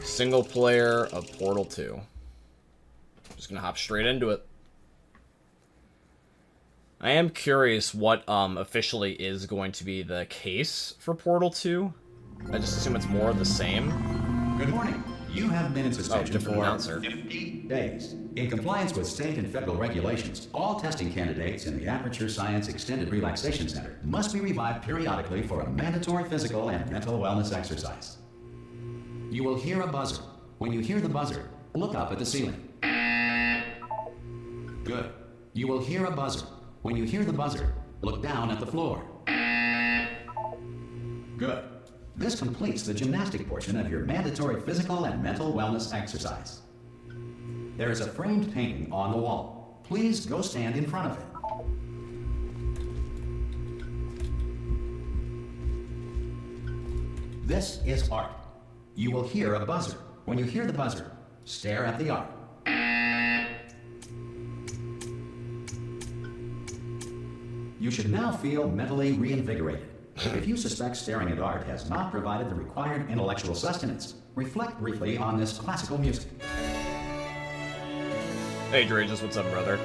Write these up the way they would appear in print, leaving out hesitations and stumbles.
Single player of Portal 2. Just gonna hop straight into it. I am curious what officially is going to be the case for Portal 2. I just assume it's more of the same. Good morning. You have been in suspension for announcer. 50 days. In compliance with state and federal regulations, all testing candidates in the Aperture Science Extended Relaxation Center must be revived periodically for a mandatory physical and mental wellness exercise. You will hear a buzzer. When you hear the buzzer, look up at the ceiling. Good. You will hear a buzzer. When you hear the buzzer, look down at the floor. Good. This completes the gymnastic portion of your mandatory physical and mental wellness exercise. There is a framed painting on the wall. Please go stand in front of it. This is art. You will hear a buzzer. When you hear the buzzer, stare at the art. You should now feel mentally reinvigorated. If you suspect staring at art has not provided the required intellectual sustenance, reflect briefly on this classical music. Hey, Drages, what's up, brother?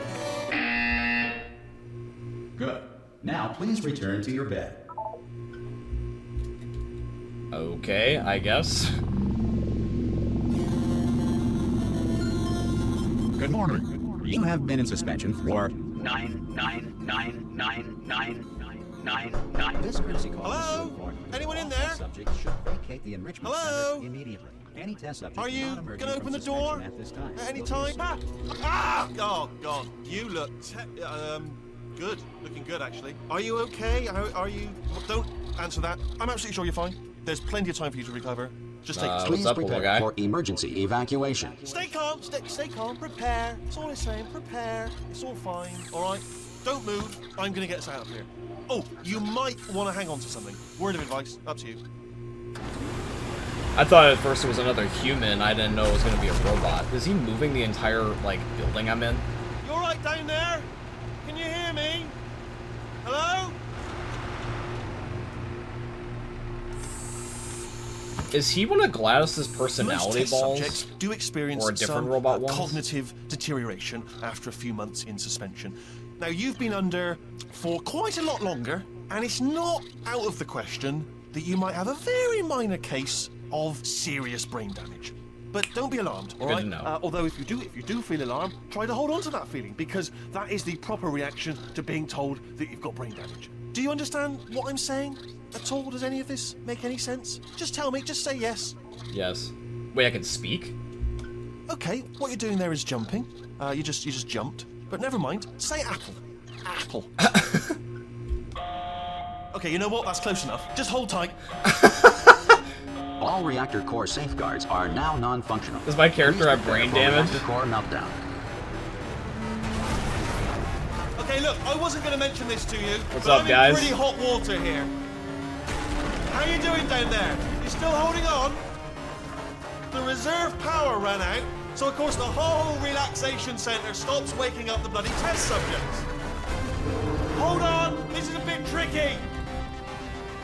Good. Now, please return to your bed. Okay, I guess. Good morning. You have been in suspension for 9999999. This courtesy call. Hello? Anyone in there? Subject should vacate the enrichment Hello? center immediately. Any test subject Are you not emerging gonna open from the door suspension at this time at any will time? be suspended. Oh God, you look good. Looking good, actually. Are you okay? Are you? Don't answer that. I'm absolutely sure you're fine. There's plenty of time for you to recover. Just take it. What's Please up, little prepare guy? for emergency evacuation. Stay calm. Stay calm. Prepare. That's all I'm saying. Prepare. It's all fine. All right. Don't move. I'm gonna get us out of here. Oh, you might want to hang on to something. Word of advice. Up to you. I thought at first it was another human. I didn't know it was going to be a robot. Is he moving the entire, like, building I'm in? You all right down there? Can you hear me? Hello? Is he one of Gladys's Most personality test balls? subjects do experience Or a different some robot ones? cognitive deterioration after a few months in suspension. Now, you've been under for quite a lot longer, and it's not out of the question that you might have a very minor case of serious brain damage. But don't be alarmed, all Good right? to know. Although if you do feel alarmed, try to hold on to that feeling, because that is the proper reaction to being told that you've got brain damage. Do you understand what I'm saying at all? Does any of this make any sense? Just tell me, just say yes. Yes. Wait, I can speak? Okay, what you're doing there is jumping. You just jumped. But never mind. Say apple. Apple. Okay, you know what? That's close enough. Just hold tight. All reactor core safeguards are now non-functional. Does my character Please have prepare brain for damage? reactor core meltdown. Okay, look, I wasn't going to mention this to you. What's but up, I'm guys? in pretty hot water here. How you doing down there? You still holding on? The reserve power ran out, so of course the whole relaxation center stops waking up the bloody test subjects. Hold on, this is a bit tricky.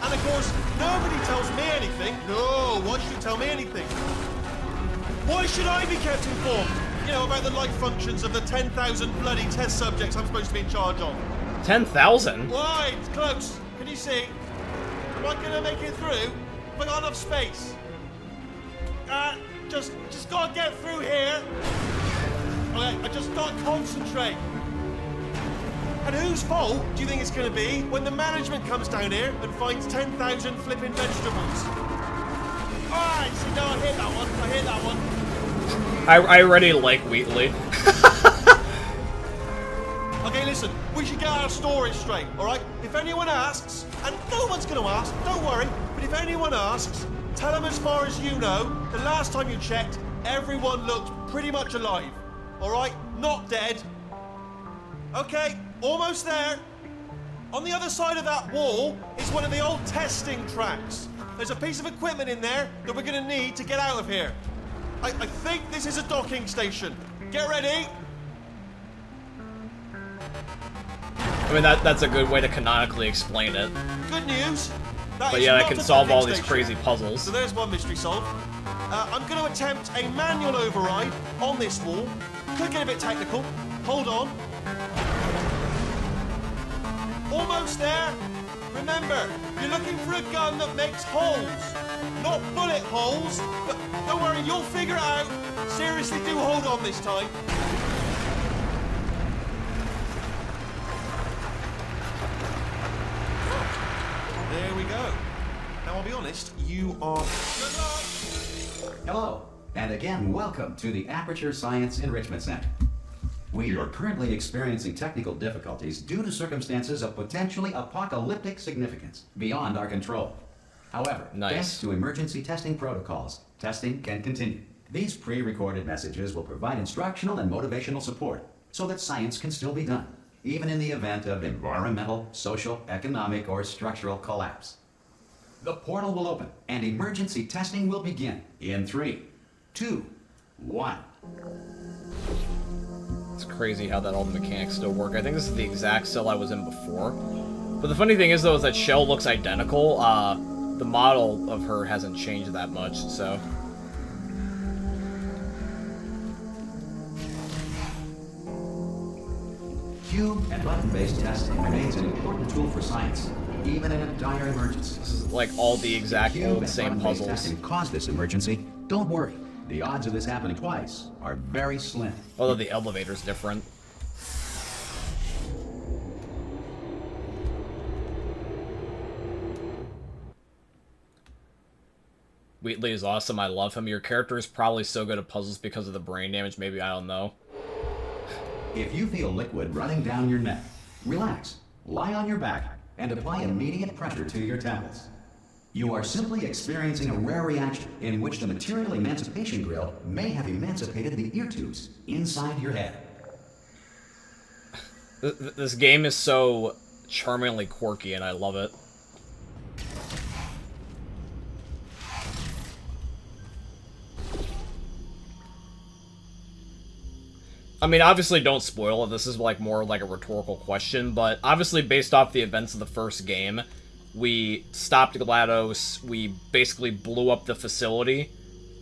And of course, nobody tells me anything. No, why should you tell me anything? Why should I be kept informed? You know, about the life functions of the 10,000 bloody test subjects I'm supposed to be in charge of. 10,000? Why? It's close. Can you see? Am I gonna make it through? Have I got enough space? Just gotta get through here. Okay, I just gotta concentrate. And whose fault do you think it's gonna be when the management comes down here and finds 10,000 flipping vegetables? Alright, see, no, I hit that one. I already like Wheatley. Okay, listen, we should get our story straight, alright? If anyone asks, and no one's gonna ask, don't worry, but if anyone asks, tell them as far as you know, the last time you checked, everyone looked pretty much alive, alright? Not dead. Okay, almost there. On the other side of that wall is one of the old testing tracks. There's a piece of equipment in there that we're gonna need to get out of here. I think this is a docking station. Get ready. I mean, that's a good way to canonically explain it. Good news. But yeah, I can solve all these crazy puzzles. So there's one mystery solved. I'm going to attempt a manual override on this wall. Could get a bit technical. Hold on. Almost there. Remember, you're looking for a gun that makes holes. Not bullet holes, but don't worry, you'll figure it out. Seriously, do hold on this time. There we go. Now, I'll be honest, you are... Good luck! Hello, and again, welcome to the Aperture Science Enrichment Center. We are currently experiencing technical difficulties due to circumstances of potentially apocalyptic significance beyond our control. However, thanks to emergency testing protocols, testing can continue. These pre-recorded messages will provide instructional and motivational support so that science can still be done, even in the event of environmental, social, economic, or structural collapse. The portal will open, and emergency testing will begin in 3, 2, 1. It's crazy how that all the mechanics still work. I think this is the exact cell I was in before. But the funny thing is, though, is that Shell looks identical. The model of her hasn't changed that much, so... Cube and button-based testing remains an important tool for science, even in a dire emergency. This is like all the exact old same puzzles. Testing caused this emergency. Don't worry. The odds of this happening twice are very slim. Although the elevator's different. Wheatley is awesome. I love him. Your character is probably so good at puzzles because of the brain damage. Maybe, I don't know. If you feel liquid running down your neck, relax, lie on your back, and apply immediate pressure to your temples. You are simply experiencing a rare reaction in which the material emancipation grill may have emancipated the ear tubes inside your head. This game is so charmingly quirky, and I love it. I mean, obviously don't spoil it. This is like more like a rhetorical question, but obviously based off the events of the first game, we stopped GLaDOS, we basically blew up the facility,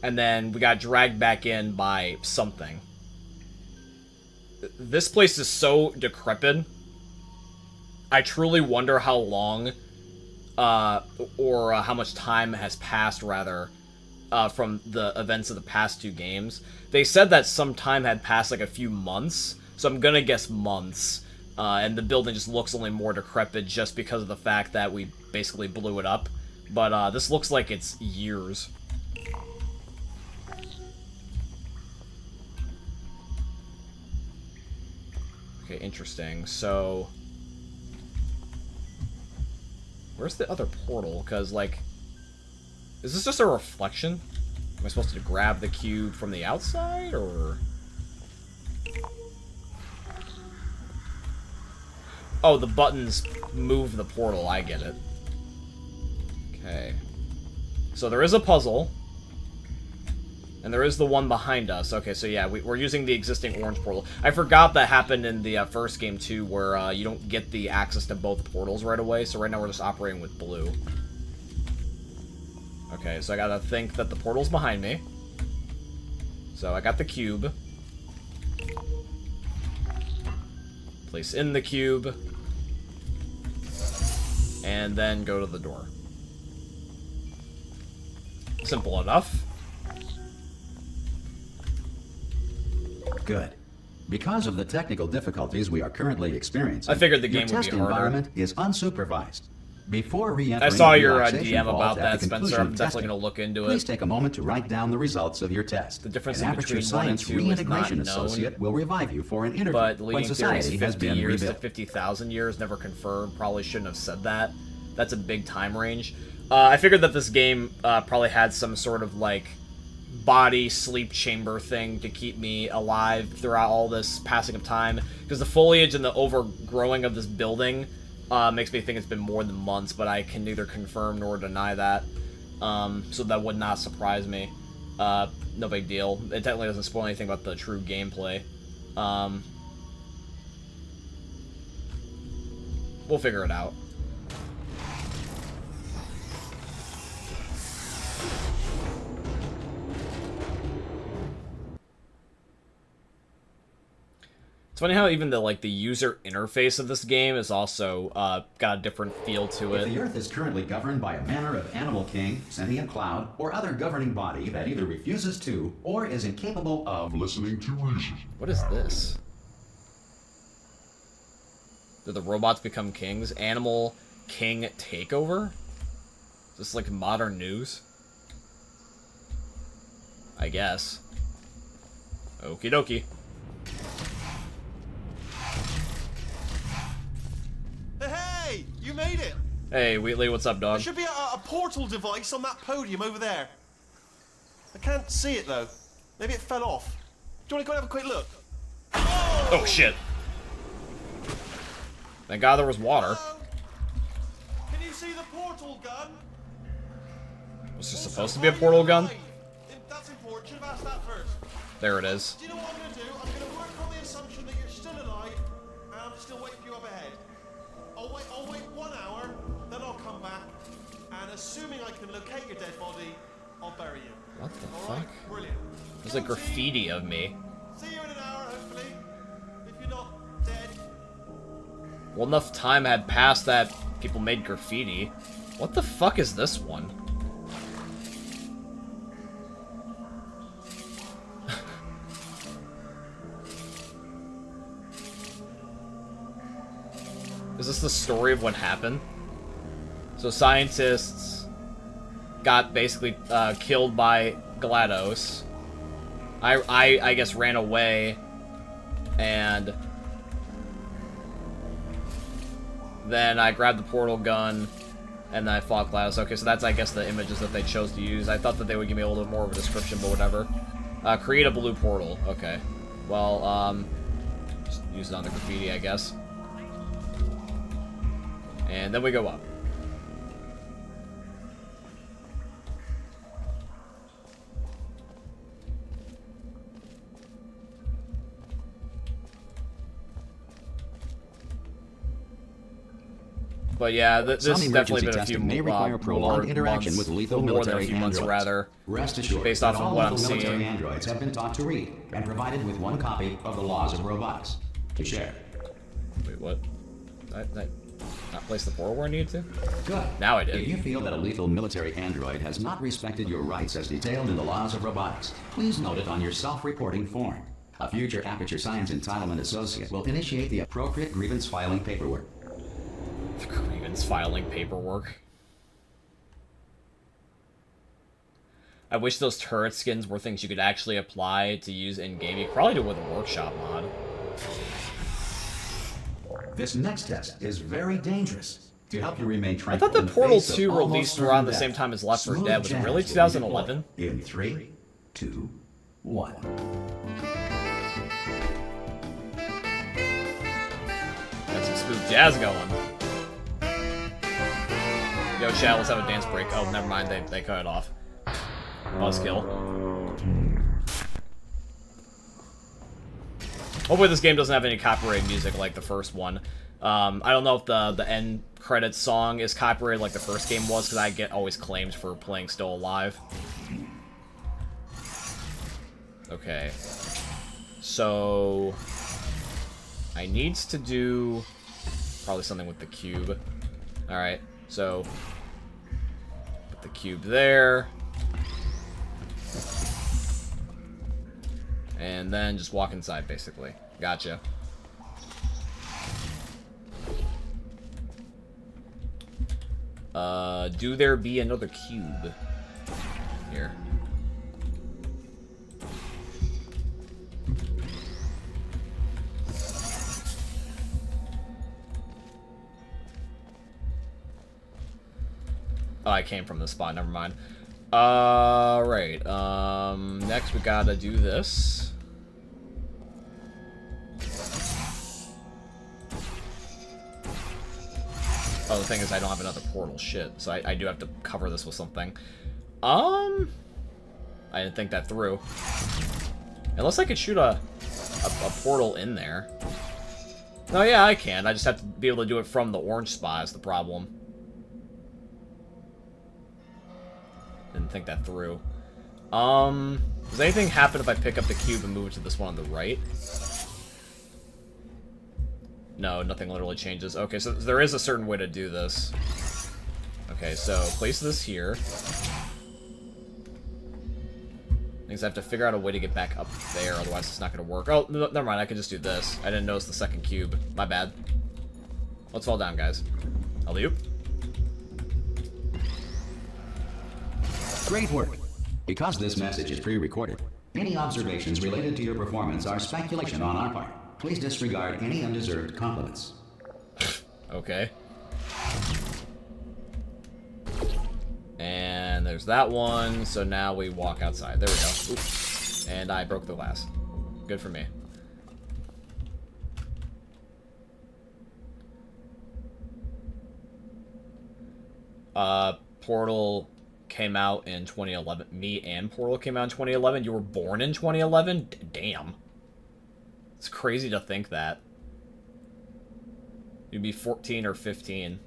and then we got dragged back in by something. This place is so decrepit. I truly wonder how long, or how much time has passed, rather, from the events of the past two games. They said that some time had passed, like a few months, so I'm gonna guess months. And the building just looks only more decrepit just because of the fact that we basically blew it up. But this looks like it's years. Okay, interesting. So... where's the other portal? Because, like... is this just a reflection? Am I supposed to grab the cube from the outside, or... oh, the buttons move the portal. I get it. Okay. So there is a puzzle. And there is the one behind us. Okay, so yeah, we're using the existing orange portal. I forgot that happened in the first game, too, where you don't get the access to both portals right away. So right now we're just operating with blue. Okay, so I gotta think that the portal's behind me. So I got the cube. Place in the cube. And then go to the door. Simple enough. Good. Because of the technical difficulties we are currently experiencing, I figured the game your would test be harder. environment is unsupervised. Before re-entering I saw the your relaxation DM vault about at that, the conclusion Spencer. I'm of definitely testing, going to look into please it. take a moment to write down the results of your test. The difference An in Aperture between 1 and Science 2 is Reintegration not known, Associate will revive you for an interview but when leading theory is society has 50 been years to rebuilt. 50,000 years, never confirmed. Probably shouldn't have said that. That's a big time range. I figured that this game probably had some sort of, like, body sleep chamber thing to keep me alive throughout all this passing of time, because the foliage and the overgrowing of this building makes me think it's been more than months, but I can neither confirm nor deny that, so that would not surprise me. No big deal. It technically doesn't spoil anything about the true gameplay. We'll figure it out. It's funny how even the user interface of this game is also got a different feel to If it. the Earth is currently governed by a manner of animal king, sentient cloud, or other governing body that either refuses to or is incapable of listening to reason. What is this? Do the robots become kings? Animal king takeover? Is this like modern news? I guess. Okie dokie. Hey, you made it! Hey, Wheatley, what's up, dog? There should be a portal device on that podium over there. I can't see it, though. Maybe it fell off. Do you want to go and have a quick look? Oh, shit. Thank God there was water. Hello? Can you see the portal gun? Was there Also, supposed to be a are you portal gun? alive? That's important. Should have asked that first. There it is. Do you know what I'm going to do? I'm going to work on the assumption that you're still alive, and I'm still waiting for you up ahead. I'll wait 1 hour, then I'll come back, and assuming I can locate your dead body, I'll bury you. What the All right? fuck? Brilliant. There's like Guilty. graffiti of me. See you in an hour, hopefully. If you're not dead. Well, enough time had passed that people made graffiti. What the fuck is this one? Is this the story of what happened? So scientists got basically killed by GLaDOS. I guess ran away, and then I grabbed the portal gun, and then I fought GLaDOS. Okay, so that's, I guess, the images that they chose to use. I thought that they would give me a little bit more of a description, but whatever. Create a blue portal. Okay. Well, just use it on the graffiti, I guess. And then we go up. But yeah, this has definitely been a few may require prolonged interaction with lethal military androids. Rather, Rest assured, based off that of all what I'm lethal military seeing. androids have been taught to read and provided with one copy of the laws of robotics to share. Wait, what? Did I not place the portal where I needed to? Good. Now I did. If you feel that a lethal military android has not respected your rights as detailed in the laws of robotics, please note it on your self-reporting form. A future Aperture Science Entitlement Associate will initiate the appropriate grievance filing paperwork. Grievance filing paperwork. I wish those turret skins were things you could actually apply to use in-game. You could probably do it with a workshop mod. This next test is very dangerous. To help you remain I tranquil thought the in Portal face of 2 almost released certain around the death, same time as Left 4 smooth Dead. Was it jazz really will be 2011? deployed in 3, 2, 1. Got some smooth jazz going. Yo, chat, let's have a dance break. Oh, never mind, they cut it off. Buzzkill. Hopefully this game doesn't have any copyrighted music like the first one. I don't know if the end credits song is copyrighted like the first game was, because I get always claimed for playing Still Alive. Okay. So I needs to do probably something with the cube. Alright, so put the cube there. And then just walk inside, basically. Gotcha. Do there be another cube? Here. Oh, I came from this spot, never mind. Right, next we gotta do this. Oh, the thing is I don't have another portal, shit, so I do have to cover this with something. I didn't think that through. Unless I could shoot a portal in there. No, yeah, I can, I just have to be able to do it from the orange spot is the problem. Didn't think that through. Does anything happen if I pick up the cube and move it to this one on the right? No, nothing literally changes. Okay, so there is a certain way to do this. Okay, so place this here. Means I have to figure out a way to get back up there, otherwise it's not going to work. Oh, no, never mind, I can just do this. I didn't notice the second cube. My bad. Let's fall down, guys. Alley-oop. Great work. Because this message is pre-recorded, any observations related to your performance are speculation on our part. Please disregard any undeserved compliments. Okay. And there's that one, so now we walk outside. There we go. Oops. And I broke the glass. Good for me. Portal came out in 2011. Me and Portal came out in 2011. You were born in 2011? Damn. It's crazy to think that. You'd be 14 or 15.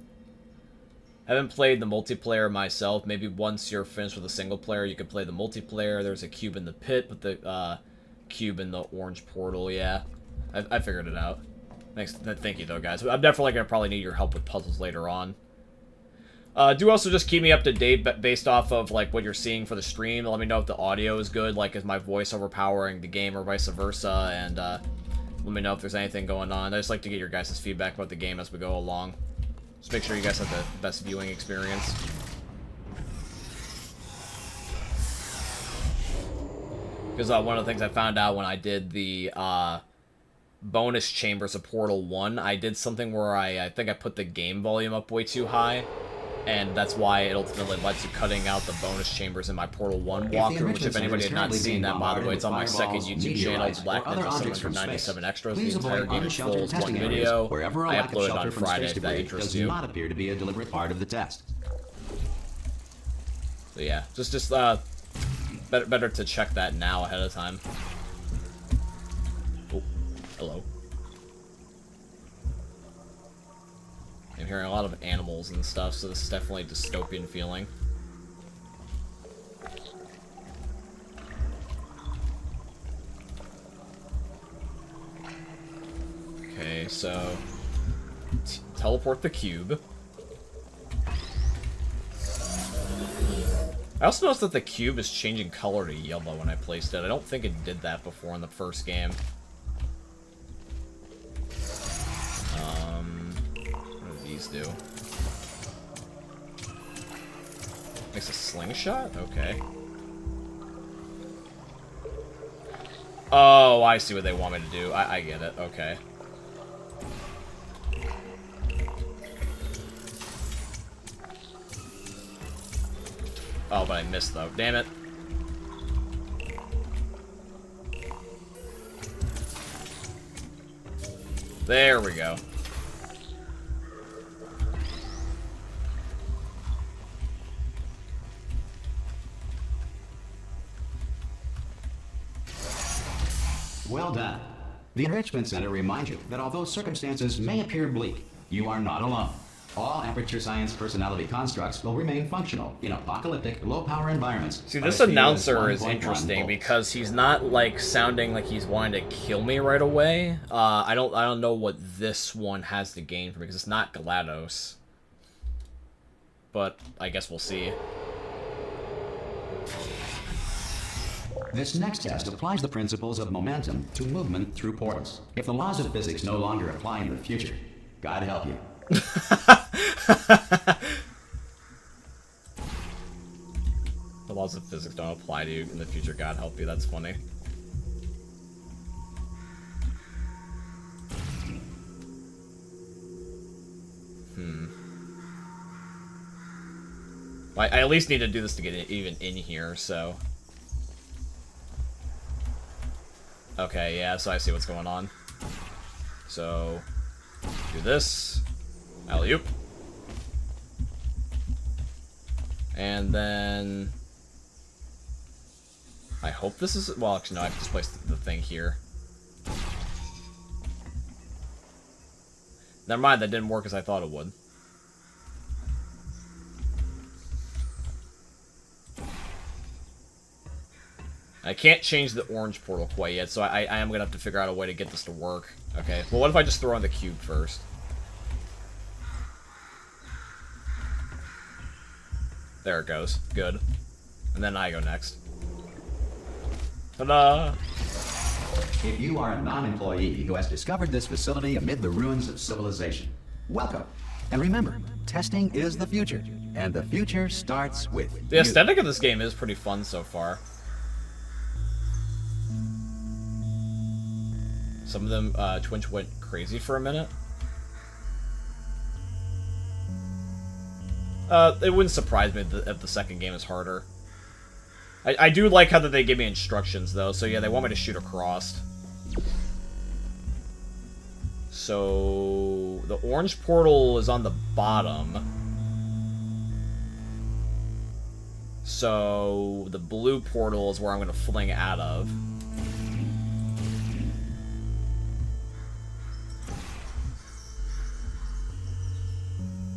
I haven't played the multiplayer myself. Maybe once you're finished with the single player, you could play the multiplayer. There's a cube in the pit with the cube in the orange portal. Yeah, I figured it out. Thank you, though, guys. I'm definitely going to probably need your help with puzzles later on. Do also just keep me up to date based off of like what you're seeing for the stream. Let me know if the audio is good, like is my voice overpowering the game or vice versa, and let me know if there's anything going on. I just like to get your guys' feedback about the game as we go along. Just make sure you guys have the best viewing experience. Because one of the things I found out when I did the bonus chambers of Portal 1, I did something where I think I put the game volume up way too high. And that's why it ultimately led to cutting out the bonus chambers in my Portal 1 walkthrough, which if anybody had not seen that, by the way, it's on my second YouTube channel, Black Ninja 797 Extras. The entire game is full, it's one video. I uploaded on Friday if that interests you. Does not appear to be a deliberate part of the test. So yeah, just better to check that now ahead of time. Oh, hello. I'm hearing a lot of animals and stuff, so this is definitely a dystopian feeling. Okay, so teleport the cube. I also noticed that the cube is changing color to yellow when I placed it. I don't think it did that before in the first game. Do makes a slingshot? Okay. Oh, I see what they want me to do. I get it. Okay. Oh, but I missed though. Damn it. There we go. Well done. The Enrichment Center reminds you that although circumstances may appear bleak, you are not alone. All Aperture Science personality constructs will remain functional in apocalyptic, low-power environments. See, this announcer is interesting because he's not, like, sounding like he's wanting to kill me right away. I don't know what this one has to gain from me, because it's not GLaDOS. But I guess we'll see. This next test applies the principles of momentum to movement through portals. If the laws of physics no longer apply in the future, God help you. The laws of physics don't apply to you in the future, God help you. That's funny. I at least need to do this to get even in here, so... Okay, yeah, so I see what's going on. So, do this. Alley-oop. And then... I hope this is... Well, actually, no, I have to just place the thing here. Never mind, that didn't work as I thought it would. I can't change the orange portal quite yet, so I am going to have to figure out a way to get this to work. Okay, well, what if I just throw in the cube first? There it goes. Good. And then I go next. Ta-da! If you are a non-employee who has discovered this facility amid the ruins of civilization, welcome. And remember, testing is the future, and the future starts with The aesthetic of this game is pretty fun so far. Some of them, Twitch went crazy for a minute. It wouldn't surprise me if the second game is harder. I do like how that they give me instructions, though. So, yeah, they want me to shoot across. So, the orange portal is on the bottom. So, the blue portal is where I'm going to fling out of.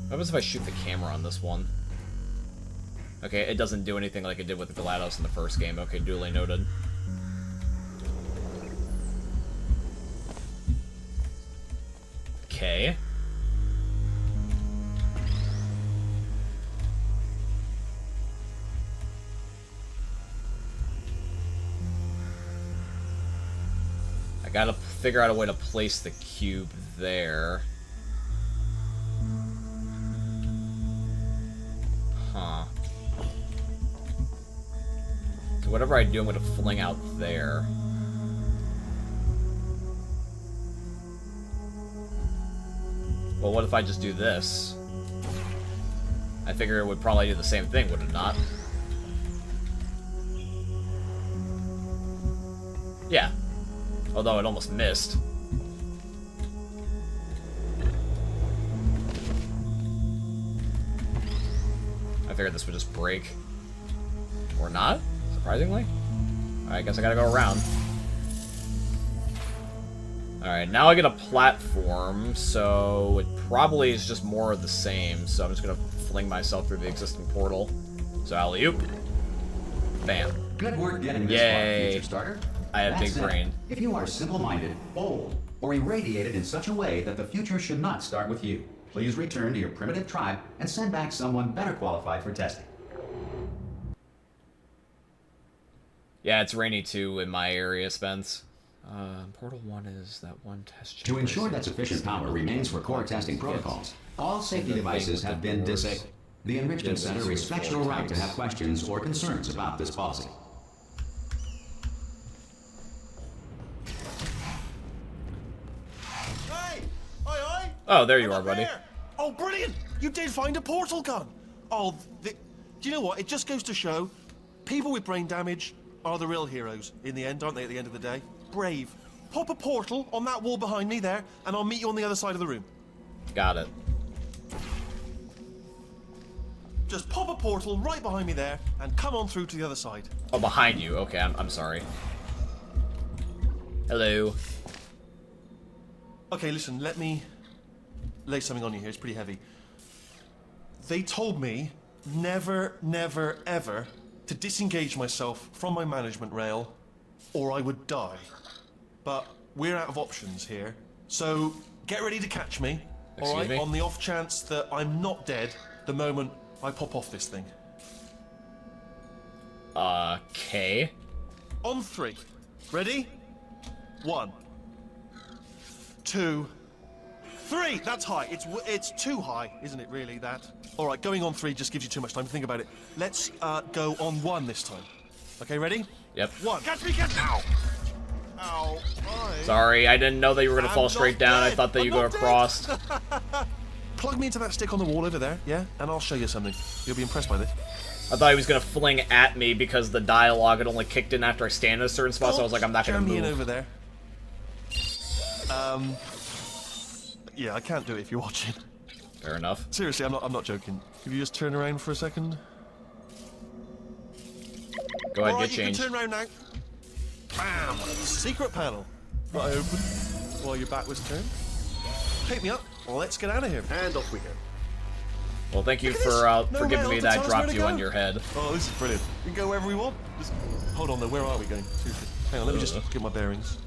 What happens if I shoot the camera on this one? Okay, it doesn't do anything like it did with the GLaDOS in the first game. Okay, duly noted. Okay. I gotta figure out a way to place the cube there. Huh. So whatever I do, I'm gonna fling out there. Well, what if I just do this? I figure it would probably do the same thing, would it not? Yeah. Although it almost missed. I figured this would just break. Or not, surprisingly. Alright, I guess I gotta go around. Alright, now I get a platform, so it probably is just more of the same, so I'm just gonna fling myself through the existing portal. So alley-oop. Bam. Good work getting this far, future starter. I have big brain. If you are simple-minded, bold, or irradiated in such a way that the future should not start with you, please return to your primitive tribe and send back someone better qualified for testing. Yeah, it's rainy too in my area, Spence. Portal 1 is that one test chamber. To ensure that sufficient power remains for core testing protocols, all safety devices have been disabled. The Enrichment Center respects your right to have questions or concerns about this policy. Hey! Oi! Oh, there you I'm are, up buddy. here. Oh, brilliant! You did find a portal gun. Oh, do you know what? It just goes to show, people with brain damage are the real heroes in the end, aren't they? At the end of the day, brave. Pop a portal on that wall behind me there, and I'll meet you on the other side of the room. Got it. Just pop a portal right behind me there, and come on through to the other side. Oh, behind you. Okay, I'm sorry. Hello. Okay, listen, let me lay something on you here. It's pretty heavy. They told me never, never, ever to disengage myself from my management rail, or I would die. But we're out of options here, so get ready to catch me, all right? On the off chance that I'm not dead the moment I pop off this thing. Okay. On 3. Ready? 1, 2, 3. That's high. It's too high, isn't it? Really? That. All right. Going on 3 just gives you too much time to think about it. Let's go on 1 this time. Okay. Ready? Yep. 1. Catch me! Catch now! Ow! Sorry, I didn't know that you were gonna fall straight down. I thought that you go across. Plug me into that stick on the wall over there, yeah? And I'll show you something. You'll be impressed by this. I thought he was gonna fling at me because the dialogue had only kicked in after I stand in a certain spot, so I was like, I'm not gonna Jam me in move. over there. Yeah, I can't do it if you're watching. Fair enough. Seriously, I'm not joking. Could you just turn around for a second? Go ahead, All right, get changed. You can turn around now. Bam! Secret panel. That I opened while your back was turned. Pick me up. Let's get out of here. And off we go. Well, thank you Look at this. for No giving rail me to that tell us drop where to you on go. your head. Oh, this is brilliant. We can go wherever we want. Just hold on though. Where are we going? Seriously. Hang on. Let me just get my bearings.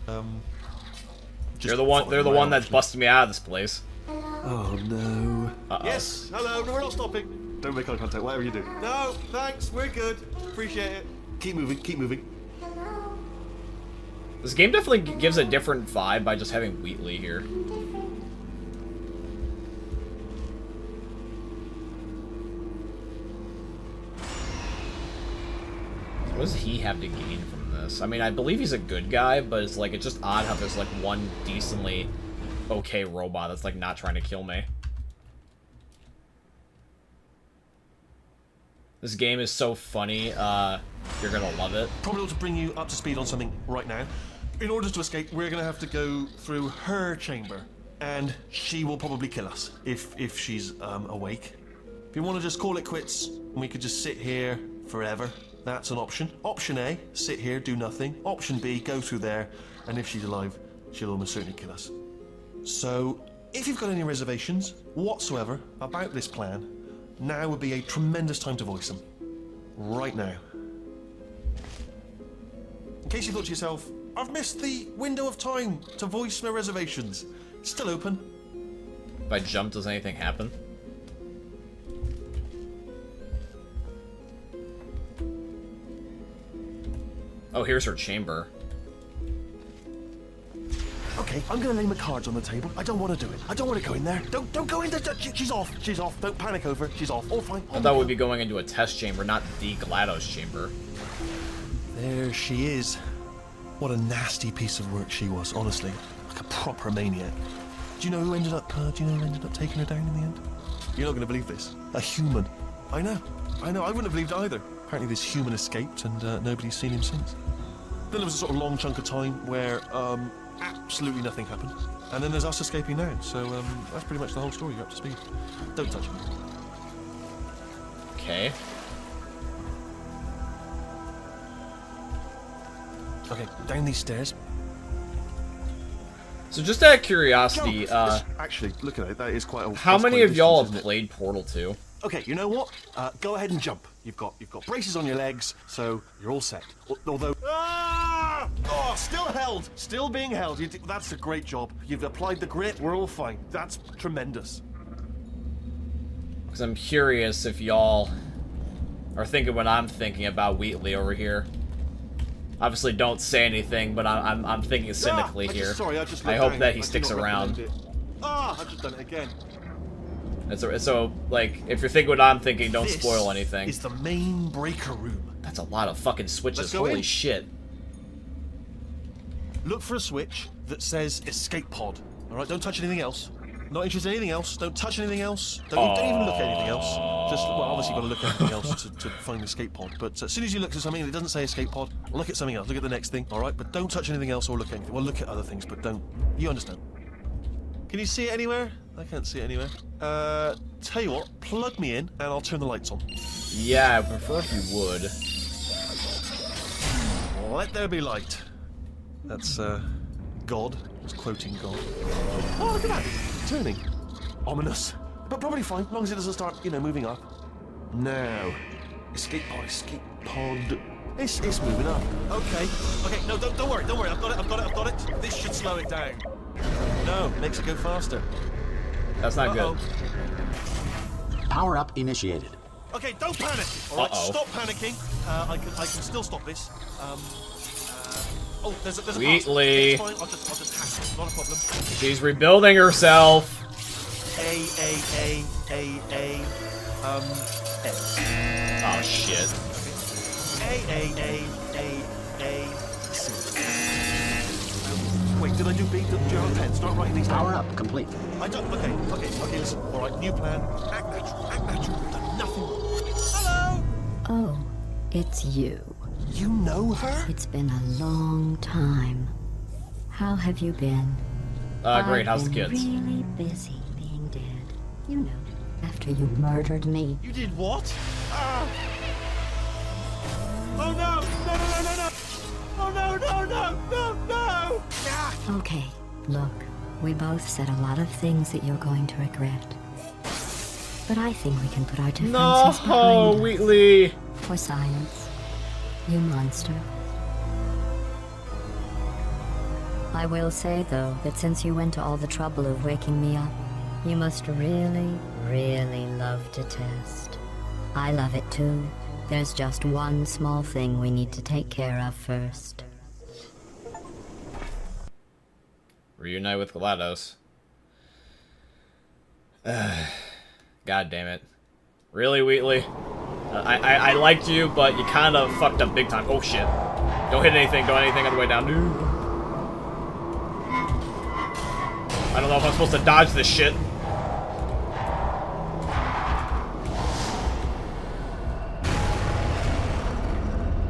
They're the one that's busting me out of this place. Oh no. Uh-oh. Yes. Hello. No, we're not stopping. Don't make eye contact. Whatever you do. No. Thanks. We're good. Appreciate it. Keep moving. Keep moving. This game definitely gives a different vibe by just having Wheatley here. What does he have to gain from this? I mean, I believe he's a good guy, but it's like, it's just odd how there's like one decently okay robot that's like not trying to kill me. This game is so funny, you're gonna love it. Probably ought to bring you up to speed on something right now. In order to escape, we're gonna have to go through her chamber, and she will probably kill us if she's awake. If you want to just call it quits, and we could just sit here forever, that's an option. Option A, sit here, do nothing. Option B, go through there, and if she's alive, she'll almost certainly kill us. So, if you've got any reservations whatsoever about this plan, now would be a tremendous time to voice them. Right now. In case you thought to yourself, I've missed the window of time to voice my reservations. It's still open. If I jump, does anything happen? Oh, here's her chamber. Okay, I'm gonna lay my cards on the table. I don't want to do it. I don't want to go in there. Don't go in there. She's off. She's off. Don't panic over. She's off. All fine. I thought we'd be going into a test chamber, not the GLaDOS chamber. There she is. What a nasty piece of work she was, honestly. Like a proper maniac. Do you know who ended up taking her down in the end? You're not gonna believe this. A human. I know. I wouldn't have believed it either. Apparently this human escaped and nobody's seen him since. Then there was a sort of long chunk of time where absolutely nothing happened. And then there's us escaping now. So that's pretty much the whole story. You're up to speed. Don't touch him. Okay. Okay, down these stairs. So just out of curiosity, Actually, look at it. That is quite a... how many of y'all have played Portal 2? Okay, you know what? Go ahead and jump. You've got braces on your legs, so you're all set. Although... Ah! Oh, still held. Still being held. That's a great job. You've applied the grit. We're all fine. That's tremendous. Because I'm curious if y'all are thinking what I'm thinking about Wheatley over here. Obviously, don't say anything, but I'm thinking cynically here. I hope that he sticks around. I've just done it again. And so, like, if you're thinking what I'm thinking, don't spoil anything. This is the main breaker room. That's a lot of fucking switches. Let's go Holy in. shit. Look for a switch that says escape pod. All right, don't touch anything else. Not interested in anything else. Don't touch anything else. Don't even look at anything else. Just, well, obviously you've got to look at anything else to find the escape pod. But as soon as you look at something that doesn't say escape pod, look at something else. Look at the next thing, all right? But don't touch anything else or look at anything. Well, look at other things, but don't. You understand. Can you see it anywhere? I can't see it anywhere. Tell you what, plug me in and I'll turn the lights on. Yeah, I prefer if you would. Let there be light. That's, God. I was quoting God. Oh, look at that! Turning. Ominous. But probably fine, as long as it doesn't start, moving up. Now. Escape pod. It's moving up. Okay, no, don't worry. I've got it. This should slow it down. No, makes it go faster. That's not good. Power up initiated. Okay, don't panic. All right, stop panicking. I can still stop this. Oh, there's a Wheatley. It's fine. I'll just hack it. Not a problem. She's rebuilding herself. A. Oh shit. A. C. Wait, did I do B? Do you have a pen? Start writing these down. Power up complete. I don't. Okay. Listen. All right, new plan. Act natural. We've done nothing. Hello. Oh, it's you. You know her? It's been a long time. How have you been? Great. How's the I've been kids? really busy being dead. You know, after you murdered me. You did what? Oh no! No! Oh no! Ah. Okay, look, we both said a lot of things that you're going to regret. But I think we can put our differences behind No, us. Wheatley. For science. You monster. I will say, though, that since you went to all the trouble of waking me up, you must really, really love to test. I love it too. There's just one small thing we need to take care of first. Reunite with GLaDOS. God damn it. Really, Wheatley? I liked you, but you kind of fucked up big time. Oh shit. Don't hit anything, don't hit anything on the way down. Dude. I don't know if I'm supposed to dodge this shit.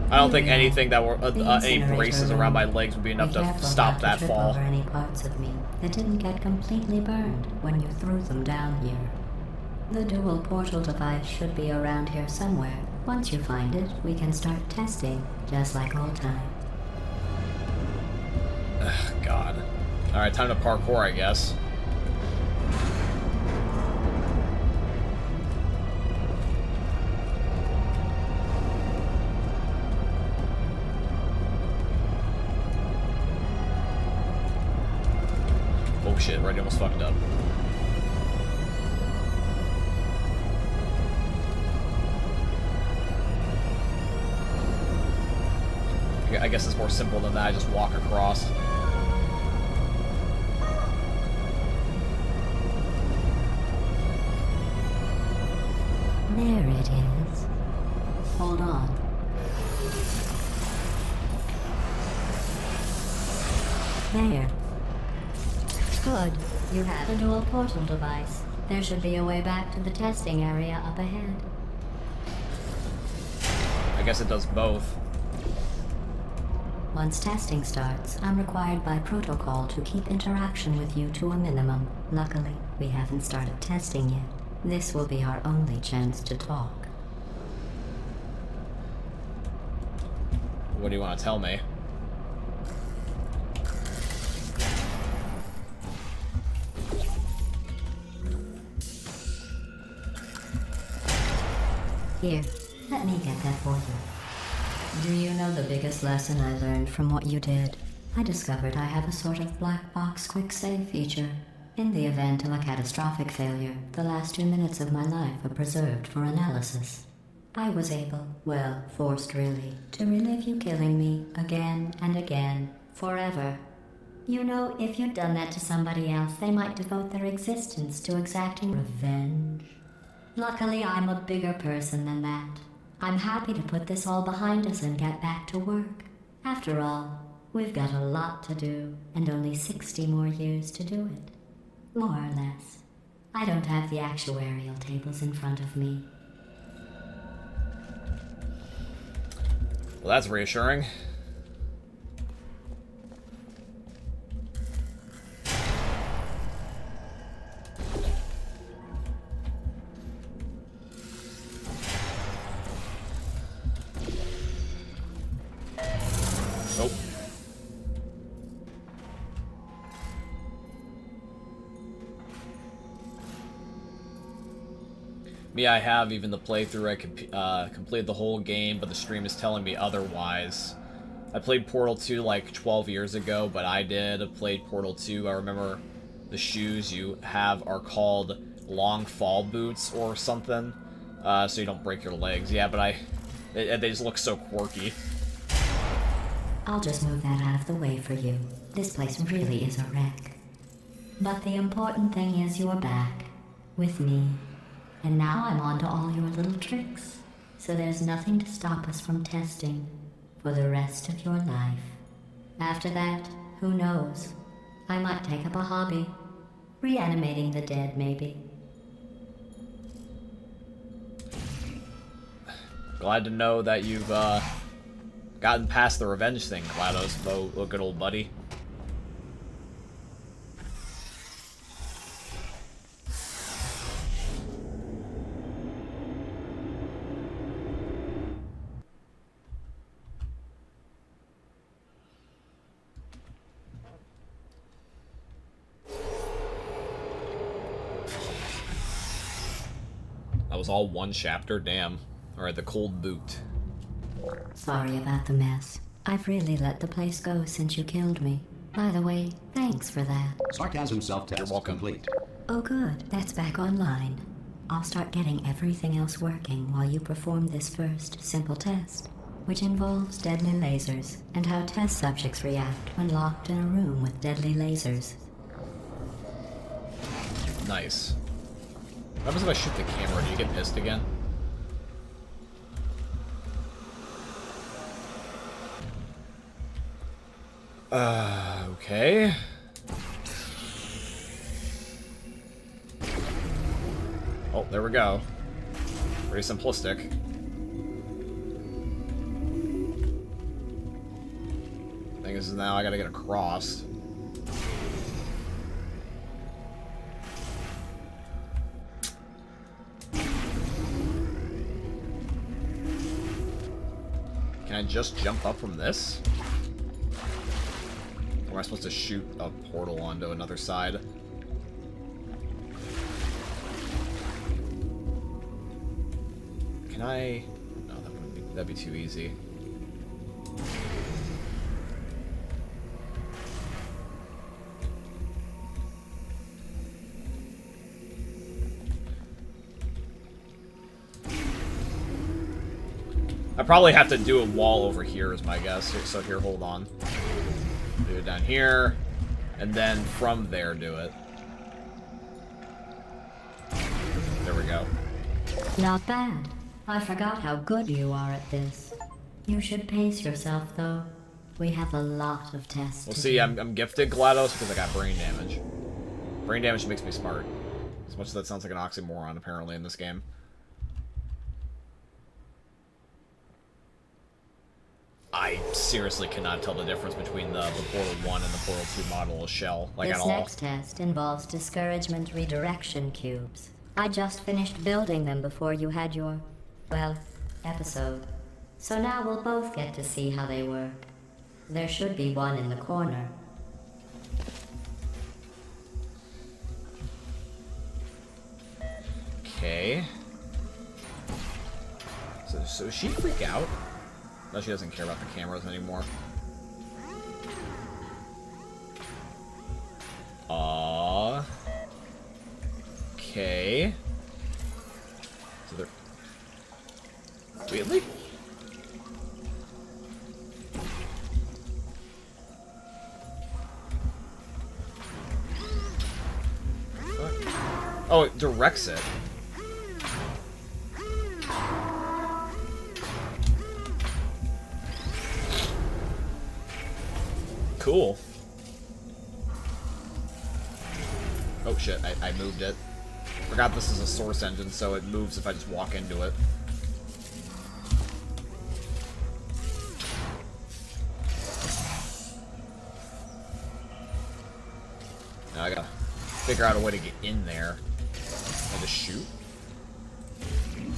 I don't think anything that were any braces around my legs would be enough to stop that fall. Over any parts of me that didn't get completely burned when you threw them down here. The dual portal device should be around here somewhere. Once you find it, we can start testing, just like old time. Ugh, God. Alright, time to parkour, I guess. Oh shit, right, almost fucked up. I guess it's more simple than that, I just walk across. There it is. Hold on. There. Good. You have a dual portal device. There should be a way back to the testing area up ahead. I guess it does both. Once testing starts, I'm required by protocol to keep interaction with you to a minimum. Luckily, we haven't started testing yet. This will be our only chance to talk. What do you want to tell me? Here, let me get that for you. Do you know the biggest lesson I learned from what you did? I discovered I have a sort of black box quick save feature. In the event of a catastrophic failure, the last 2 minutes of my life are preserved for analysis. I was able, well, forced really, to relive you killing me again and again, forever. You know, if you'd done that to somebody else, they might devote their existence to exacting revenge. Luckily, I'm a bigger person than that. I'm happy to put this all behind us and get back to work. After all, we've got a lot to do, and only 60 more years to do it. More or less. I don't have the actuarial tables in front of me. Well, that's reassuring. Nope. Me, I have even the playthrough. I completed the whole game, but the stream is telling me otherwise. I played Portal 2 like 12 years ago, but I played Portal 2. I remember the shoes you have are called long fall boots or something, so you don't break your legs. Yeah, but they just look so quirky. I'll just move that out of the way for you. This place really is a wreck. But the important thing is you're back. With me. And now I'm on to all your little tricks. So there's nothing to stop us from testing. For the rest of your life. After that, who knows? I might take up a hobby. Reanimating the dead, maybe. Glad to know that you've, gotten past the revenge thing, GLaDOS. Look, good old buddy. That was all one chapter? Damn. Alright, the cold boot. Sorry about the mess. I've really let the place go since you killed me. By the way, thanks for that. Sarcasm self-test You're welcome. complete. Oh good, that's back online. I'll start getting everything else working while you perform this first simple test, which involves deadly lasers and how test subjects react when locked in a room with deadly lasers. Nice. What happens if I shoot the camera? Do you get pissed again? Okay. Oh, there we go. Pretty simplistic. Thing is, now I gotta get across. Can I just jump up from this? Or am I supposed to shoot a portal onto another side? Can I... No, that'd be too easy. I probably have to do a wall over here is my guess. So here, hold on. Do it down here, and then from there do it. There we go. Not bad. I forgot how good you are at this. You should pace yourself, though. We have a lot of tests. We'll to see, do. I'm gifted GLaDOS because I got brain damage. Brain damage makes me smart. As much as that sounds like an oxymoron, apparently, in this game. I seriously cannot tell the difference between the Portal 1 and the Portal 2 model of shell, like This at all. next test involves discouragement redirection cubes. I just finished building them before you had your, well, episode. So now we'll both get to see how they work. There should be one in the corner. Okay. So does she freak out? No, she doesn't care about the cameras anymore. Okay. So they're... Really? What? Oh, it directs it. Cool. Oh shit, I moved it. Forgot this is a source engine, so it moves if I just walk into it. Now I gotta figure out a way to get in there. And just shoot.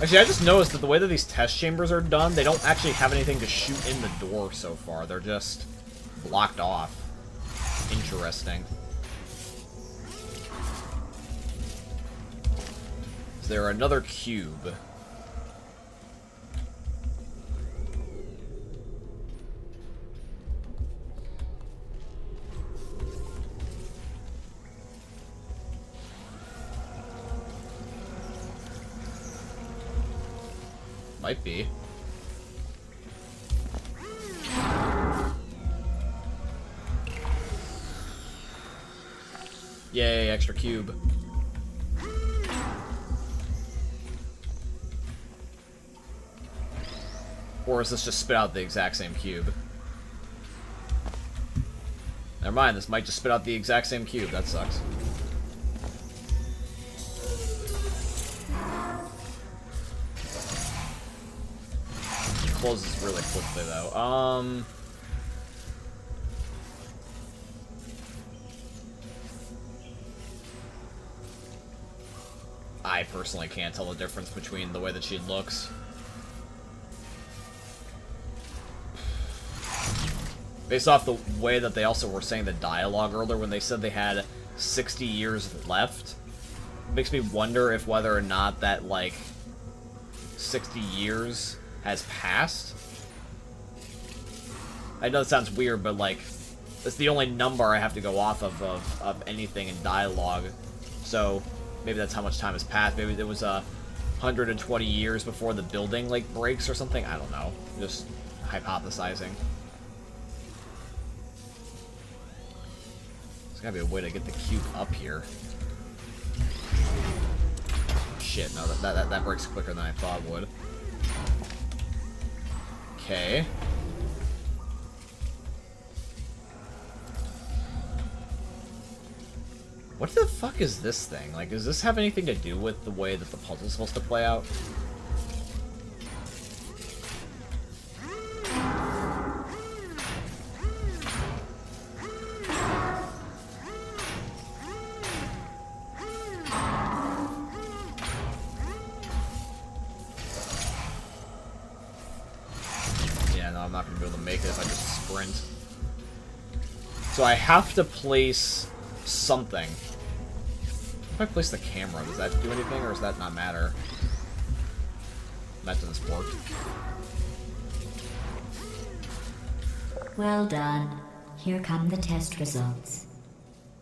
Actually, I just noticed that the way that these test chambers are done, they don't actually have anything to shoot in the door so far. They're just blocked off. Interesting. Is there another cube? Might be. Yay, extra cube. Or is this just spit out the exact same cube? Never mind, this might just spit out the exact same cube. That sucks. It closes really quickly, though. I personally can't tell the difference between the way that she looks. Based off the way that they also were saying the dialogue earlier when they said they had 60 years left, makes me wonder if whether or not that, like, 60 years has passed. I know it sounds weird, but, like, that's the only number I have to go off of anything in dialogue. So, maybe that's how much time has passed. Maybe it was 120 years before the building, like, breaks or something. I don't know. Just hypothesizing. There's gotta be a way to get the cube up here. Shit, no, that breaks quicker than I thought it would. Okay. What the fuck is this thing? Like, does this have anything to do with the way that the puzzle's supposed to play out? Yeah, no, I'm not gonna be able to make it if I just sprint. So I have to place something. If I place the camera, does that do anything, or does that not matter? That doesn't work. Well done. Here come the test results.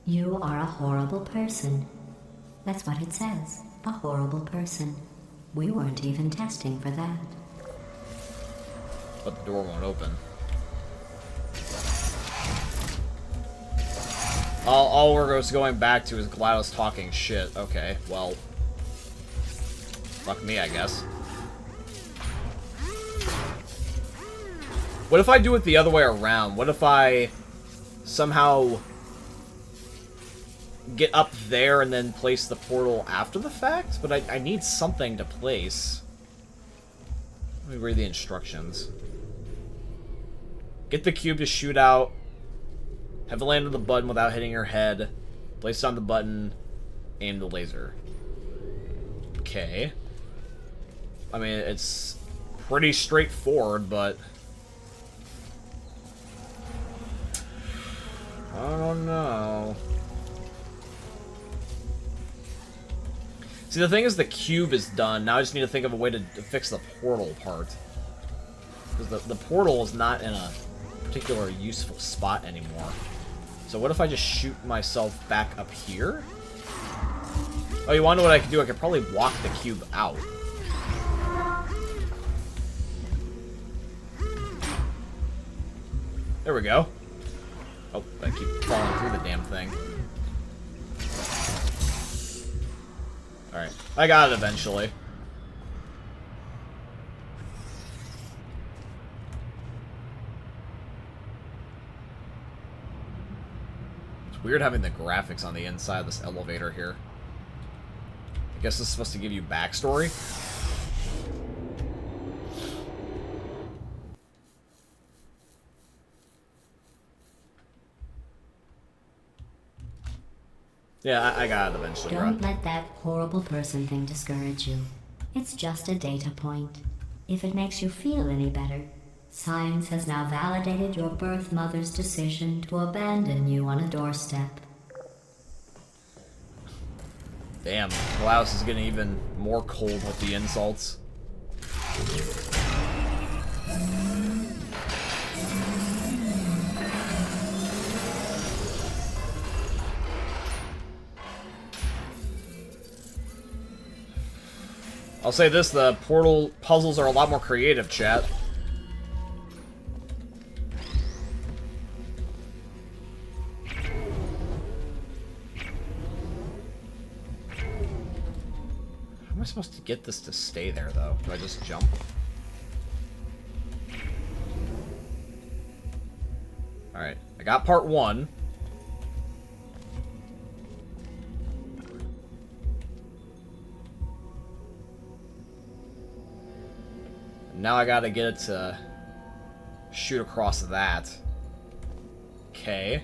You are a horrible person. That's what it says. A horrible person. We weren't even testing for that. But the door won't open. All we're just going back to is GLaDOS talking shit. Okay, well. Fuck me, I guess. What if I do it the other way around? What if I somehow get up there and then place the portal after the fact? But I need something to place. Let me read the instructions. Get the cube to shoot out. Have it land on the button without hitting your head. Place it on the button. Aim the laser. Okay. I mean, it's pretty straightforward, but I don't know. See, the thing is the cube is done. Now I just need to think of a way to fix the portal part. Because the portal is not in a particular useful spot anymore. So what if I just shoot myself back up here? Oh, you want to know what I could do? I could probably walk the cube out. There we go. Oh, I keep falling through the damn thing. Alright, I got it eventually. It's weird having the graphics on the inside of this elevator here. I guess this is supposed to give you backstory. Yeah, I got it eventually, Don't bro. let that horrible person thing discourage you. It's just a data point. If it makes you feel any better, science has now validated your birth mother's decision to abandon you on a doorstep. Damn, GLaDOS is getting even more cold with the insults. I'll say this, the portal puzzles are a lot more creative, chat. How am I supposed to get this to stay there, though? Do I just jump? Alright, I got part one. Now I gotta get it to shoot across that. Okay.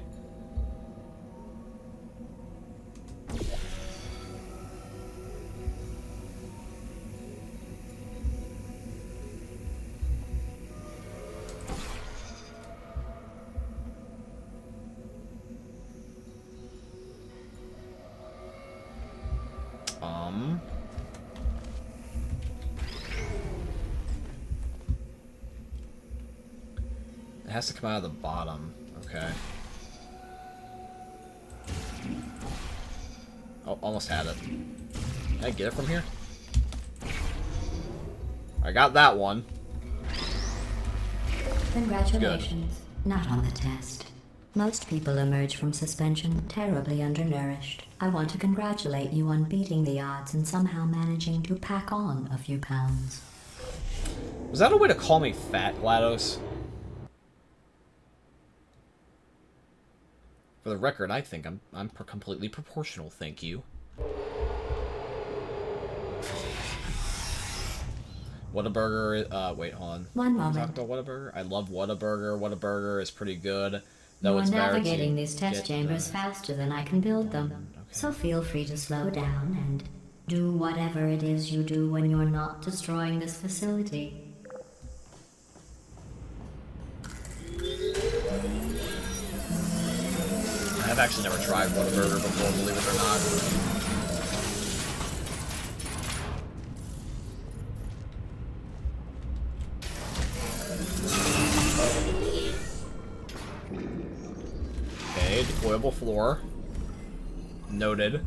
has to come out of the bottom. Okay. Oh, almost had it. Can I get it from here? I got that one. Congratulations. Not on the test. Most people emerge from suspension terribly undernourished. I want to congratulate you on beating the odds and somehow managing to pack on a few pounds. Was that a way to call me fat, GLaDOS? For the record, I think I'm completely proportional, thank you. Whataburger, wait, hold on. One moment. Talk about Whataburger? I love Whataburger. Whataburger is pretty good. You are navigating these test chambers faster than I can build them. Okay. So feel free to slow down and do whatever it is you do when you're not destroying this facility. I've actually never tried Whataburger before, believe it or not. Okay, deployable floor. Noted.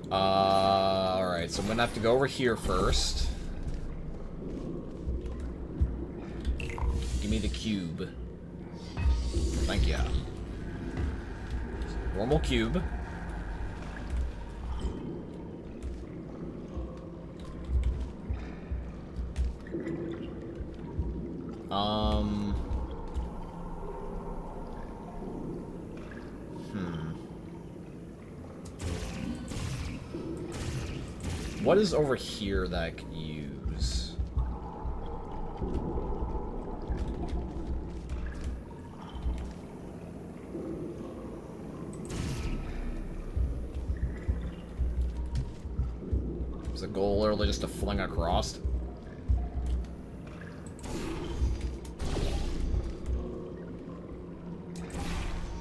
Alright, so I'm gonna have to go over here first. Give me the cube. Thank you. Normal cube. What is over here that I can use? Is the goal literally just to fling across?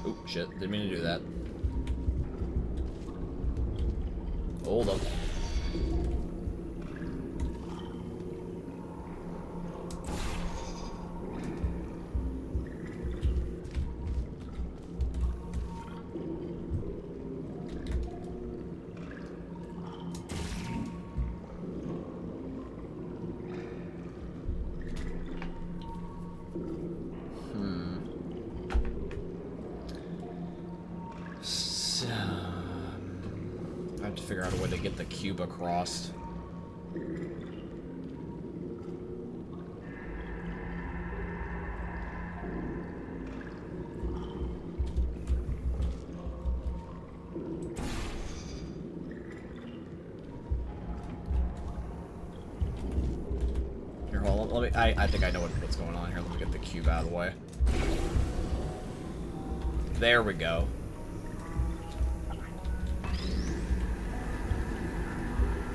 Oop, shit. Didn't mean to do that. Hold up. I have to figure out a way to get the cube across. Here, hold on, let me. I think I know what's going on here. Let me get the cube out of the way. There we go.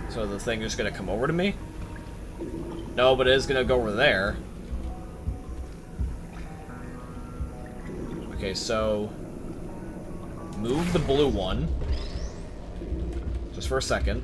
So the thing is gonna come over to me? No, but it is gonna go over there. Okay, so move the blue one. Just for a second.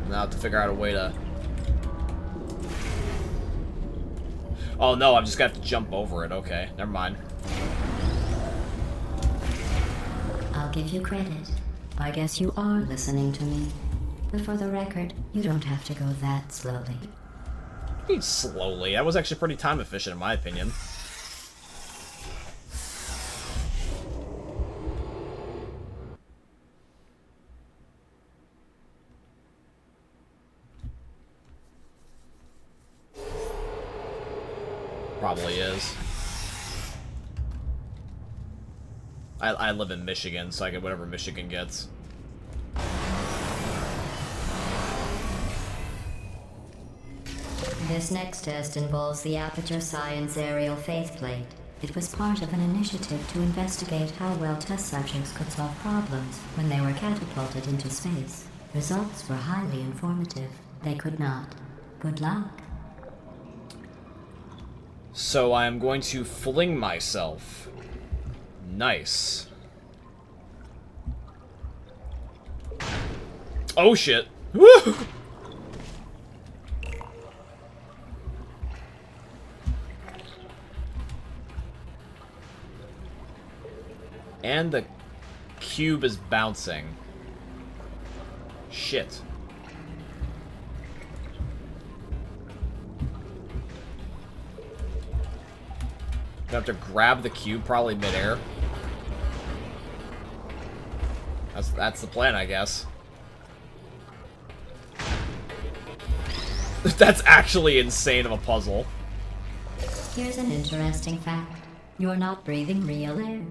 Now I have to figure out a way to... Oh no, I'm just gonna have to jump over it. Okay, never mind. I'll give you credit. I guess you are listening to me. But for the record, you don't have to go that slowly. I mean, slowly. That was actually pretty time efficient in my opinion. Probably is. I live in Michigan, so I get whatever Michigan gets. This next test involves the Aperture Science Aerial Faithplate. It was part of an initiative to investigate how well test subjects could solve problems when they were catapulted into space. Results were highly informative. They could not. Good luck. So I am going to fling myself. Nice. Oh shit. Woo! And the cube is bouncing. Shit. I have to grab the cube probably midair. That's the plan, I guess. That's actually insane of a puzzle. Here's an interesting fact. You're not breathing real air.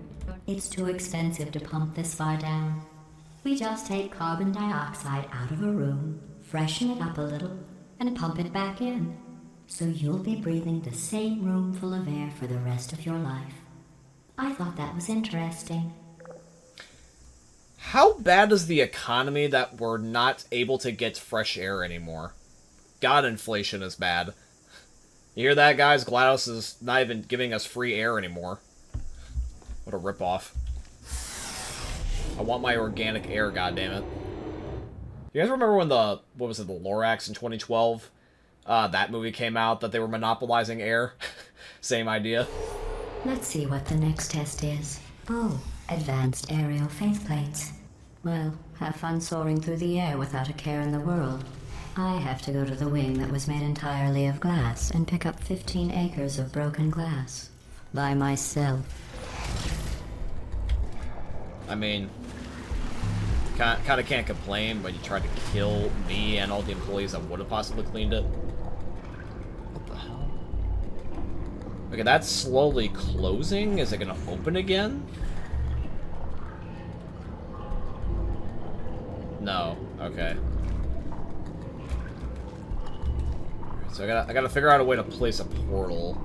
It's too expensive to pump this far down. We just take carbon dioxide out of a room, freshen it up a little, and pump it back in. So you'll be breathing the same room full of air for the rest of your life. I thought that was interesting. How bad is the economy that we're not able to get fresh air anymore? God, inflation is bad. You hear that, guys? GLaDOS is not even giving us free air anymore. What a ripoff. I want my organic air, goddammit. You guys remember when the, what was it, the Lorax in 2012? That movie came out, that they were monopolizing air? Same idea. Let's see what the next test is. Oh, advanced aerial faceplates. Well, have fun soaring through the air without a care in the world. I have to go to the wing that was made entirely of glass and pick up 15 acres of broken glass. By myself. I mean, kind of can't complain, but you tried to kill me and all the employees that would have possibly cleaned it. What the hell? Okay, that's slowly closing. Is it gonna open again? No. Okay. So I gotta figure out a way to place a portal.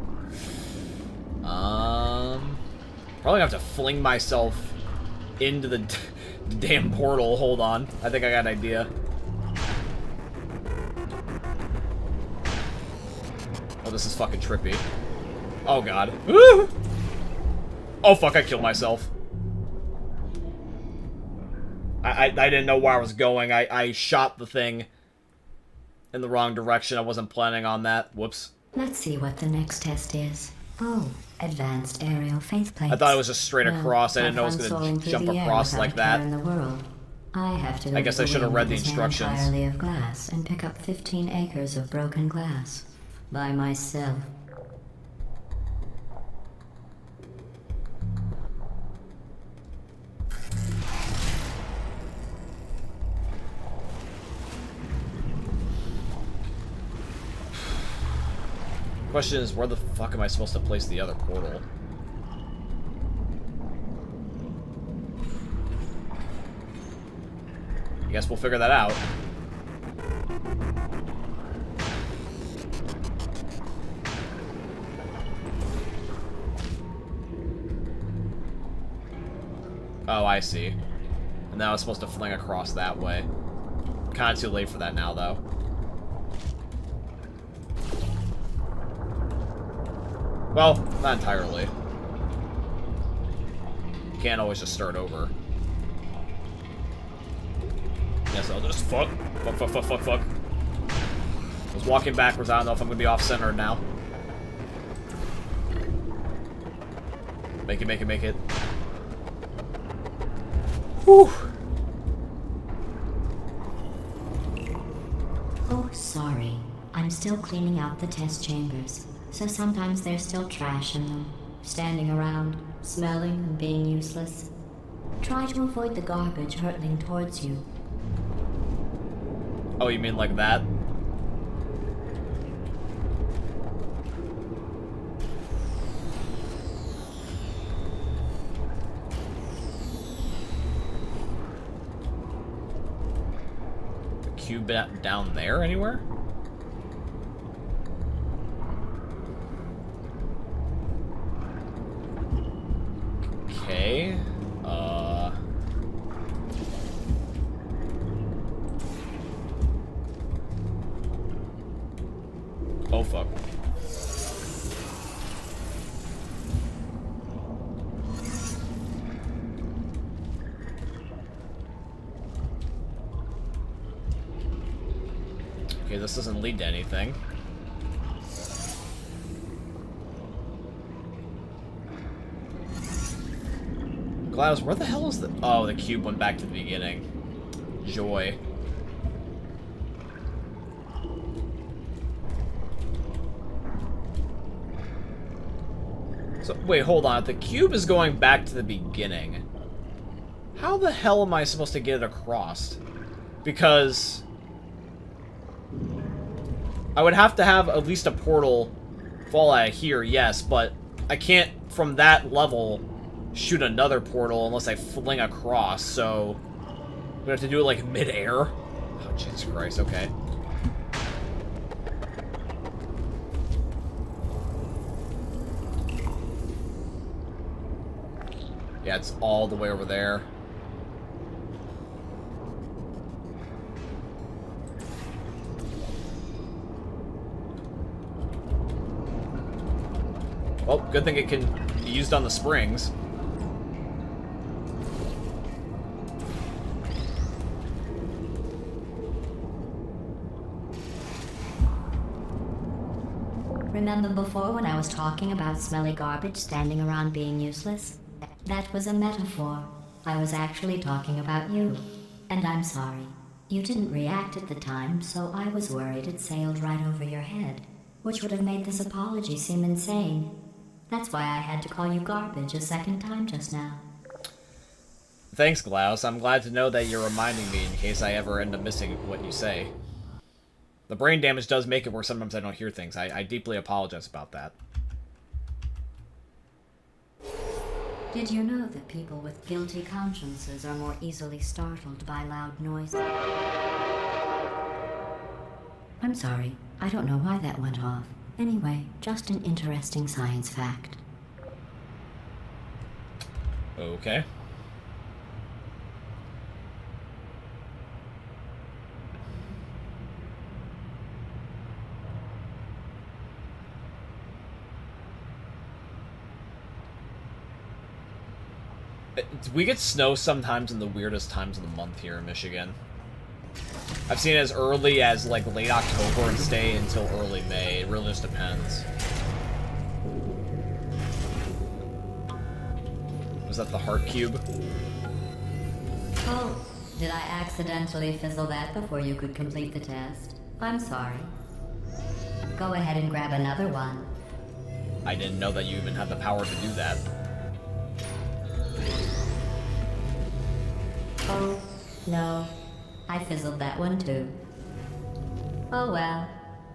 Probably have to fling myself into the damn portal. Hold on. I think I got an idea. Oh, this is fucking trippy. Oh, God. Woo! Oh, fuck, I killed myself. I didn't know where I was going. I shot the thing in the wrong direction. I wasn't planning on that. Whoops. Let's see what the next test is. Oh, advanced aerial faceplates. I thought it was just straight across. I didn't know it was going to jump across like that. In the world. I have to go I guess I should have read the instructions. Entirely of glass and pick up 15 acres of broken glass by myself. Question is, where the fuck am I supposed to place the other portal? I guess we'll figure that out. Oh, I see. And now I was supposed to fling across that way. Kinda too late for that now, though. Well, not entirely. You can't always just start over. Yes, I'll just fuck. Fuck. I was walking backwards. I don't know if I'm gonna be off-centered now. Make it. Whew. Oh, sorry. I'm still cleaning out the test chambers. So sometimes there's still trash in them, standing around, smelling and being useless. Try to avoid the garbage hurtling towards you. Oh, you mean like that? The cube down there anywhere? Okay, oh fuck. Okay, this doesn't lead to anything. GLaDOS, where the hell is the... Oh, the cube went back to the beginning. Joy. So, wait, hold on. If the cube is going back to the beginning, how the hell am I supposed to get it across? Because I would have to have at least a portal fall out of here, yes, but I can't, from that level, shoot another portal unless I fling across, so we have to do it, like, mid-air? Oh, Jesus Christ, okay. Yeah, it's all the way over there. Well, good thing it can be used on the springs. Remember before when I was talking about smelly garbage standing around being useless? That was a metaphor. I was actually talking about you. And I'm sorry. You didn't react at the time, so I was worried it sailed right over your head, which would have made this apology seem insane. That's why I had to call you garbage a second time just now. Thanks, GLaDOS. I'm glad to know that you're reminding me in case I ever end up missing what you say. The brain damage does make it where sometimes I don't hear things. I deeply apologize about that. Did you know that people with guilty consciences are more easily startled by loud noises? I'm sorry. I don't know why that went off. Anyway, just an interesting science fact. Okay. We get snow sometimes in the weirdest times of the month here in Michigan. I've seen it as early as, like, late October and stay until early May. It really just depends. Was that the heart cube? Oh, did I accidentally fizzle that before you could complete the test? I'm sorry. Go ahead and grab another one. I didn't know that you even had the power to do that. Oh, no. I fizzled that one too. Oh well.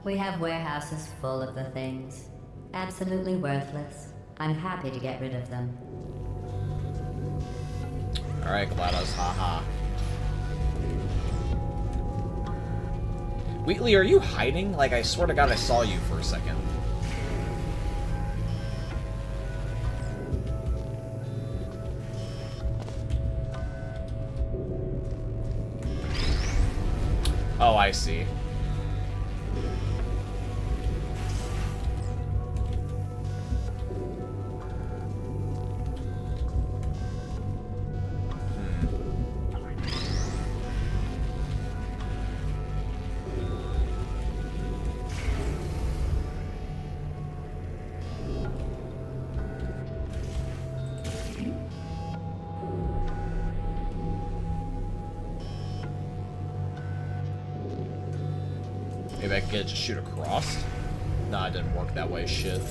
We have warehouses full of the things. Absolutely worthless. I'm happy to get rid of them. Alright, GLaDOS, haha. Wheatley, are you hiding? Like, I swear to God I saw you for a second. Oh, I see. Maybe I can get it to shoot across? Nah, it didn't work that way, shit.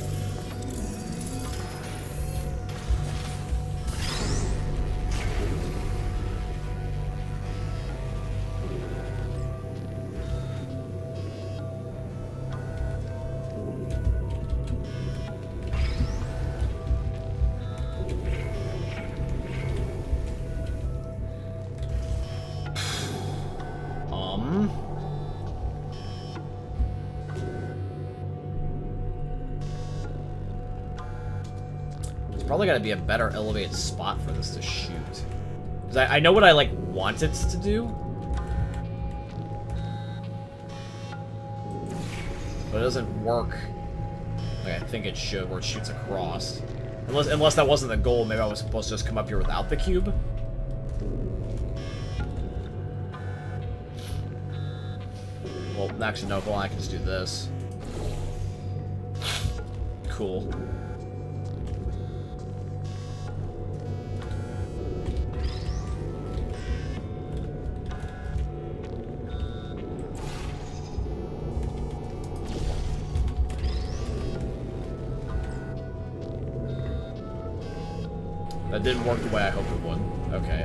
Probably gotta be a better elevated spot for this to shoot. Because I know what I, like, want it to do. But it doesn't work like I think it should, where it shoots across. Unless that wasn't the goal, maybe I was supposed to just come up here without the cube. Well, Actually, no, hold on, I can just do this. Cool. That didn't work the way I hoped it would. Okay,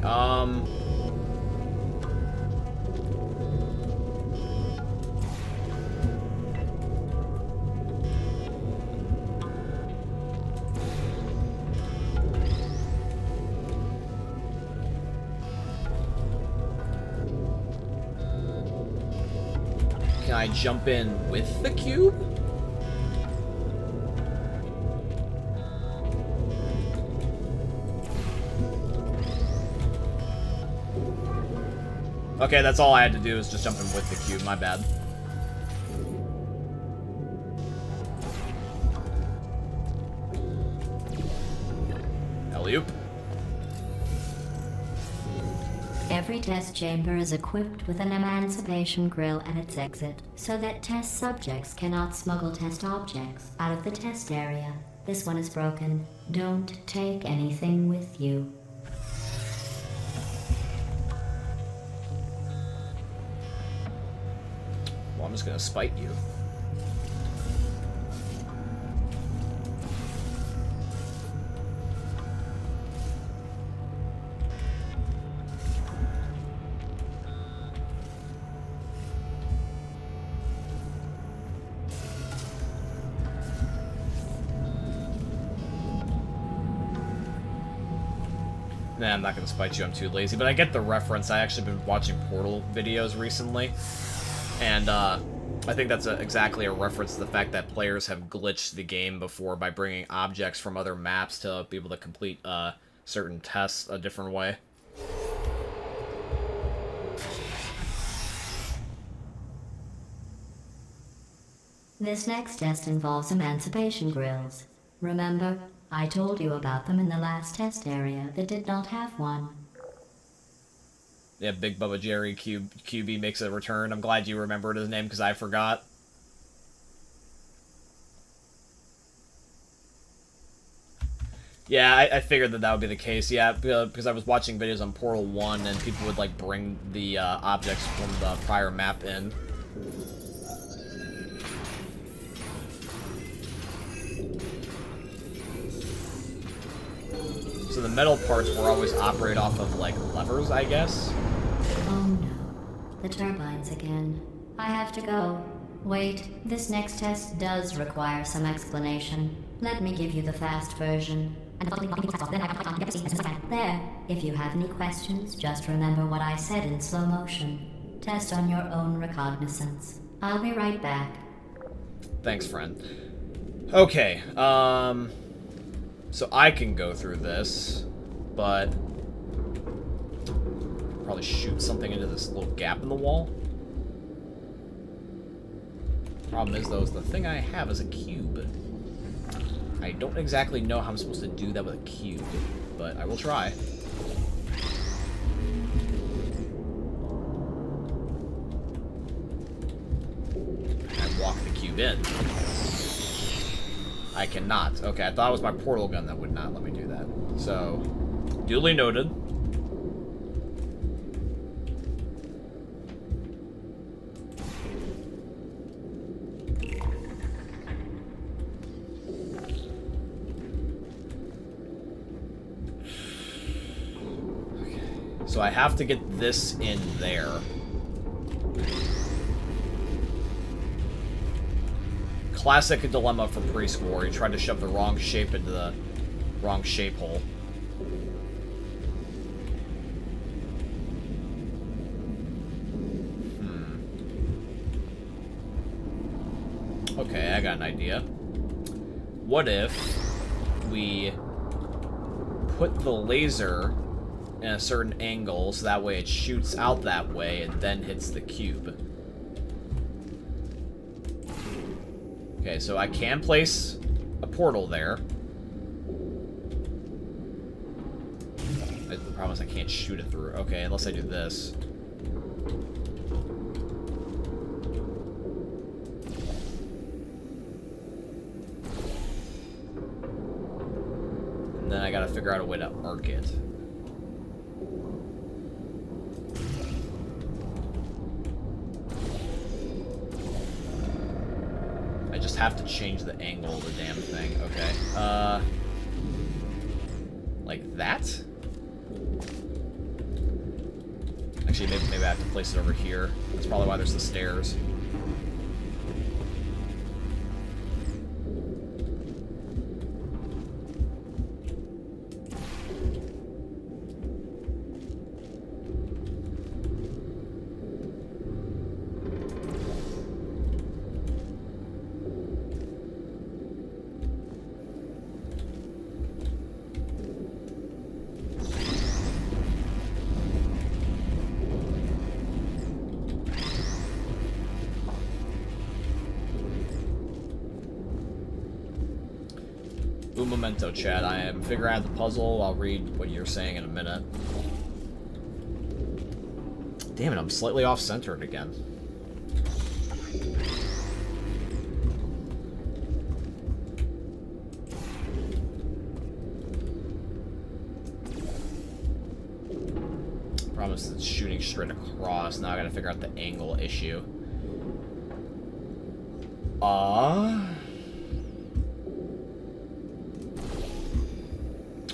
can I jump in with the cube? Okay, that's all I had to do is just jump in with the cube, my bad. Alley-oop. Every test chamber is equipped with an emancipation grill at its exit, so that test subjects cannot smuggle test objects out of the test area. This one is broken. Don't take anything with you. Well, I'm just gonna spite you. Nah, I'm not gonna spite you, I'm too lazy, but I get the reference. I actually been watching Portal videos recently, and I think that's exactly a reference to the fact that players have glitched the game before by bringing objects from other maps to be able to complete certain tests a different way. This next test involves emancipation grills. Remember, I told you about them in the last test area that did not have one. Yeah, Big Bubba Jerry QB makes a return. I'm glad you remembered his name because I forgot. Yeah, I figured that would be the case. Yeah, because I was watching videos on Portal 1 and people would like bring the objects from the prior map in. So the metal parts will always operate off of, like, levers, I guess? Oh no. The turbines again. I have to go. Wait, this next test does require some explanation. Let me give you the fast version. There. If you have any questions, just remember what I said in slow motion. Test on your own recognizance. I'll be right back. Thanks, friend. Okay, so I can go through this, but probably shoot something into this little gap in the wall. Problem is, though, is the thing I have is a cube. I don't exactly know how I'm supposed to do that with a cube, but I will try. And walk the cube in. I cannot. Okay, I thought it was my portal gun that would not let me do that. So, duly noted. Okay, so I have to get this in there. Classic dilemma for preschool, where you try to shove the wrong shape into the wrong shape hole. Okay, I got an idea. What if we put the laser in a certain angle so that way it shoots out that way and then hits the cube? Okay, so I can place a portal there. The problem is I can't shoot it through. Okay, unless I do this. I gotta figure out a way to arc it. I just have to change the angle of the damn thing. Okay. Like that? Actually, maybe I have to place it over here. That's probably why there's the stairs. Un momento, chat. I am figuring out the puzzle. I'll read what you're saying in a minute. Damn it, I'm slightly off-centered again. Promise it's shooting straight across. Now I gotta figure out the angle issue.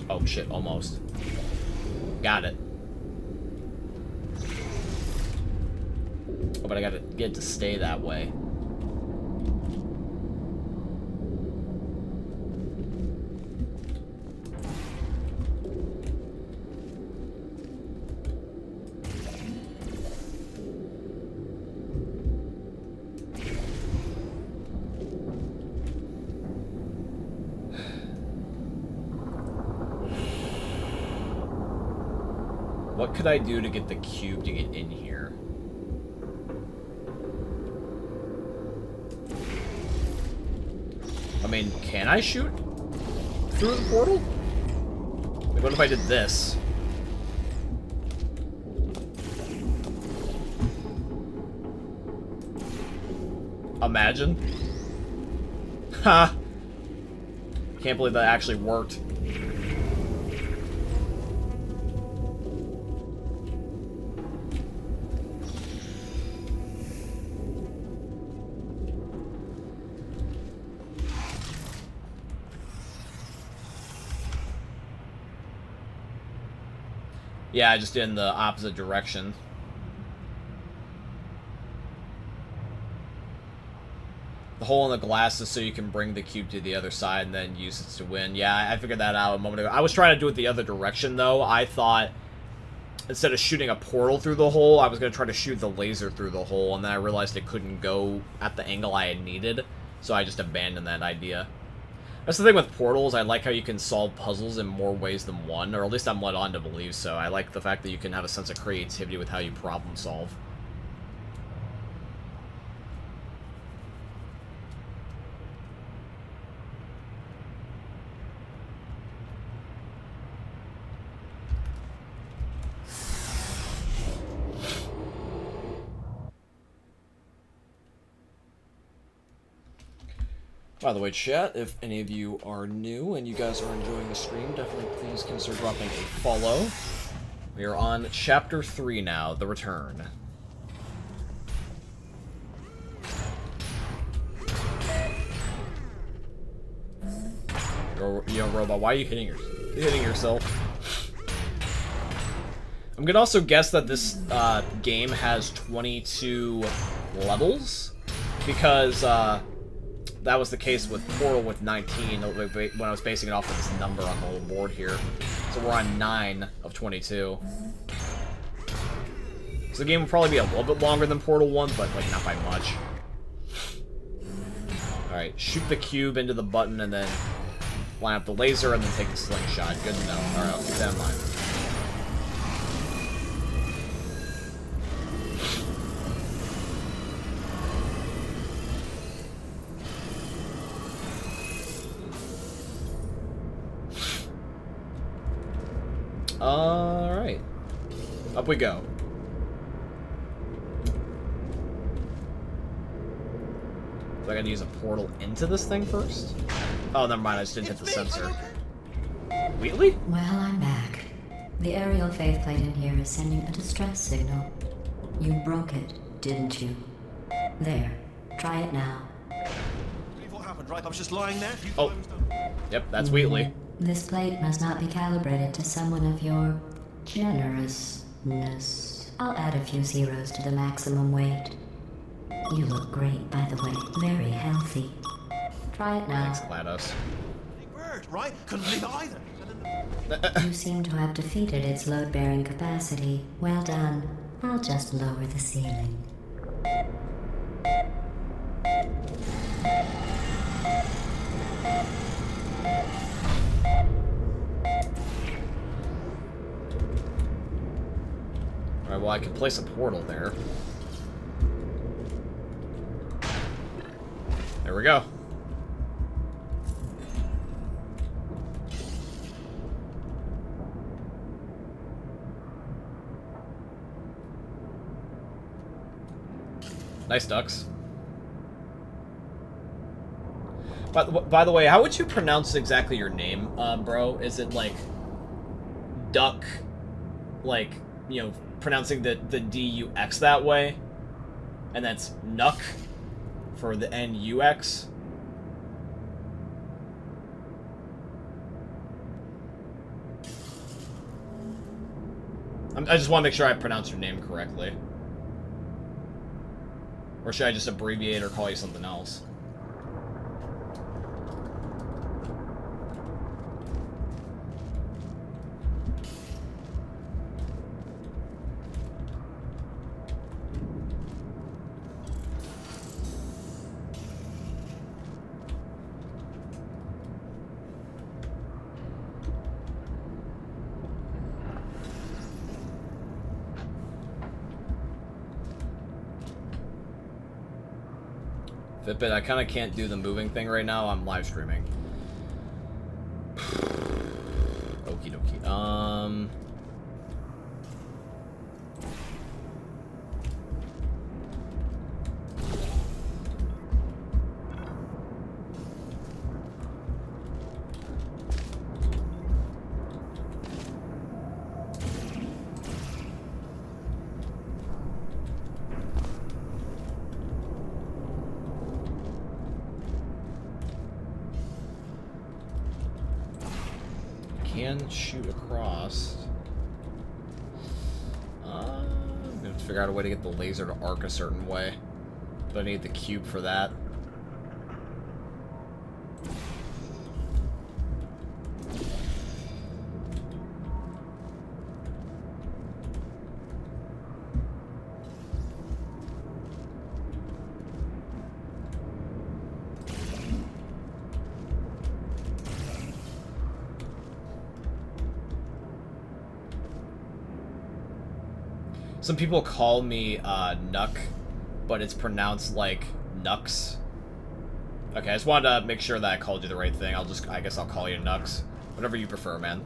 Oh shit, almost. Got it. Oh, but I gotta get it to stay that way. What could I do to get the cube to get in here? I mean, can I shoot through the portal? Like, what if I did this? Imagine. Ha! Can't believe that actually worked. Yeah, I just did in the opposite direction. The hole in the glass is so you can bring the cube to the other side and then use it to win. Yeah, I figured that out a moment ago. I was trying to do it the other direction, though. I thought instead of shooting a portal through the hole, I was going to try to shoot the laser through the hole, and then I realized it couldn't go at the angle I had needed, so I just abandoned that idea. That's the thing with portals. I like how you can solve puzzles in more ways than one, or at least I'm led on to believe so. I like the fact that you can have a sense of creativity with how you problem solve. By the way, chat, if any of you are new and you guys are enjoying the stream, definitely please consider dropping a follow. We are on Chapter 3 now, The Return. Yo, Robot, why are you hitting yourself? I'm gonna also guess that this game has 22 levels, because that was the case with Portal with 19 when I was basing it off of this number on the little board here. So we're on 9 of 22. So the game will probably be a little bit longer than Portal 1, but like not by much. Alright, shoot the cube into the button and then line up the laser and then take the slingshot. Good to know. Alright, I'll keep that in mind. Alright. Up we go. So I gotta use a portal into this thing first? Oh, never mind, I just didn't hit the sensor. Wheatley? Well, I'm back. The aerial faceplate in here is sending a distress signal. You broke it, didn't you? There. Try it now. Believe what happened, right? I was just lying there. You Oh. thought I was done. Yep, that's Wheatley. This plate must not be calibrated to someone of your generousness. I'll add a few zeros to the maximum weight. You look great, by the way. Very healthy. Try it now. Thanks, GLaDOS. Big bird, right? Couldn't believe it either. And then You seem to have defeated its load-bearing capacity. Well done. I'll just lower the ceiling. Alright, well, I can place a portal there. There we go. Nice ducks. By the way, how would you pronounce exactly your name, bro? Is it like duck, like, you know, pronouncing the D-U-X that way? And that's nuck for the N-U-X? I just want to make sure I pronounce your name correctly. Or should I just abbreviate or call you something else? Fitbit, I kind of can't do the moving thing right now. I'm live streaming. Okie dokie. Can shoot across. I'm gonna have to figure out a way to get the laser to arc a certain way. But I need the cube for that. Some people call me Nuck, but it's pronounced like Nux. Okay, I just wanted to make sure that I called you the right thing. I guess I'll call you Nux. Whatever you prefer, man.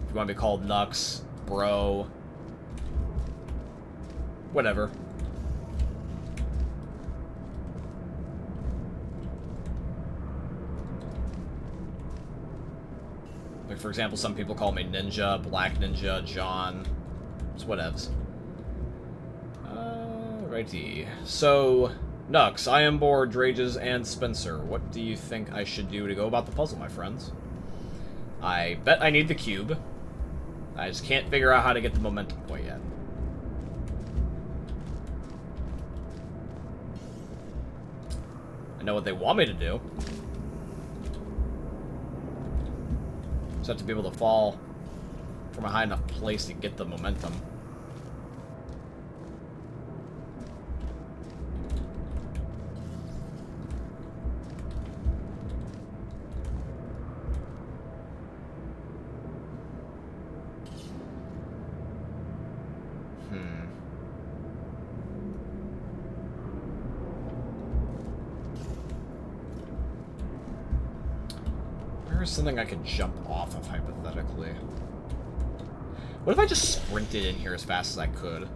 If you want to be called Nux, bro, whatever. Like, for example, some people call me Ninja, Black Ninja, John. It's whatevs. Righty. So, Nux, I am bored, Drages, and Spencer. What do you think I should do to go about the puzzle, my friends? I bet I need the cube. I just can't figure out how to get the momentum point yet. I know what they want me to do. Just have to be able to fall from a high enough place to get the momentum. Where's something I could jump off of, hypothetically? What if I just sprinted in here as fast as I could?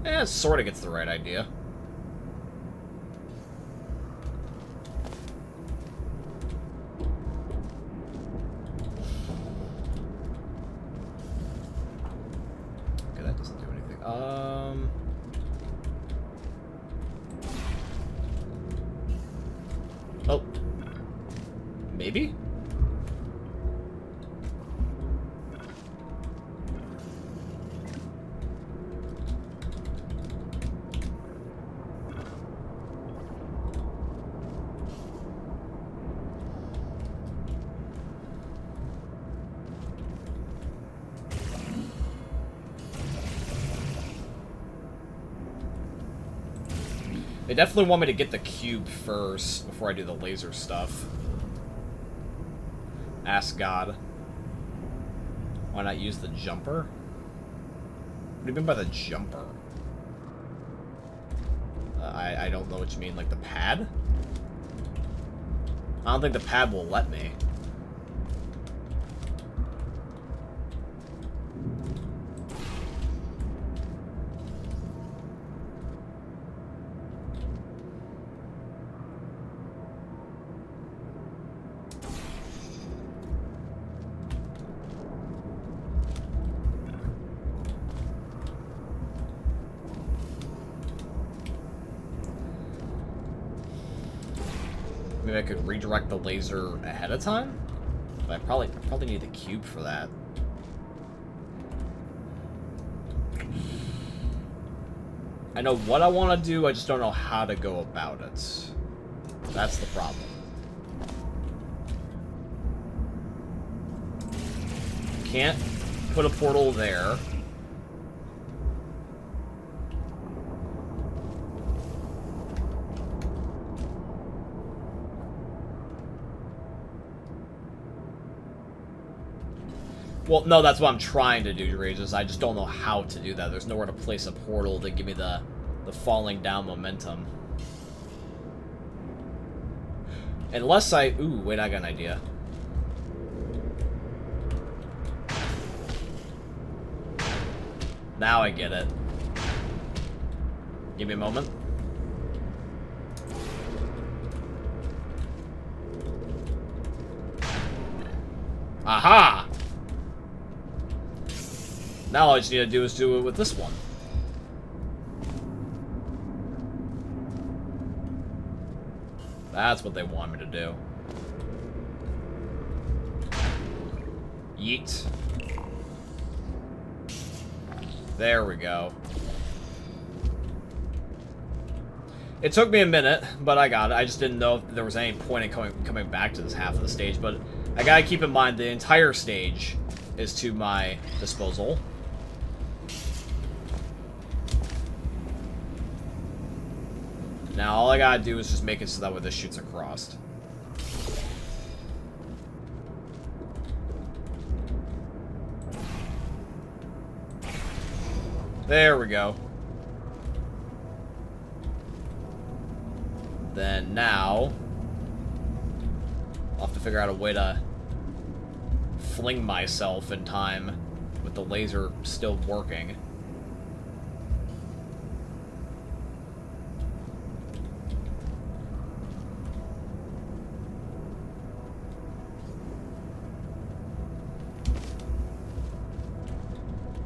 Eh, it sort of gets the right idea. Oh. Maybe? They definitely want me to get the cube first before I do the laser stuff. Ask God. Why not use the jumper? What do you mean by the jumper? I don't know what you mean. Like the pad? I don't think the pad will let me. Maybe I could redirect the laser ahead of time? But I probably need the cube for that. I know what I want to do, I just don't know how to go about it. That's the problem. Can't put a portal there. Well, no, that's what I'm trying to do, Drages. I just don't know how to do that. There's nowhere to place a portal to give me the falling down momentum. Unless I... Ooh, wait, I got an idea. Now I get it. Give me a moment. Aha! Now all I just need to do is do it with this one. That's what they want me to do. Yeet. There we go. It took me a minute, but I got it. I just didn't know if there was any point in coming back to this half of the stage, but I gotta keep in mind the entire stage is to my disposal. Now all I gotta do is just make it so that way this shoots across. There we go. Then now, I'll have to figure out a way to fling myself in time with the laser still working.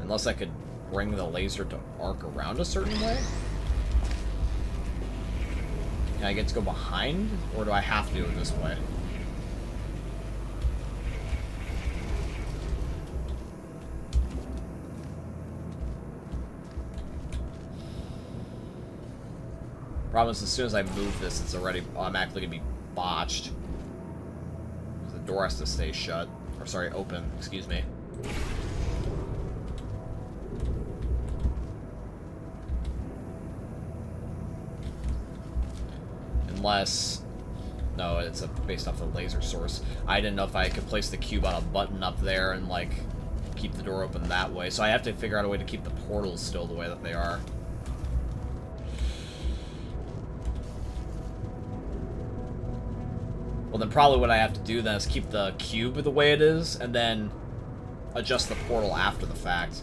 Unless I could bring the laser to arc around a certain way? Can I get to go behind? Or do I have to do it this way? Problem is, as soon as I move this, it's already automatically gonna be botched. The door has to stay shut. Or sorry, open, excuse me. Unless... No, it's based off the laser source. I didn't know if I could place the cube on a button up there and, like, keep the door open that way. So I have to figure out a way to keep the portals still the way that they are. Well, then probably what I have to do then is keep the cube the way it is, and then adjust the portal after the fact.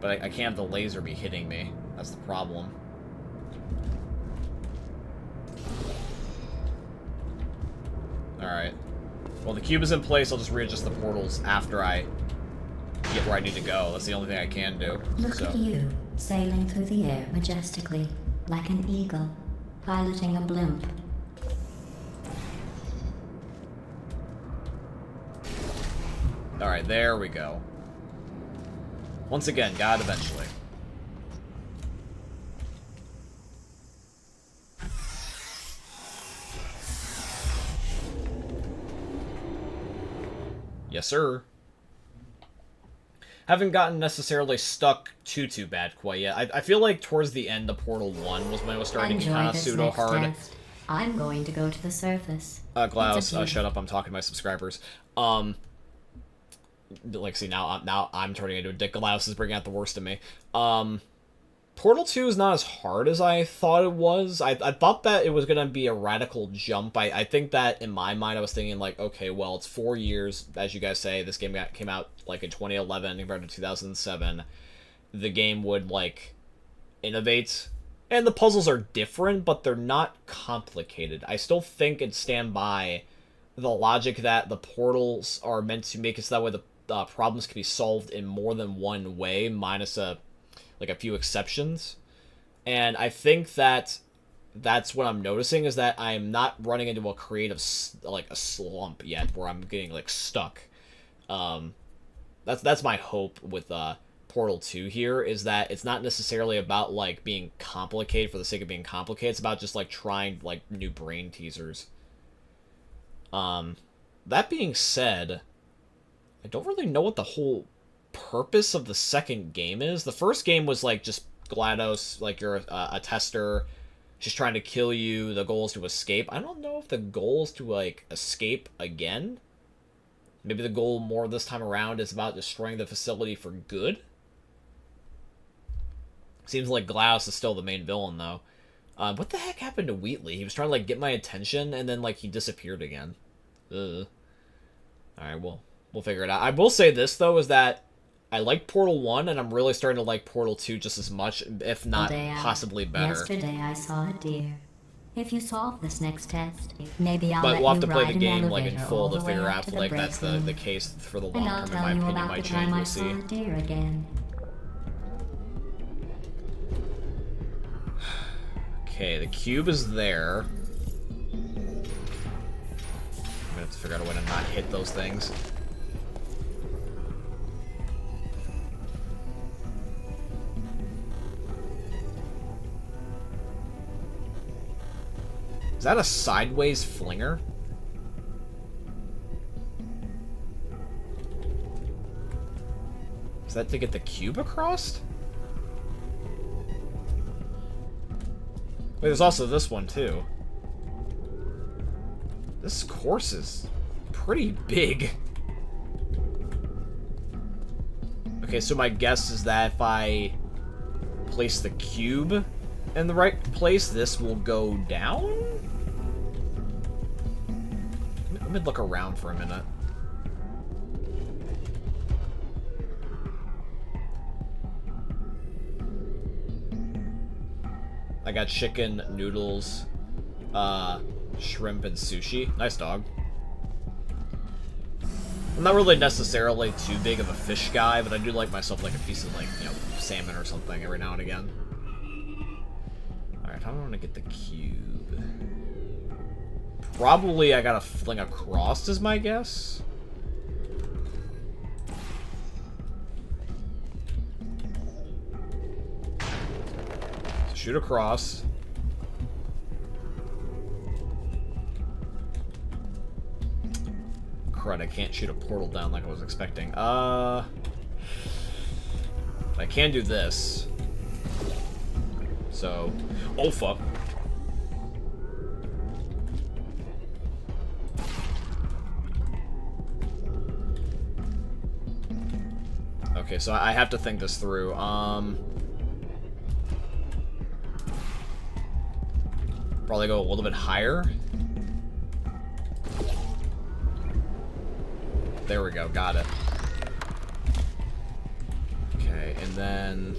But I can't have the laser be hitting me. That's the problem. Alright. Well, the cube is in place. I'll just readjust the portals after I get where I need to go. That's the only thing I can do. Look at you. sailing through the air majestically, like an eagle, piloting a blimp. Alright, there we go. Once again, God eventually. Yes, sir. Haven't gotten necessarily stuck too bad quite yet. I feel like towards the end of Portal 1 was when it was starting to get kind of pseudo-hard. Test. I'm going to go to the surface. Klaus, shut up, I'm talking to my subscribers. Like, see, now I'm turning into a dick. Klaus is bringing out the worst in me. Portal 2 is not as hard as I thought it was. I thought that it was going to be a radical jump. I think that, in my mind, I was thinking, like, okay, well, it's 4 years, as you guys say. This game came out, like, in 2011 compared to 2007. The game would, like, innovate. And the puzzles are different, but they're not complicated. I still think and stand by the logic that the portals are meant to make it so that way the problems can be solved in more than one way, minus a few exceptions. And I think that that's what I'm noticing, is that I'm not running into a creative, like, a slump yet, where I'm getting, like, stuck. That's my hope with Portal 2 here, is that it's not necessarily about, like, being complicated for the sake of being complicated. It's about just, like, trying, like, new brain teasers. That being said, I don't really know what the whole purpose of the second game is. The first game was, like, just GLaDOS, like, you're a tester, she's trying to kill you, the goal is to escape. I don't know if the goal is to, like, escape again. Maybe the goal more this time around is about destroying the facility for good. Seems like GLaDOS is still the main villain, though. What the heck happened to Wheatley? He was trying to, like, get my attention, and then, like, he disappeared again. Ugh. Alright, well, we'll figure it out. I will say this, though, is that I like Portal 1, and I'm really starting to like Portal 2 just as much, if not possibly better. Yesterday I saw a deer. If you solve this next test, maybe I'll but let we'll have you to play ride the game, an like, in elevator full all to the way figure up out to if, the like, break that's room. the case for the long And I'll term. In tell my you opinion, about might the change. time I We'll saw see. a deer again. Okay, the cube is there. I'm gonna have to figure out a way to not hit those things. Is that a sideways flinger? Is that to get the cube across? Wait, there's also this one, too. This course is pretty big. Okay, so my guess is that if I place the cube in the right place, this will go down? Let me look around for a minute. I got chicken, noodles, shrimp, and sushi. Nice dog. I'm not really necessarily too big of a fish guy, but I do like myself like a piece of, like, you know, salmon or something every now and again. Alright, how do I want to get the cube? Probably I gotta fling across is my guess. So shoot across. Crud, I can't shoot a portal down like I was expecting. I can do this. So, oh fuck. Okay, so I have to think this through. Probably go a little bit higher. There we go, got it. Okay, and then...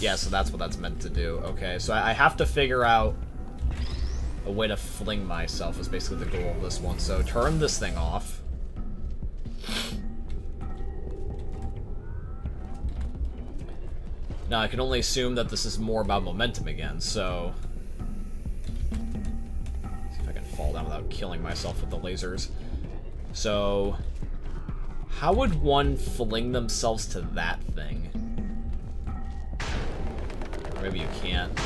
Yeah, so that's what that's meant to do. Okay, so I have to figure out a way to fling myself is basically the goal of this one. So turn this thing off. Now, I can only assume that this is more about momentum again, so... see if I can fall down without killing myself with the lasers. So... how would one fling themselves to that thing? Or maybe you can't.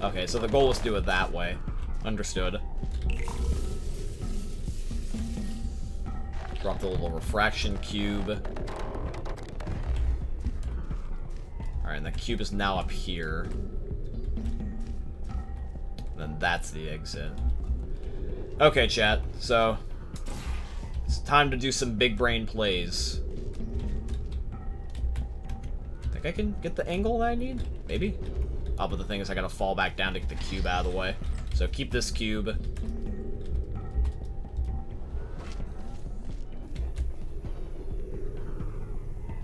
Okay, so the goal was to do it that way. Understood. Drop the little refraction cube. Alright, and the cube is now up here. And then that's the exit. Okay, chat, so... it's time to do some big brain plays. Think I can get the angle that I need? Maybe? Oh, but the thing is I gotta fall back down to get the cube out of the way. So keep this cube.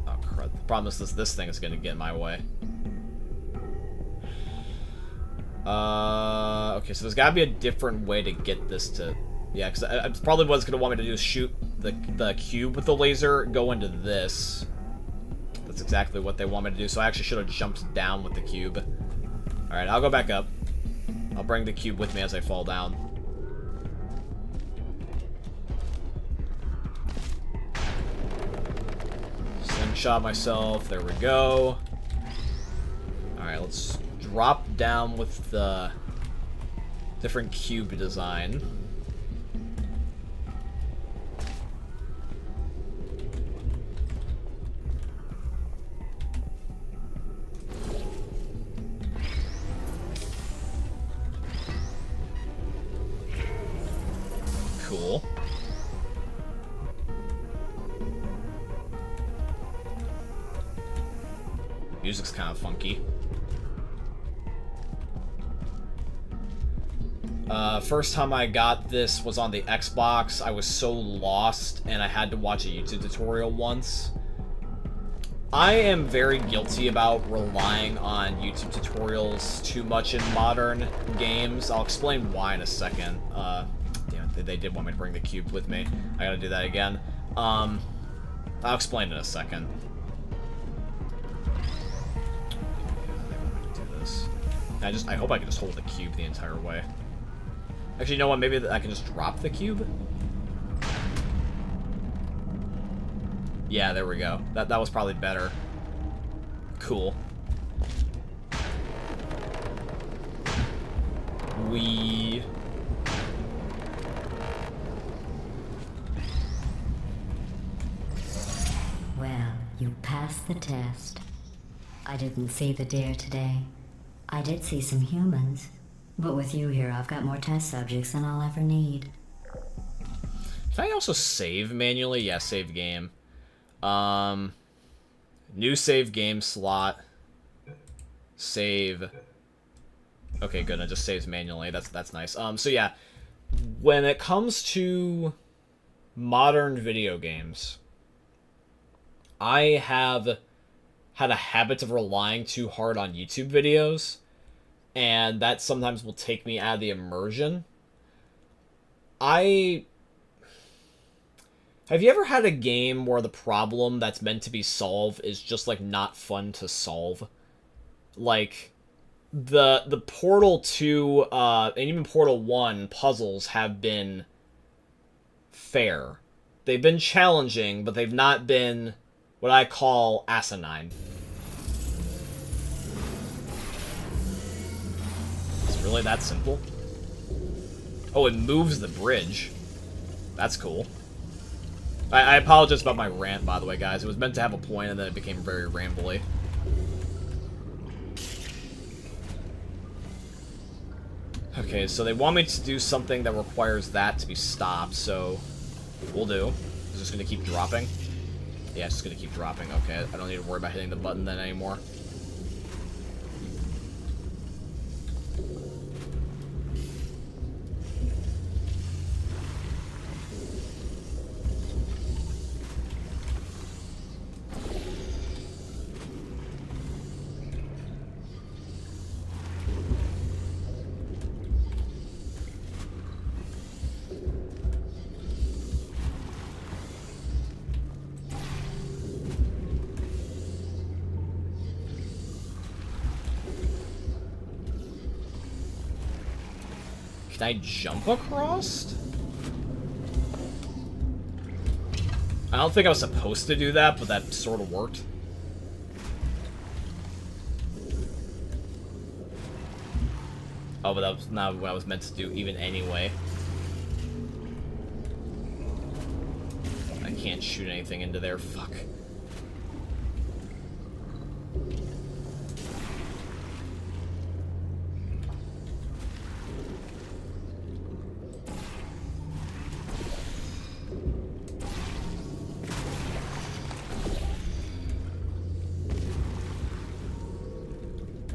Oh, crud. The problem is this thing is gonna get in my way. Okay, so there's gotta be a different way to get this to... yeah, because probably what it's gonna want me to do is shoot the cube with the laser, go into this. That's exactly what they want me to do, so I actually should have jumped down with the cube. Alright, I'll go back up. I'll bring the cube with me as I fall down. Slingshot myself, there we go. Alright, let's drop down with the different cube design. Cool. Music's kind of funky. First time I got this was on the Xbox. I was so lost, and I had to watch a YouTube tutorial once. I am very guilty about relying on YouTube tutorials too much in modern games. I'll explain why in a second. Damn it, they did want me to bring the cube with me. I gotta do that again. I'll explain in a second. I hope I can just hold the cube the entire way. Actually, you know what? Maybe I can just drop the cube? Yeah, there we go. That was probably better. Cool. Well, you passed the test. I didn't see the deer today. I did see some humans. But with you here, I've got more test subjects than I'll ever need. Can I also save manually? Yeah, save game. New save game slot. Save. Okay, good. It just saves manually. That's nice. So yeah, when it comes to modern video games, I have had a habit of relying too hard on YouTube videos, and that sometimes will take me out of the immersion. Have you ever had a game where the problem that's meant to be solved is just, like, not fun to solve? Like, the Portal 2, and even Portal 1 puzzles have been fair. They've been challenging, but they've not been what I call asinine. It's really that simple? Oh, it moves the bridge. That's cool. I apologize about my rant, by the way, guys. It was meant to have a point, and then it became very rambly. Okay, so they want me to do something that requires that to be stopped, so we'll do. It's just going to keep dropping. Yeah, it's just going to keep dropping. Okay, I don't need to worry about hitting the button then anymore. Can I jump across? I don't think I was supposed to do that, but that sort of worked. Oh, but that was not what I was meant to do even anyway. I can't shoot anything into there. Fuck.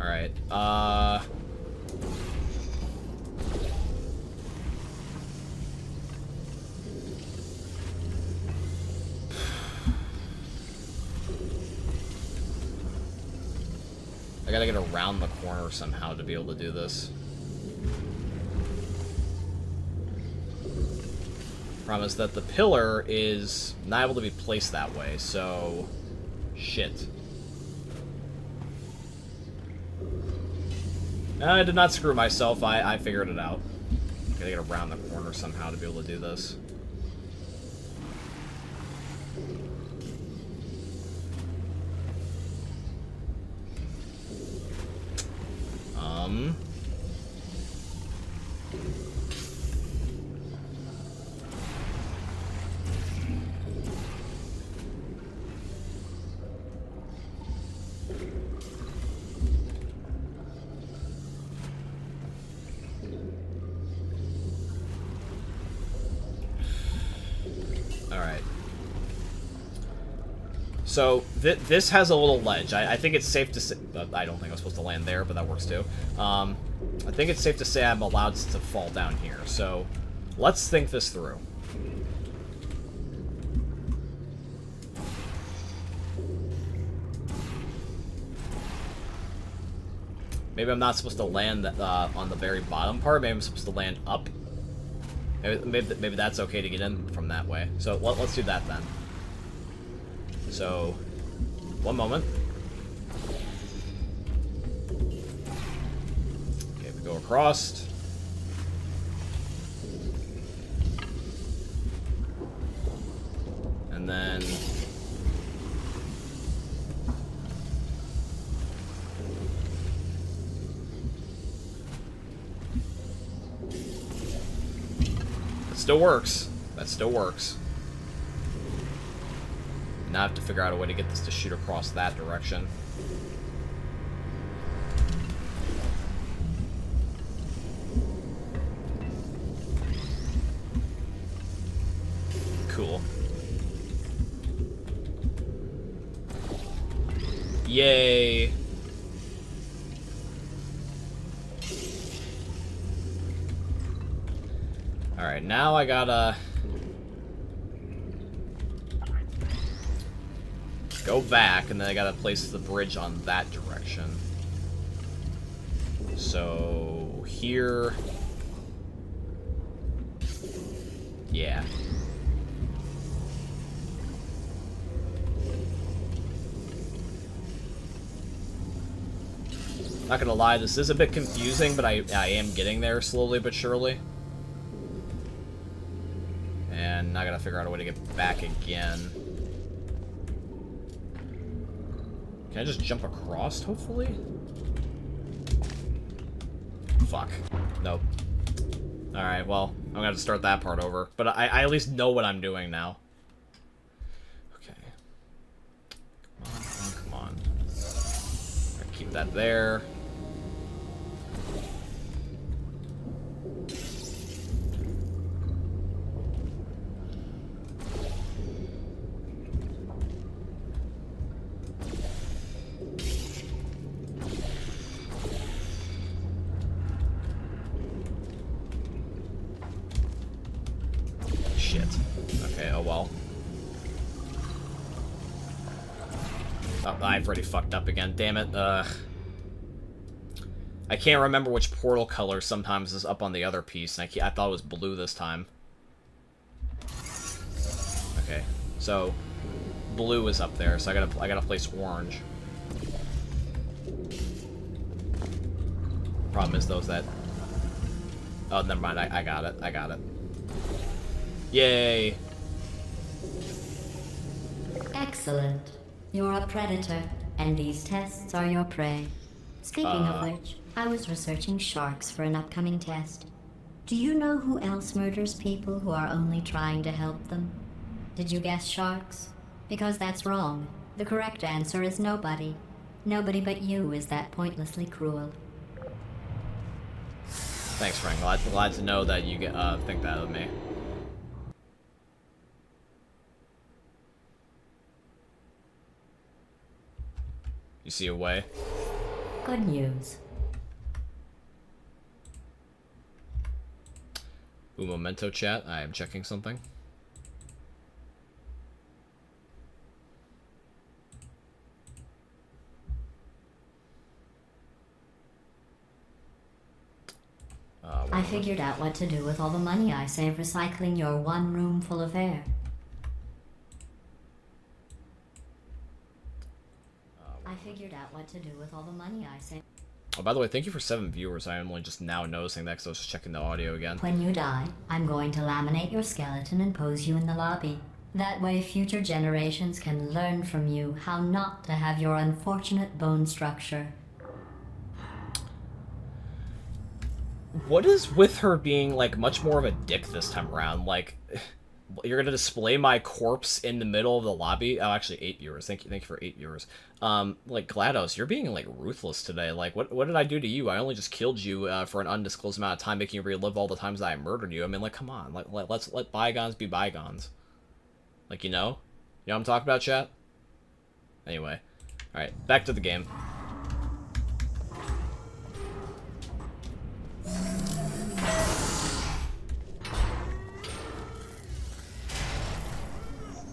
Alright, I gotta get around the corner somehow to be able to do this. Problem is that the pillar is not able to be placed that way, so... Shit. I did not screw myself. I figured it out. Gotta get around the corner somehow to be able to do this. Alright. So, this has a little ledge. I think it's safe to say... I don't think I'm supposed to land there, but that works too. I think it's safe to say I'm allowed to fall down here. So, let's think this through. Maybe I'm not supposed to land on the very bottom part. Maybe I'm supposed to land up. Maybe that's okay to get in from that way. So let's do that then. So, one moment. Okay, we go across. And then... still works. That still works. Now I have to figure out a way to get this to shoot across that direction. Cool. Yay! Alright, now I gotta... go back, and then I gotta place the bridge on that direction. So... here... yeah. Not gonna lie, this is a bit confusing, but I am getting there slowly but surely. And now I gotta figure out a way to get back again. Can I just jump across, hopefully? Fuck. Nope. Alright, well, I'm gonna have to start that part over. But I at least know what I'm doing now. Okay. Come on. Gotta keep that there. Shit. Okay, oh well. Oh, I've already fucked up again, damn it. I can't remember which portal color sometimes is up on the other piece, and I thought it was blue this time. Okay, so blue is up there, so I gotta place orange. Problem is, though, is that Oh, never mind. I got it. I got it. Yay. Excellent. You're a predator, and these tests are your prey. Speaking of which, I was researching sharks for an upcoming test. Do you know who else murders people who are only trying to help them? Did you guess sharks? Because that's wrong. The correct answer is nobody. Nobody but you is that pointlessly cruel. Thanks, Frank. Glad to know that you think that of me. You see a way? Good news. Ooh, memento chat. I am checking something. I figured out what to do with all the money I save recycling your one room full of air. I figured out what to do with all the money I save. Oh, by the way, thank you for 7 viewers. I am only just now noticing that because I was just checking the audio again. When you die, I'm going to laminate your skeleton and pose you in the lobby. That way future generations can learn from you how not to have your unfortunate bone structure. What is with her being, like, much more of a dick this time around? Like, you're gonna display my corpse in the middle of the lobby? Oh, actually, 8 viewers. Thank you for 8 viewers. Like, GLaDOS, you're being, like, ruthless today. Like, what did I do to you? I only just killed you, for an undisclosed amount of time, making you relive all the times that I murdered you. I mean, like, come on. Let's let bygones be bygones. Like, you know? You know what I'm talking about, chat? Anyway. Alright, back to the game.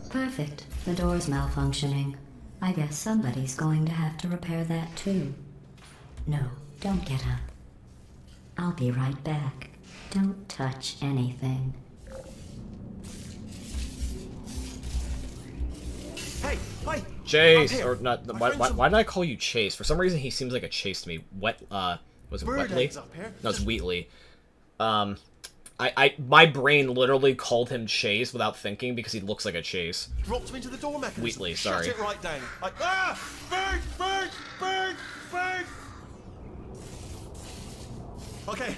Perfect. The door's malfunctioning. I guess somebody's going to have to repair that too. No, don't get up. I'll be right back. Don't touch anything. Hey, wait! Chase, or not, why did I call you Chase? For some reason he seems like a Chase to me. Was it Wheatley? No, it's Wheatley. My brain literally called him Chase without thinking because he looks like a Chase. Dropped him into the door mechanism. Wheatley, sorry. Shut it right down. Like, ah! Bird! Bird! Bird! Bird! Okay,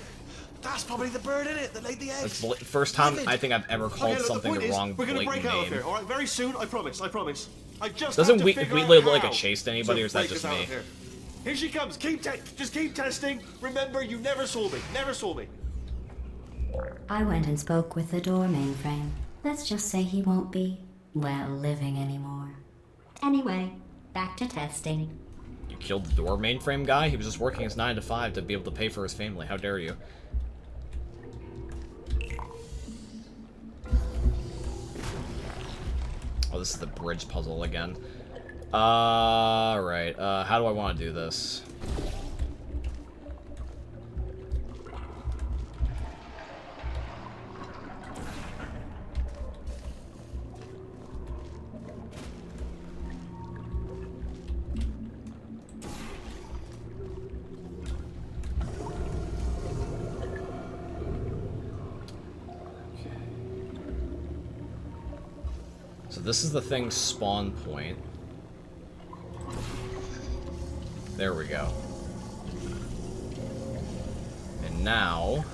that's probably the bird in it that laid the egg. It's the first time I think I've ever called something the wrong we're gonna blatant break out of name. here, all right? Very soon, I promise. I promise. I just Doesn't have to figure Wheatley out look like how a Chase to anybody, or is that break just us out me? of here she comes. Just keep testing. Remember, you never saw me. Never saw me. I went and spoke with the door mainframe. Let's just say he won't be, well, living anymore. Anyway, back to testing. You killed the door mainframe guy? He was just working his 9 to 5 to be able to pay for his family. How dare you? Oh, this is the bridge puzzle again. Right. How do I want to do this? So this is the thing's spawn point. There we go. And now...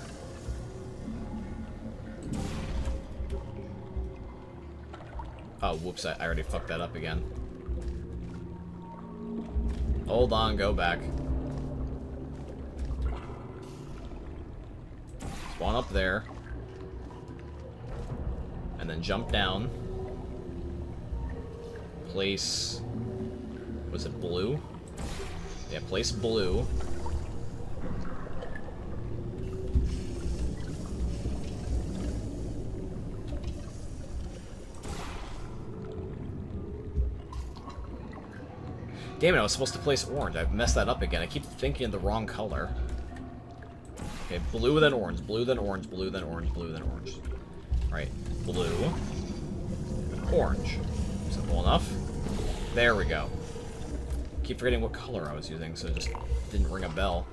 Oh, whoops, I already fucked that up again. Hold on, go back. Spawn up there. And then jump down. Place... Was it blue? Yeah, place blue. Damn it, I was supposed to place orange. I've messed that up again. I keep thinking of the wrong color. Okay, blue then orange, blue then orange, blue then orange, blue then orange. Alright, blue. Orange. Simple enough. There we go. Keep forgetting what color I was using, so it just didn't ring a bell.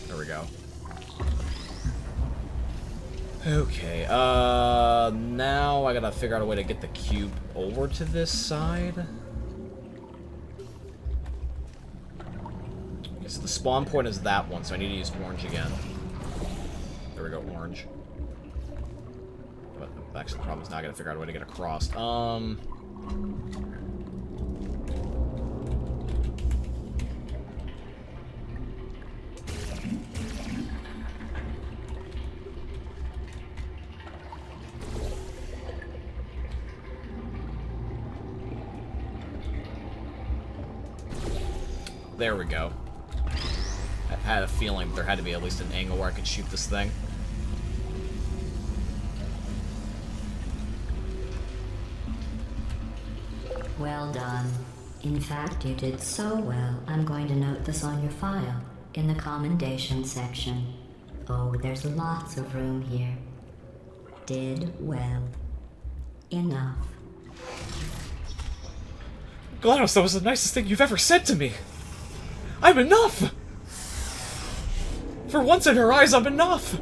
There we go. Okay, now I gotta figure out a way to get the cube over to this side. Okay, so the spawn point is that one, so I need to use orange again. There we go, orange. But actually the problem is now I gotta figure out a way to get across. There we go. I had a feeling there had to be at least an angle where I could shoot this thing. Well done. In fact, you did so well, I'm going to note this on your file, in the commendation section. Oh, there's lots of room here. Did well. Enough. GLaDOS, that was the nicest thing you've ever said to me! I'm enough! For once in her eyes, I'm enough!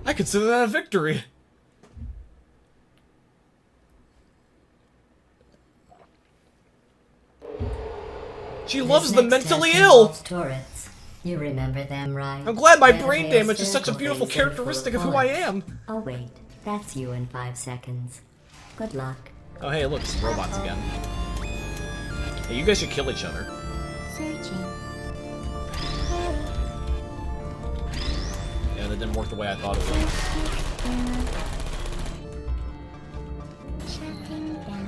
I consider that a victory! She loves the mentally ill! Turrets. You remember them, right? I'm glad my They're brain the damage is such a spherical beautiful things that are characteristic full of who I bullets. am! Oh wait, that's you in 5 seconds. Good luck. Oh hey, look, it's robots again. Hey, you guys should kill each other. Searching. Yeah, that didn't work the way I thought it would. Shutting down.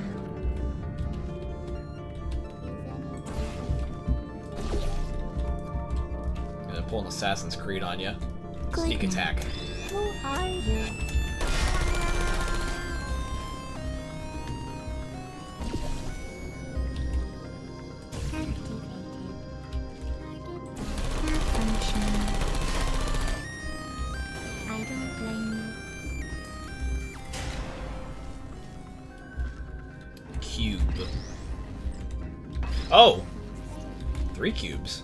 Gonna pull an Assassin's Creed on you. Sneak attack. Who are you? Cube. Oh! 3 cubes.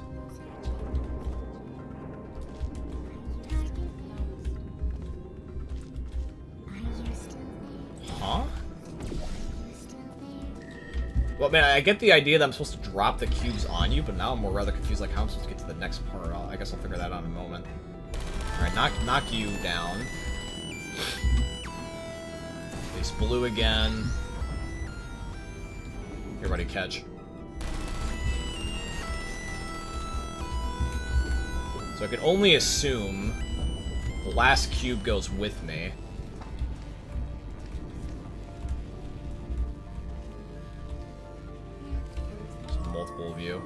Huh? Well, man, I get the idea that I'm supposed to drop the cubes on you, but now I'm more rather confused, like how I'm supposed to get to the next part. I guess I'll figure that out in a moment. Alright, knock you down. Face blue again. Here, buddy, catch. So I can only assume the last cube goes with me. There's multiple of you.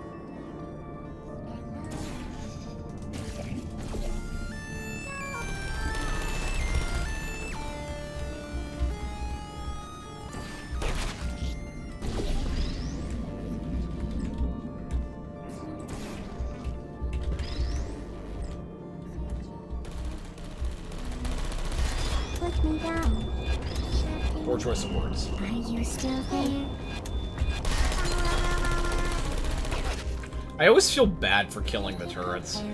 Put me down. Poor choice of words. Are you still there? I always feel bad for killing the turrets.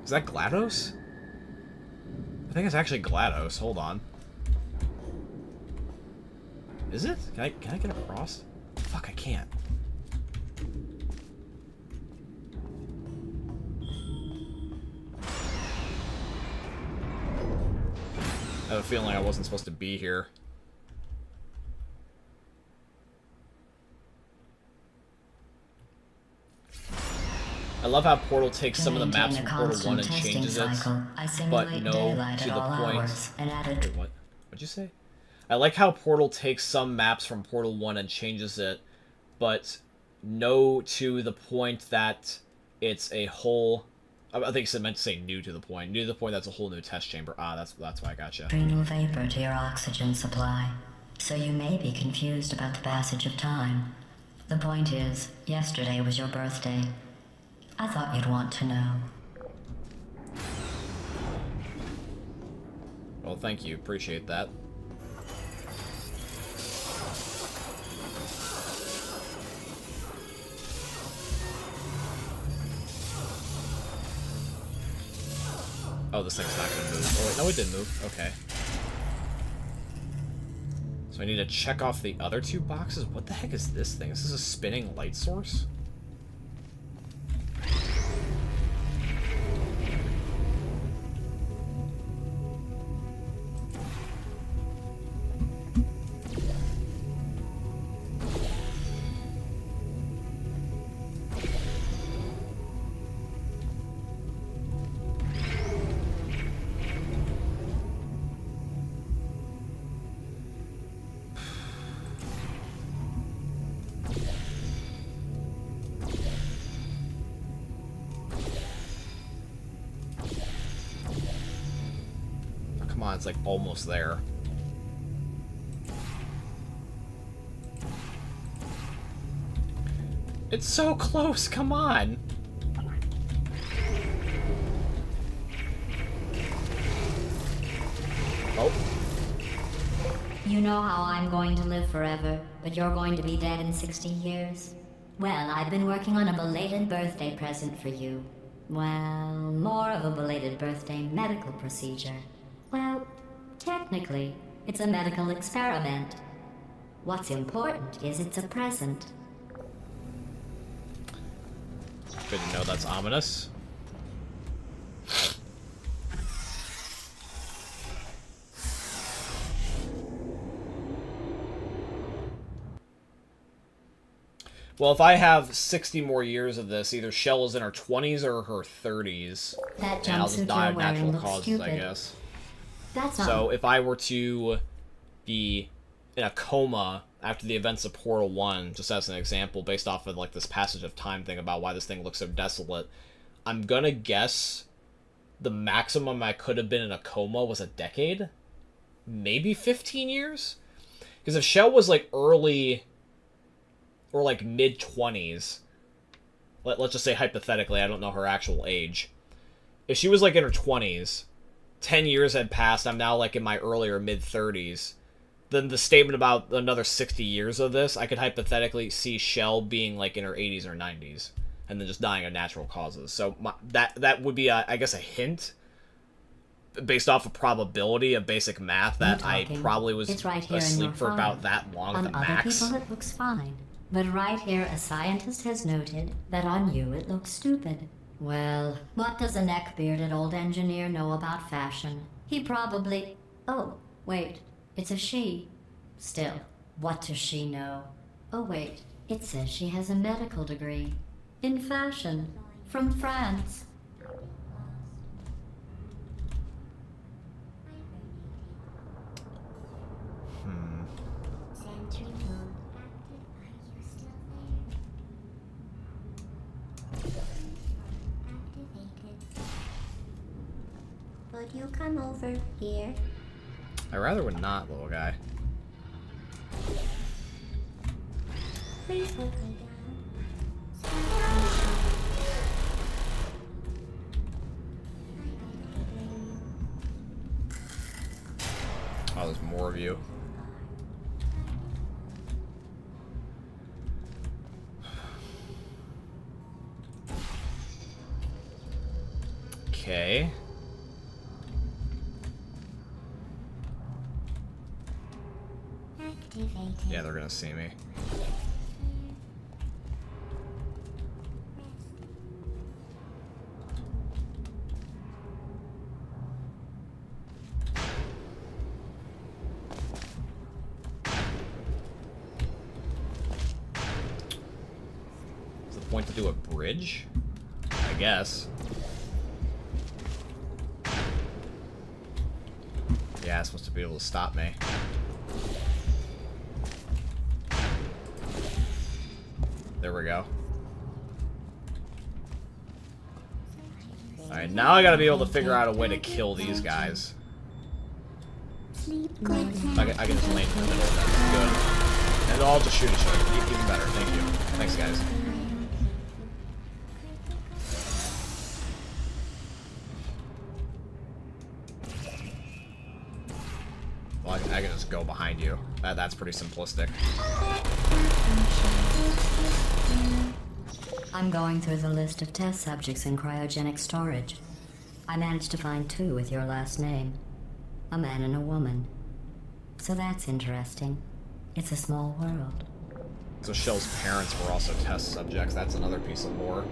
Is that GLaDOS? I think it's actually GLaDOS. Hold on. Is it? Can I get across? Fuck, I can't. I have a feeling I wasn't supposed to be here. I love how Portal takes some of the maps from Portal 1 and changes it, but no to the point. Wait, what? What'd you say? I like how Portal takes some maps from Portal 1 and changes it, but no to the point that it's a whole... I think it meant to say new to the point. New to the point that's a whole new test chamber. Ah, that's why I gotcha. Adrenal vapor to your oxygen supply, so you may be confused about the passage of time. The point is, yesterday was your birthday. I thought you'd want to know. Well, thank you. Appreciate that. Oh, this thing's not gonna move. Oh, wait, no, it did move. Okay. So I need to check off the other 2 boxes. What the heck is this thing? Is this a spinning light source? Come on, it's like almost there. It's so close, come on! Oh. You know how I'm going to live forever, but you're going to be dead in 60 years? Well, I've been working on a belated birthday present for you. Well, more of a belated birthday medical procedure. Well, technically, it's a medical experiment. What's important is it's a present. Good to know that's ominous. Well, if I have 60 more years of this, either Shell is in her 20s or her 30s. That And I'll just jumpsuit die you're of wearing natural looks causes, stupid. I guess. That's not... So if I were to be in a coma after the events of Portal 1, just as an example, based off of like this passage of time thing about why this thing looks so desolate, I'm gonna guess the maximum I could have been in a coma was a decade? Maybe 15 years? Because if Shell was like early or like mid-20s, let's just say hypothetically, I don't know her actual age. If she was like in her 20s, 10 years had passed, I'm now like in my earlier mid-30s, then the statement about another 60 years of this, I could hypothetically see Shell being like in her 80s or 90s, and then just dying of natural causes. So that would be, I guess, a hint, based off of probability of basic math, that I probably was It's right here in asleep your for file. about that long, On the other max. people it looks fine. But right here a scientist has noted that on you it looks stupid. Well, what does a neck-bearded old engineer know about fashion? He probably... Oh, wait, it's a she. Still, what does she know? Oh wait, it says she has a medical degree. In fashion. From France. Sentry mode active. Are you still there? Activated. Would you come over here? I rather would not, little guy. Please hold me Oh, there's more of you. Okay. down. Activated. Yeah, they're gonna see me. Is the point to do a bridge? I guess. Yeah, it's supposed to be able to stop me. There we go. Alright, now I gotta be able to figure out a way to kill these guys. Sleep good. I can just land in the middle of them. Good. And they'll all just shoot each other. Even better. Thank you. Thanks, guys. Well, I can just go behind you. That's pretty simplistic. I'm going through the list of test subjects in cryogenic storage. I managed to find two with your last name. A man and a woman. So that's interesting. It's a small world. So Shell's parents were also test subjects. That's another piece of lore.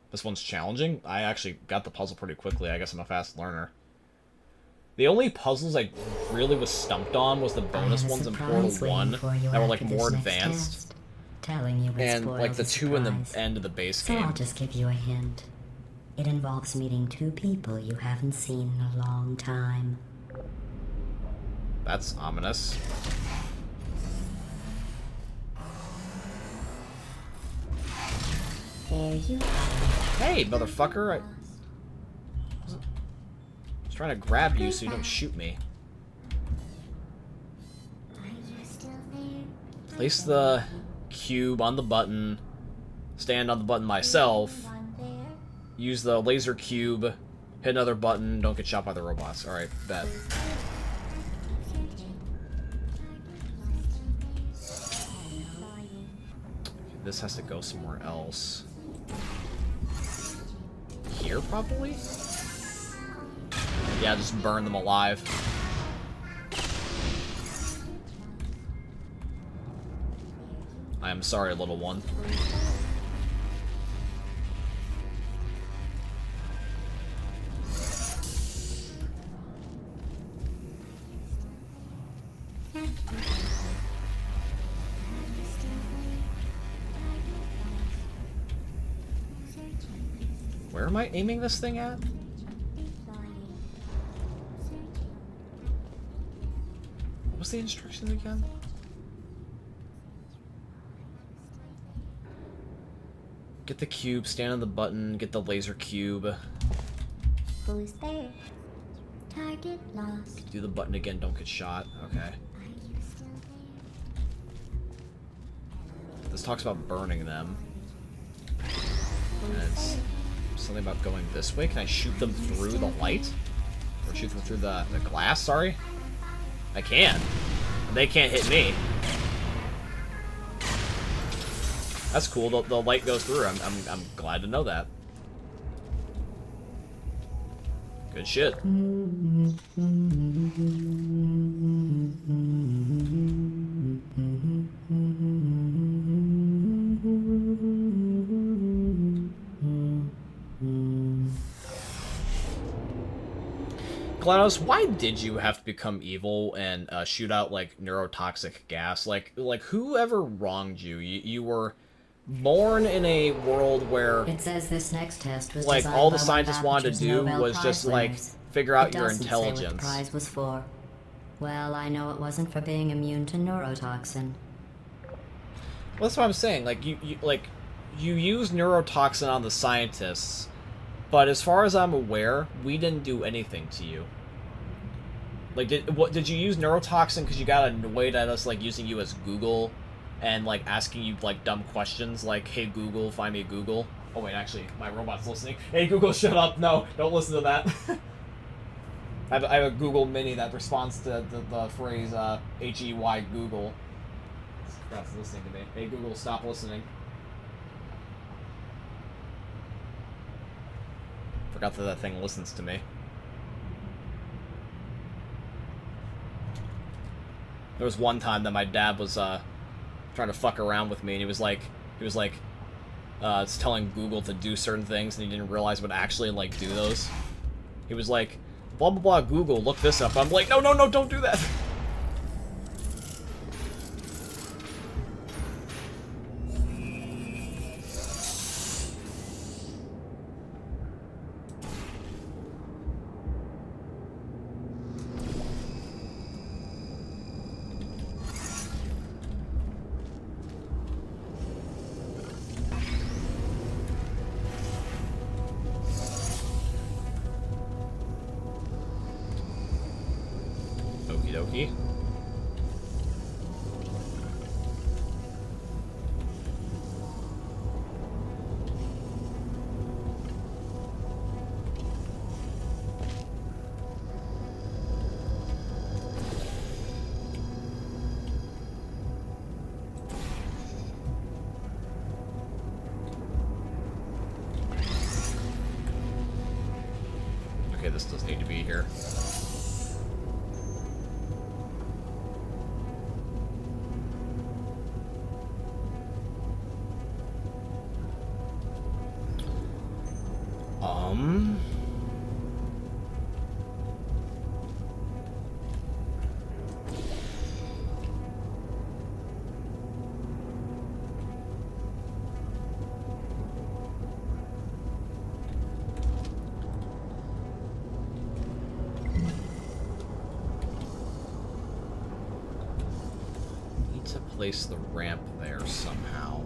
This one's challenging. I actually got the puzzle pretty quickly. I guess I'm a fast learner. The only puzzles I really was stumped on was the bonus ones in Portal 1 that were like more advanced. Telling you And like the two in the end of the base So game. I'll just give you a hint. It involves meeting two people you haven't seen in a long time. That's ominous. There you are. Hey, motherfucker! I was trying to grab you so you don't shoot me. Are you still there? Place the cube on the button. Stand on the button myself. Anyone there? Use the laser cube. Hit another button. Don't get shot by the robots. Alright, bet. This has to go somewhere else. Here, probably? Yeah, just burn them alive. I am sorry, little one. Where am I aiming this thing at? What was the instructions again? Get the cube, stand on the button, get the laser cube. Who's there? Target lost. Do the button again, don't get shot. Okay. Are you still there? This talks about burning them. And it's something about going this way. Can I shoot them through the light? Or shoot them through the glass, sorry? I can. They can't hit me. That's cool. The light goes through. I'm glad to know that. Good shit. GLaDOS, why did you have to become evil and shoot out like neurotoxic gas? Like whoever wronged you? You were born in a world where It says this next test was like designed all the by one of scientists wanted to Aperture's do Nobel was Prize just like winners. figure out It your doesn't say what the intelligence. prize was for. Well, I know it wasn't for being immune to neurotoxin. Well, that's what I'm saying. Like you use neurotoxin on the scientists, but as far as I'm aware, we didn't do anything to you. Like, did you use neurotoxin because you got annoyed at us like using you as Google, and like asking you like dumb questions like, "Hey Google, find me Google." Oh wait, actually, my robot's listening. Hey Google, shut up! No, don't listen to that. I have a Google Mini that responds to the phrase "Hey Google." That's listening to me. Hey Google, stop listening. Forgot that thing listens to me. There was one time that my dad was trying to fuck around with me, and he was like, it's telling Google to do certain things, and he didn't realize what actually like do those. He was like, blah blah blah, Google, look this up. I'm like, no, don't do that. Okie dokie. this does need to be here. Need to place the ramp there somehow.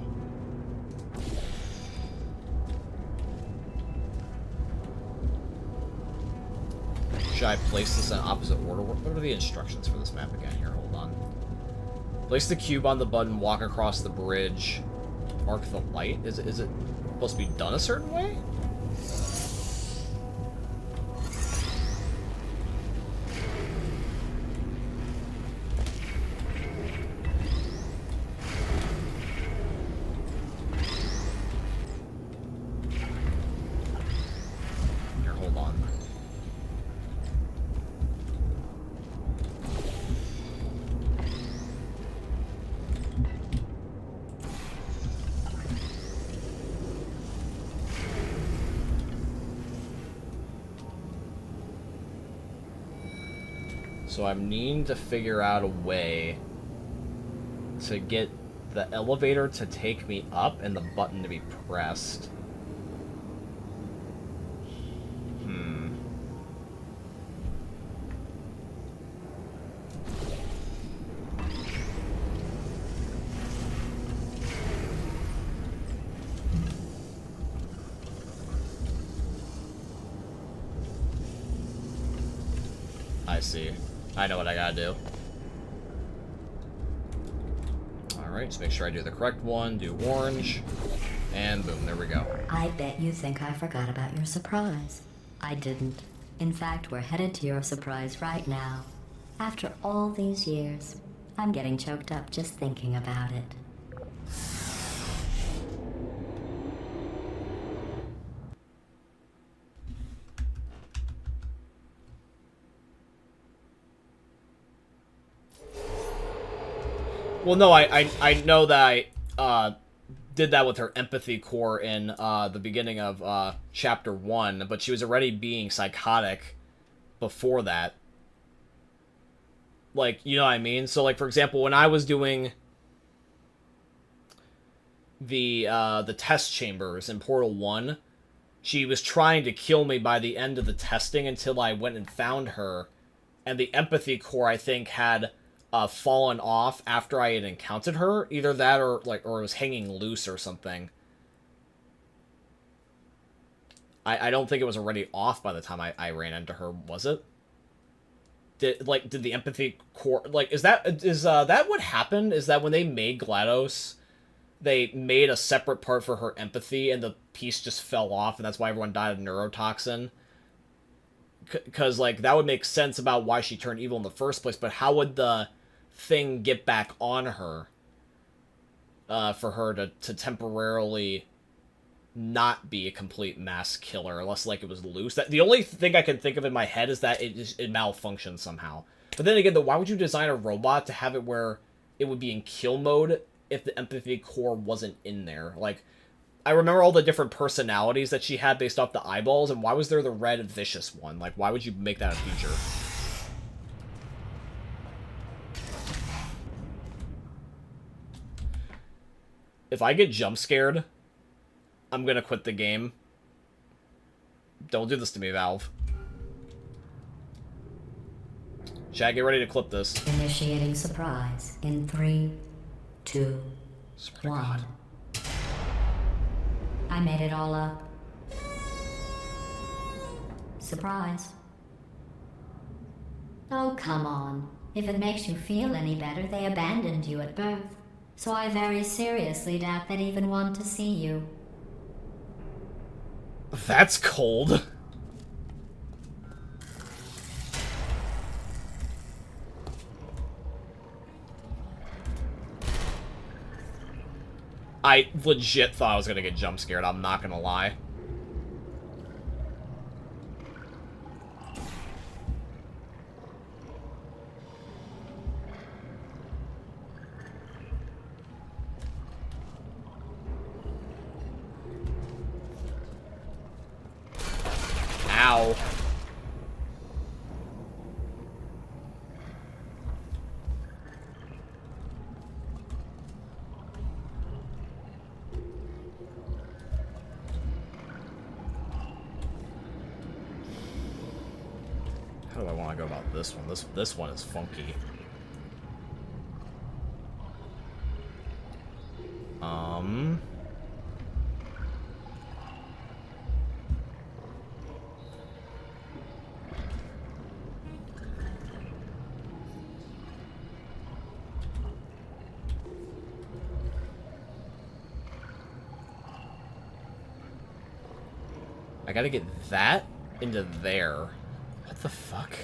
Should I place this in opposite order? What are the instructions for this map again? Here, hold on. Place the cube on the button, walk across the bridge, mark the light. Is it supposed to be done a certain way? Here, hold on. So I'm needing to figure out a way to get the elevator to take me up and the button to be pressed. I see. I know what I gotta do. Alright, just make sure I do the correct one, do orange, and boom, there we go. I bet you think I forgot about your surprise. I didn't. In fact, we're headed to your surprise right now. After all these years, I'm getting choked up just thinking about it. Well, no, I know that I did that with her empathy core in the beginning of chapter 1, but she was already being psychotic before that. Like, you know what I mean? So, like, for example, when I was doing the test chambers in Portal 1, she was trying to kill me by the end of the testing until I went and found her, and the empathy core, I think, had fallen off after I had encountered her. Either that or it was hanging loose or something. I don't think it was already off by the time I ran into her, was it? Did the empathy core, like, is that what happened? Is that when they made GLaDOS, they made a separate part for her empathy and the piece just fell off and that's why everyone died of neurotoxin? Because, like, that would make sense about why she turned evil in the first place, but how would the thing get back on her for her to temporarily not be a complete mass killer unless, like, it was loose? The only thing I can think of in my head is that it malfunctioned somehow. But then again, why would you design a robot to have it where it would be in kill mode if the empathy core wasn't in there? Like, I remember all the different personalities that she had based off the eyeballs, and why was there the red vicious one? Like, why would you make that a feature? If I get jump scared, I'm gonna quit the game. Don't do this to me, Valve. Shaq, get ready to clip this. Initiating surprise in 3, 2, Swear to 1. God. I made it all up. Surprise. Oh, come on. If it makes you feel any better, they abandoned you at birth. So I very seriously doubt they'd even want to see you. That's cold. I legit thought I was gonna get jump scared, I'm not gonna lie. Ow. How do I want to go about this one? This one is funky. I gotta get that into there. What the fuck?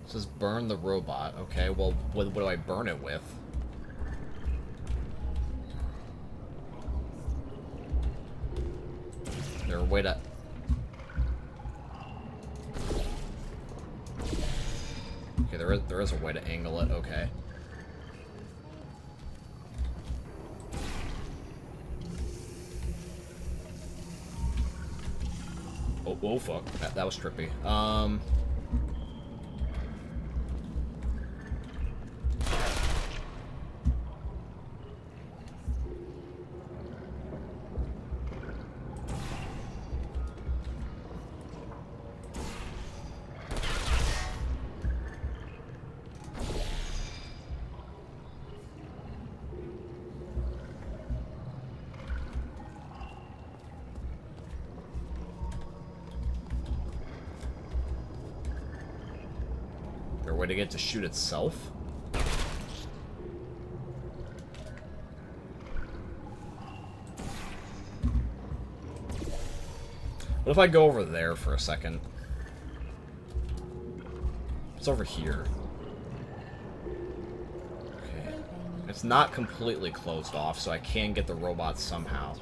It says burn the robot. Okay, well, what do I burn it with? Is there a way to... Okay, there is a way to angle it, okay. Oh fuck. That was trippy. Way to get to shoot itself? What if I go over there for a second? It's over here. Okay. It's not completely closed off, so I can get the robot somehow.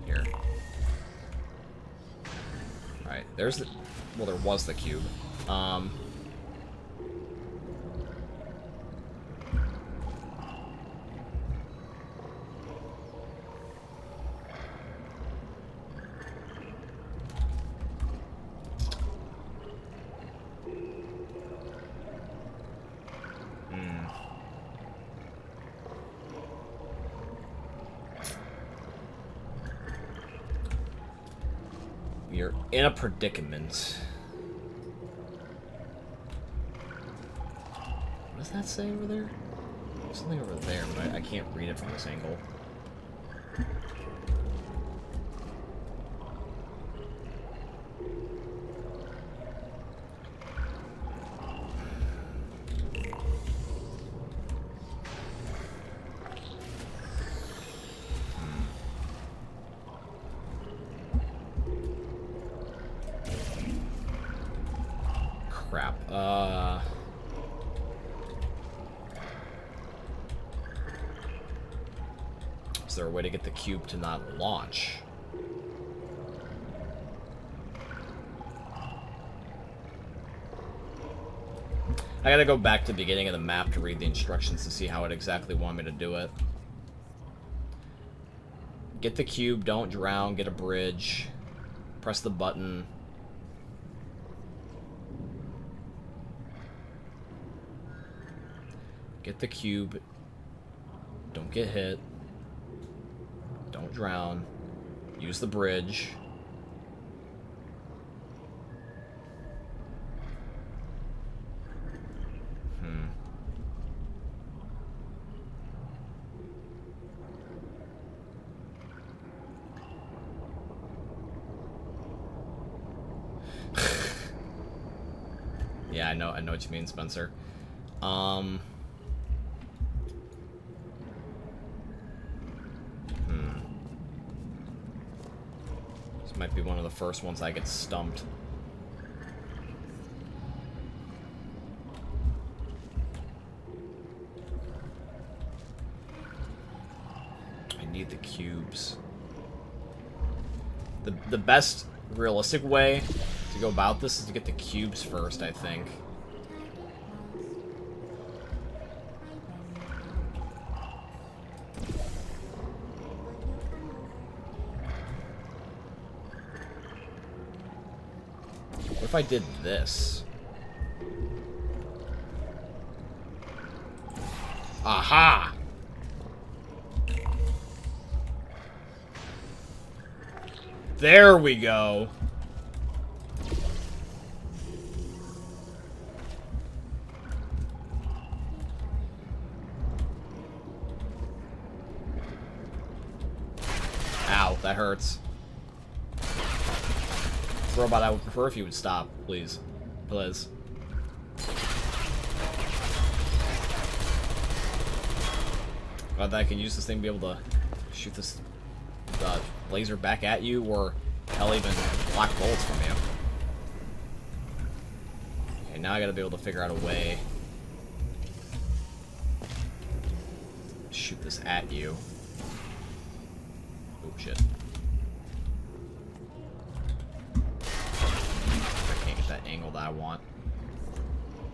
Here. Alright, there's the... Well, there was the cube. You're in a predicament. What does that say over there? There's something over there, but I can't read it from this angle. Crap. Is there a way to get the cube to not launch? I gotta go back to the beginning of the map to read the instructions to see how it exactly want me to do it. Get the cube, don't drown, get a bridge, press the button. Get the cube, don't get hit, don't drown, use the bridge. Yeah, I know what you mean, Spencer. This might be one of the first ones I get stumped. I need the cubes. The best realistic way to go about this is to get the cubes first, I think. if I did this? Aha! There we go. Ow, that hurts. Robot, I would prefer if you would stop, please. Please. Glad that I can use this thing to be able to shoot this laser back at you, or hell, even block bullets from you. Okay, now I gotta be able to figure out a way to shoot this at you. Oh shit. I can't get that angle that I want.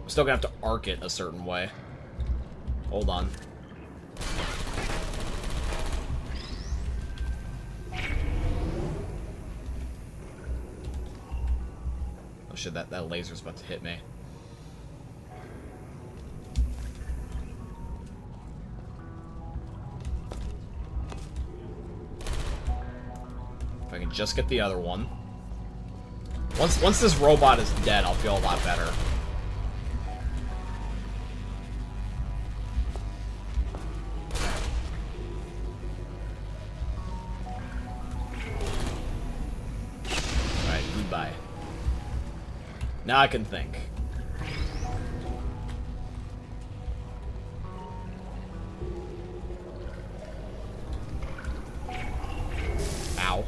I'm still gonna have to arc it a certain way. Hold on. Oh shit, that laser's about to hit me. If I can just get the other one. Once this robot is dead, I'll feel a lot better. Alright, goodbye. Now I can think. Ow.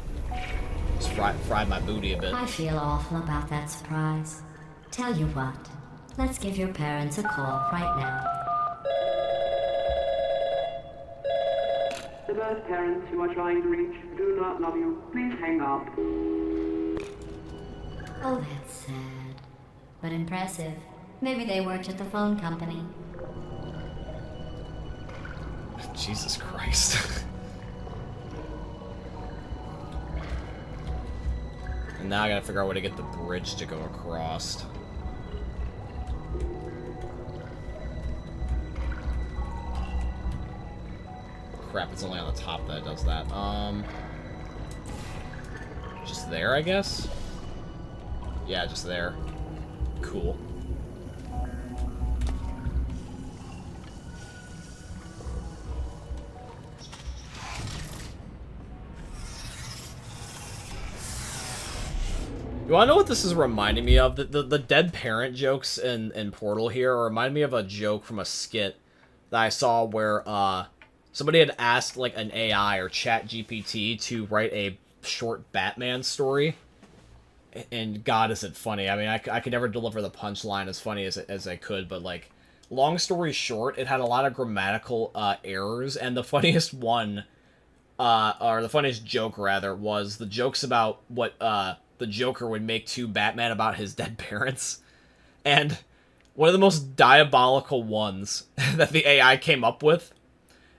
Just fried my booty a bit. I feel awful about that surprise. Tell you what, let's give your parents a call right now. The birth parents you are trying to reach do not love you. Please hang up. Oh, that's sad. But impressive. Maybe they worked at the phone company. Jesus Christ. And now I gotta figure out a way to get the bridge to go across. Crap, it's only on the top that does that. Just there, I guess? Yeah, just there. Cool. You wanna know what this is reminding me of? The dead parent jokes in Portal here remind me of a joke from a skit that I saw where somebody had asked like an AI or Chat GPT to write a short Batman story. And God, is it funny. I mean, I could never deliver the punchline as funny as I could, but like, long story short, it had a lot of grammatical errors, and the funniest one, or the funniest joke rather, was the jokes about what the Joker would make to Batman about his dead parents. And one of the most diabolical ones that the AI came up with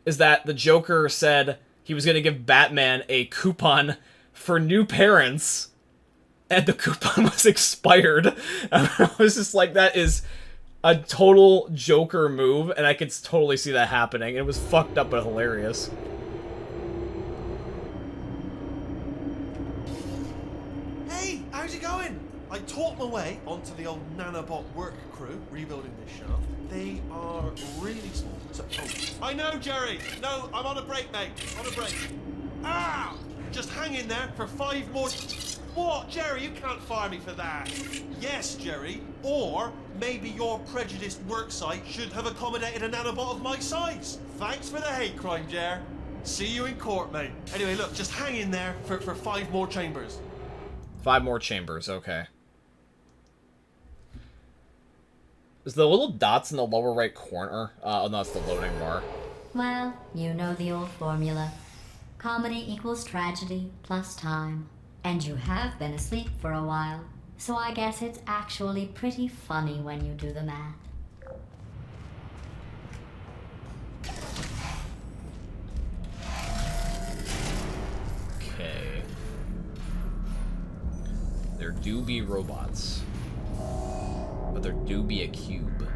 is that the Joker said he was going to give Batman a coupon for new parents, and the coupon was expired. I was just like, that is a total Joker move, and I could totally see that happening. It was fucked up but hilarious. Hey, how's it going? I taught my way onto the old nanobot work crew rebuilding this shaft. They are really small. So, oh, I know, Jerry. No, I'm on a break, mate. On a break. Ah! Just hang in there for 5 more... What, Jerry? You can't fire me for that. Yes, Jerry. Or maybe your prejudiced worksite should have accommodated a nanobot of my size. Thanks for the hate crime, Jer. See you in court, mate. Anyway, look, just hang in there for 5 more chambers. 5 more chambers, okay. Is the little dots in the lower right corner? Oh no, it's the loading bar. Well, you know the old formula. Comedy equals tragedy plus time. And you have been asleep for a while, so I guess it's actually pretty funny when you do the math. Okay. There do be robots. but there do be a cube.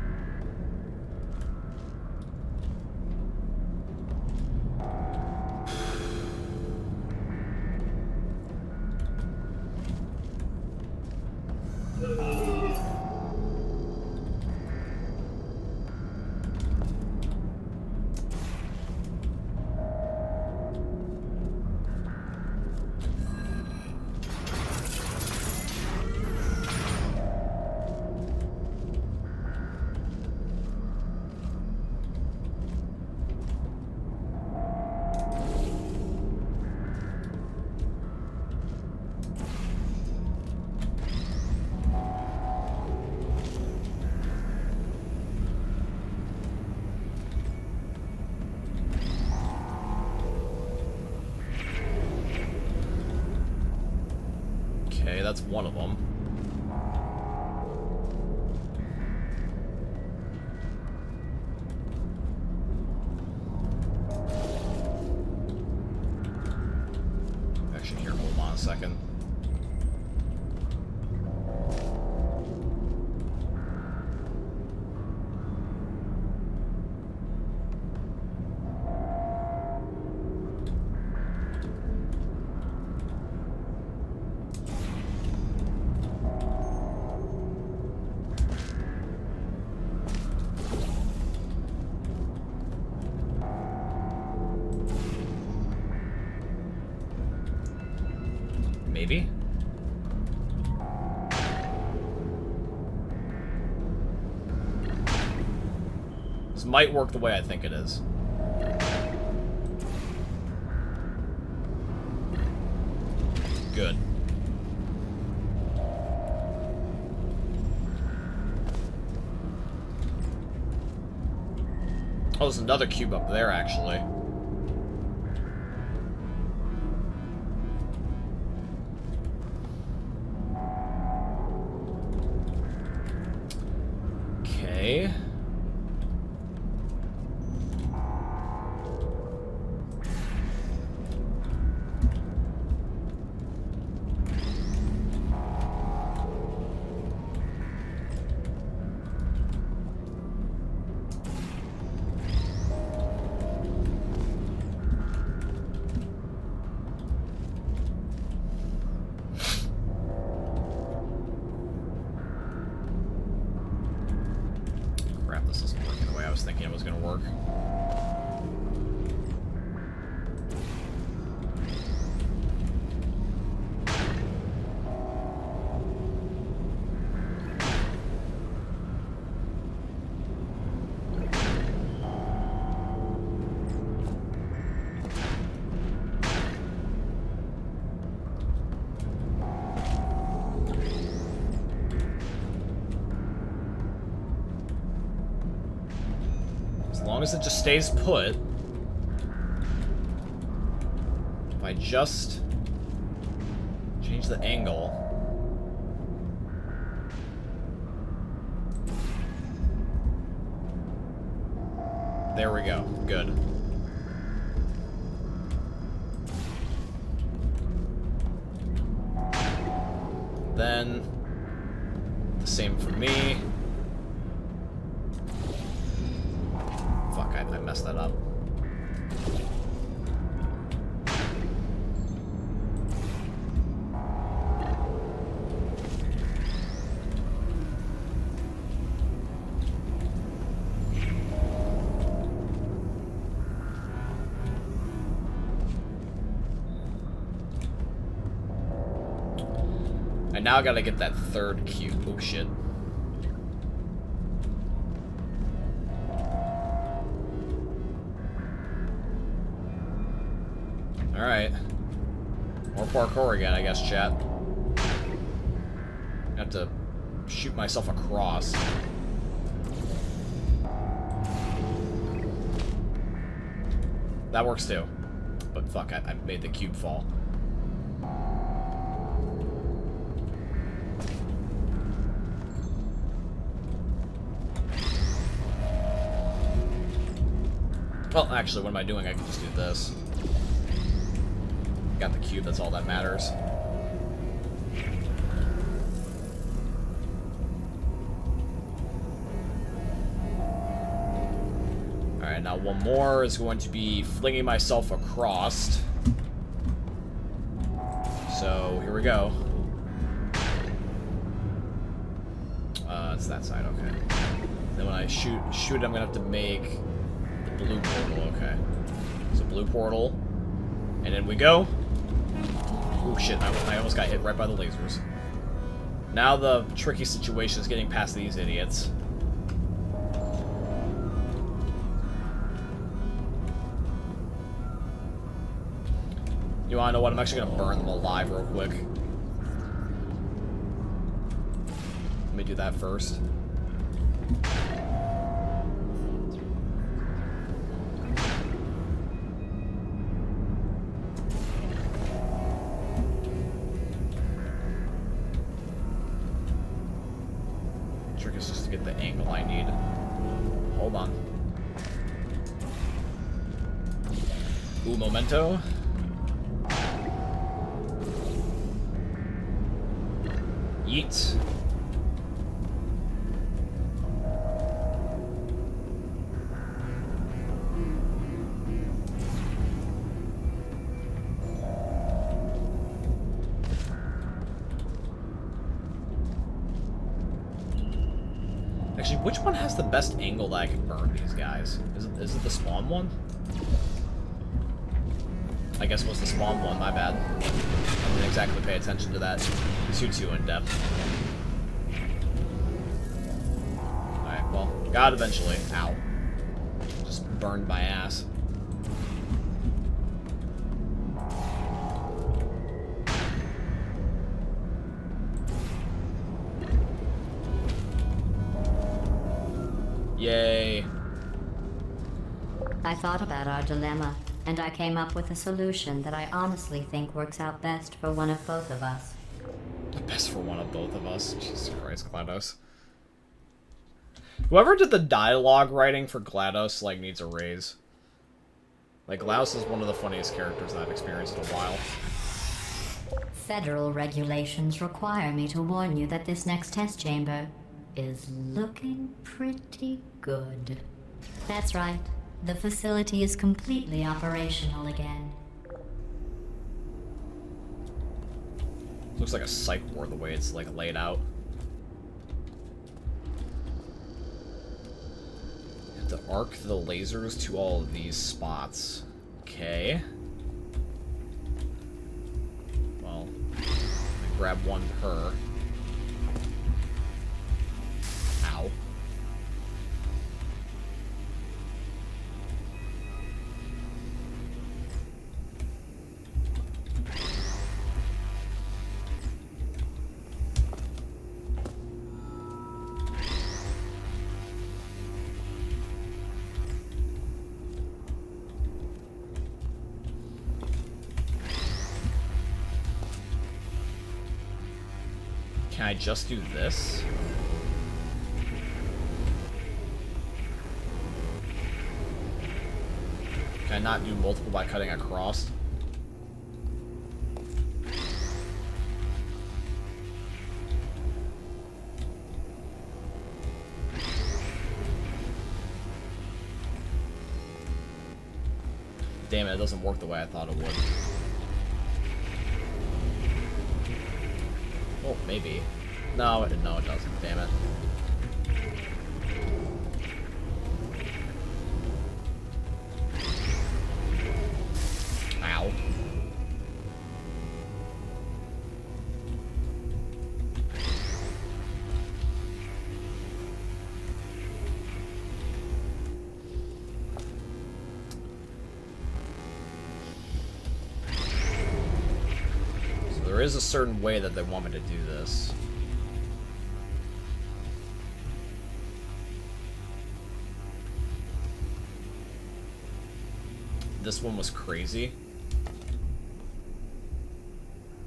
Okay, that's one of them. Actually, here, hold on a second. Maybe? This might work the way I think it is. Good. Oh, there's another cube up there, actually. Okay. Crap, this isn't working the way I was thinking it was going to work. As long as it just stays put. If I just change the angle. There we go. Good. Then the same for me. Fuck, I messed that up. I now gotta get that third cube. Oh shit. Alright. More parkour again, I guess, chat. I have to shoot myself across. That works too. But fuck, I made the cube fall. Well, actually, what am I doing? I can just do this. Got the cube, that's all that matters. Alright, now one more is going to be flinging myself across. So, here we go. It's that side, okay. Then when I shoot, I'm gonna have to make the blue portal, okay. So blue portal. And in we go. Oh shit, I almost got hit right by the lasers. Now the tricky situation is getting past these idiots. You wanna know what? I'm actually gonna burn them alive real quick. Let me do that first. Trick is just to get the angle I need. Hold on. Ooh, memento. Yeet. Actually, which one has the best angle that I can burn these guys? Is it the spawn one? I guess it was the spawn one, my bad. I didn't exactly pay attention to that too in depth. Alright, well, got it eventually. Ow. Just burned my ass. Yay. I thought about our dilemma, and I came up with a solution that I honestly think works out best for one of both of us. Best for one of both of us. Jesus Christ, GLaDOS. Whoever did the dialogue writing for GLaDOS, like, needs a raise. Like, GLaDOS is one of the funniest characters I've experienced in a while. Federal regulations require me to warn you that this next test chamber is looking pretty good. That's right. The facility is completely operational again. Looks like a psych ward the way it's, like, laid out. Have to arc the lasers to all of these spots. Okay. Well, let me grab one per. Ow. Can I just do this? Can I not do multiple by cutting across? Damn it, it doesn't work the way I thought it would. Oh, maybe. No, it doesn't. Damn it. Ow. There is a certain way that they want me to do this. This one was crazy.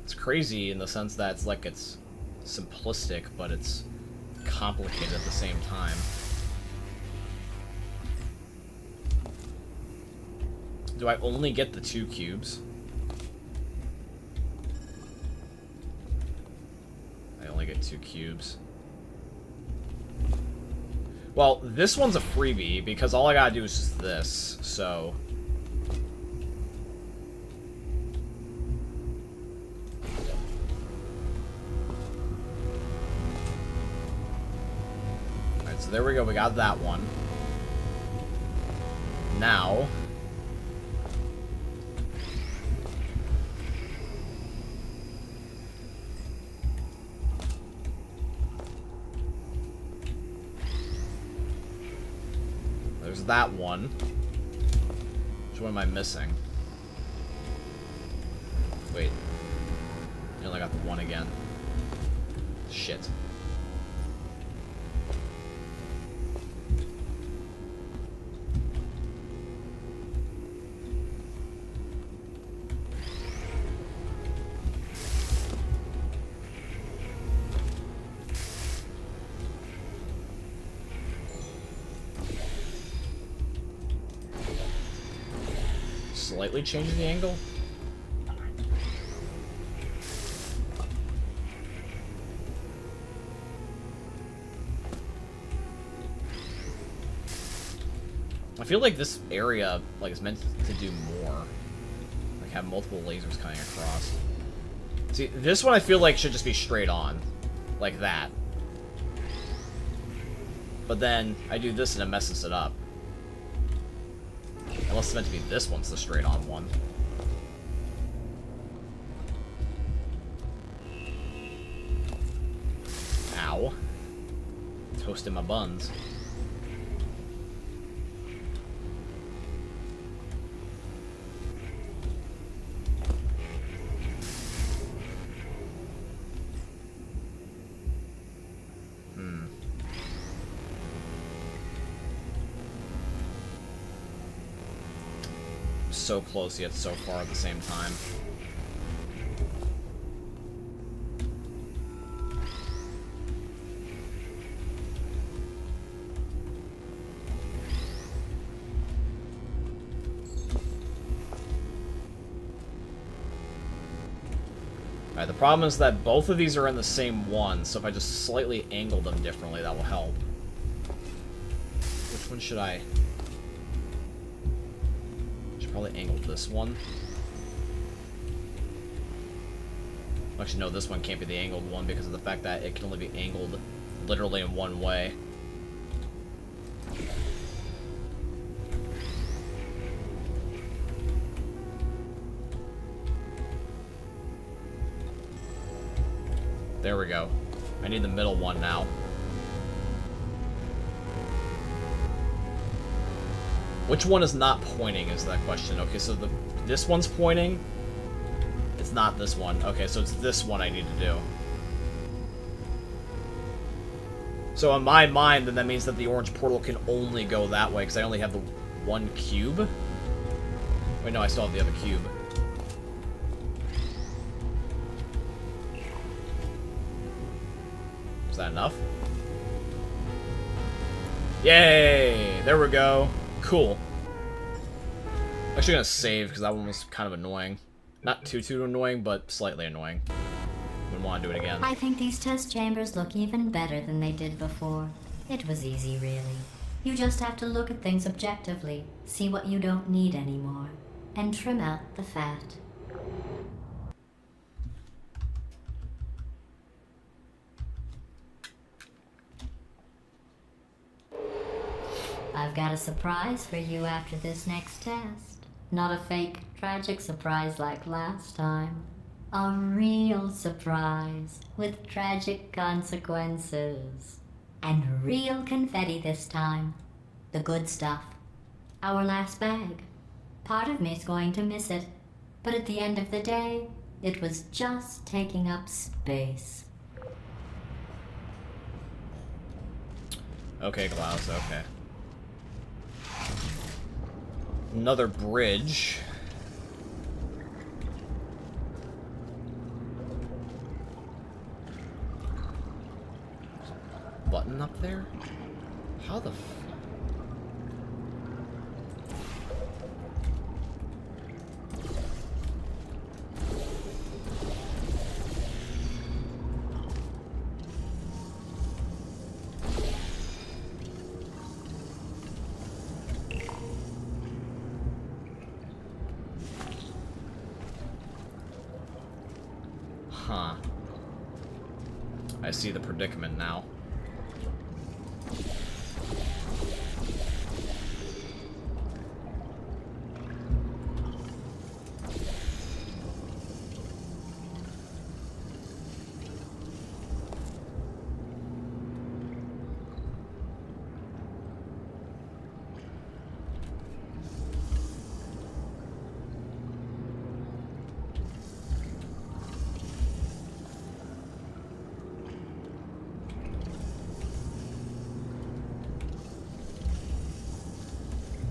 It's crazy in the sense that it's like it's simplistic, but it's complicated at the same time. Do I only get the 2 cubes? I only get 2 cubes. Well, this one's a freebie, because all I gotta do is just this, so... Alright, so there we go, we got that one. Now... there's that one. Which one am I missing? Wait. I only got the one again. Shit. Slightly change the angle? I feel like this area like is meant to do more. Like have multiple lasers coming across. See, this one I feel like should just be straight on. Like that. But then I do this and it messes it up. Unless it's meant to be this one's the straight-on one. Ow. Toasting my buns. So close yet so far at the same time. Alright, the problem is that both of these are in the same one, so if I just slightly angle them differently, that will help. Which one should I... probably angle this one. Actually, no, this one can't be the angled one because of the fact that it can only be angled literally in one way. There we go. I need the middle one now. Which one is not pointing is that question. Okay, so this one's pointing. It's not this one. Okay, so it's this one I need to do. So in my mind, then that means that the orange portal can only go that way, because I only have the one cube. Wait, no, I still have the other cube. Is that enough? Yay! There we go. Cool. Actually gonna save because that one was kind of annoying. Not too annoying, but slightly annoying. Wouldn't want to do it again. I think these test chambers look even better than they did before. It was easy, really. You just have to look at things objectively, see what you don't need anymore, and trim out the fat. I've got a surprise for you after this next test. Not a fake, tragic surprise like last time. A real surprise with tragic consequences. And real confetti this time. The good stuff. Our last bag. Part of me's going to miss it. But at the end of the day, it was just taking up space. Okay, Klaus, okay. Another bridge. Button up there? How the f... I see the predicament now.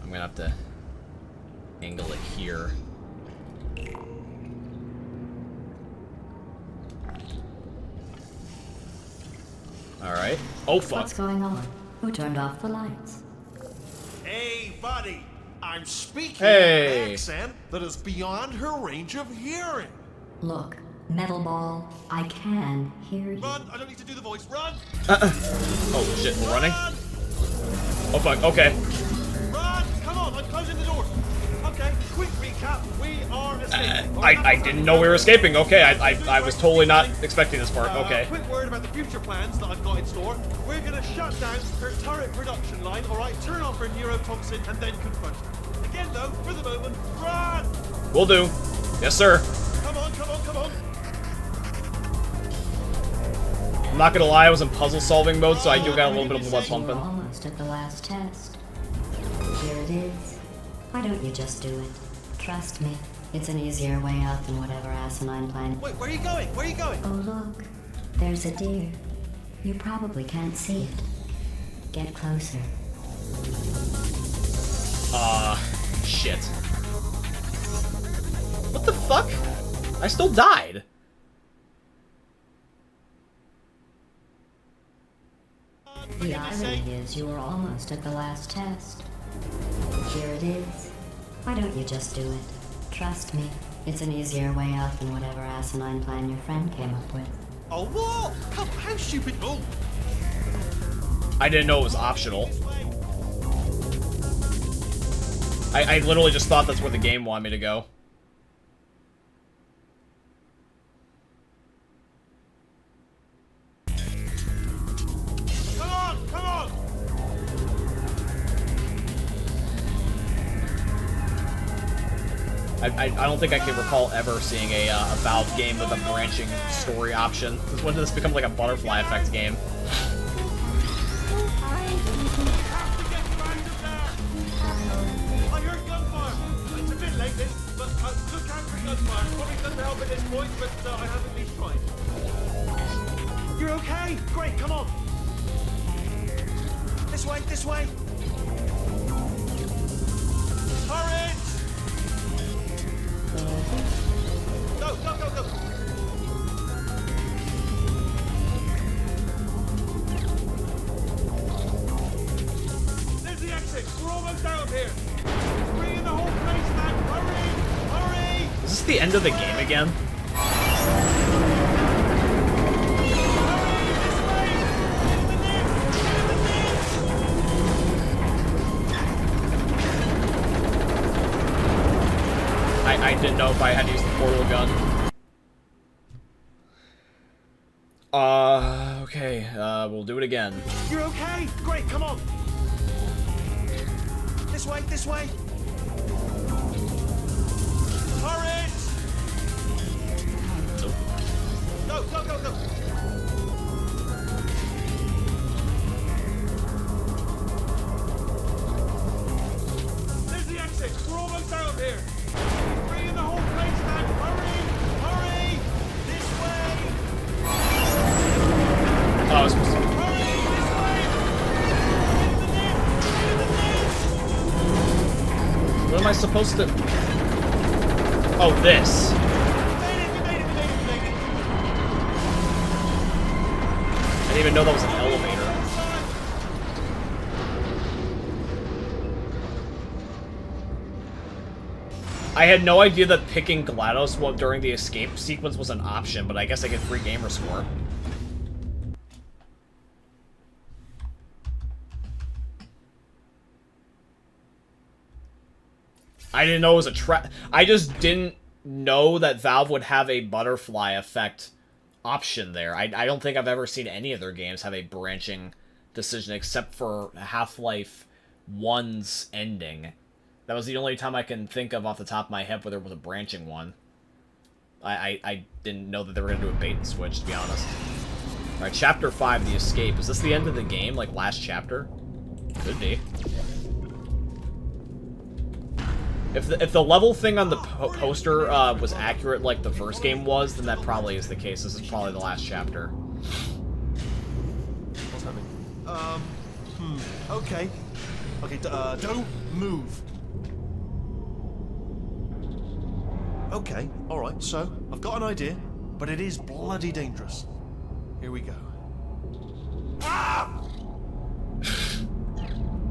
I'm gonna have to angle it here. Alright. Oh, fuck. What's going on? Who turned off the lights? Hey, buddy. I'm speaking Hey. an accent that is beyond her range of hearing. Look, Metal Ball, I can hear you. Run! I don't need to do the voice. Run! Oh, shit. We're running? Run! Oh, fuck. Okay. Run! Come on, I'm closing the door. Okay, quick recap. We are escaping. I didn't know we were escaping. Okay, I was totally not expecting this part. Okay. Quick word about the future plans that I've got in store. We're gonna shut down her turret production line, alright? Turn off her neurotoxin and then confront her. Again though, for the moment, run! Will do. Yes, sir. Come on, come on, come on! I'm not gonna lie, I was in puzzle solving mode, so I do got a little bit of blood You were pumping. almost at the last test. Here it is. Why don't you just do it? Trust me, it's an easier way out than whatever asinine plan. Wait, where are you going? Where are you going? Oh look, there's a deer. You probably can't see it. Get closer. Shit. What the fuck? I still died. The irony is you were almost at the last test. Here it is. Why don't you just do it? Trust me, it's an easier way out than whatever asinine plan your friend came up with. Oh, what? How stupid? Oh, I didn't know it was optional. I literally just thought that's where the game wanted me to go. come on, come on! I don't think I can recall ever seeing a Valve game with a branching story option. When did this become like a butterfly effect game? I heard gunfire. It's a bit late, this, but look out for gunfire. Probably doesn't help at this point, but I have at least tried. You're okay? Great, come on. This way, this way. Hurry! Go, go, go, go. There's the exit. We're almost out of here. Bring in the whole place, man. Hurry! Hurry! Is this the end of the game again? I didn't know if I had to use the portal gun. Okay, we'll do it again. You're okay? Great, come on. This way, this way. Hurry! Nope. Go, go, go, go. There's the exit. We're almost out of here. Bring in the whole place, man. Hurry! Hurry! This way! Oh, I was supposed to... Hurry! This way! What am I supposed to... Oh, this. You made it, you made it, you made it, you made it. I didn't even know that was an elevator. I had no idea that picking GLaDOS during the escape sequence was an option, but I guess I get free gamer score. I didn't know it was a trap. I just didn't know that Valve would have a butterfly effect option there. I don't think I've ever seen any of their games have a branching decision except for Half-Life 1's ending. That was the only time I can think of off the top of my head where there was a branching one. I didn't know that they were going to do a bait and switch, to be honest. Alright, Chapter 5, The Escape. Is this the end of the game, like last chapter? Could be. If the level thing on the poster was accurate like the first game was, then that probably is the case. This is probably the last chapter. What's happening? Okay. Okay, don't move. Okay, alright, so, I've got an idea, but it is bloody dangerous. Here we go. Ah!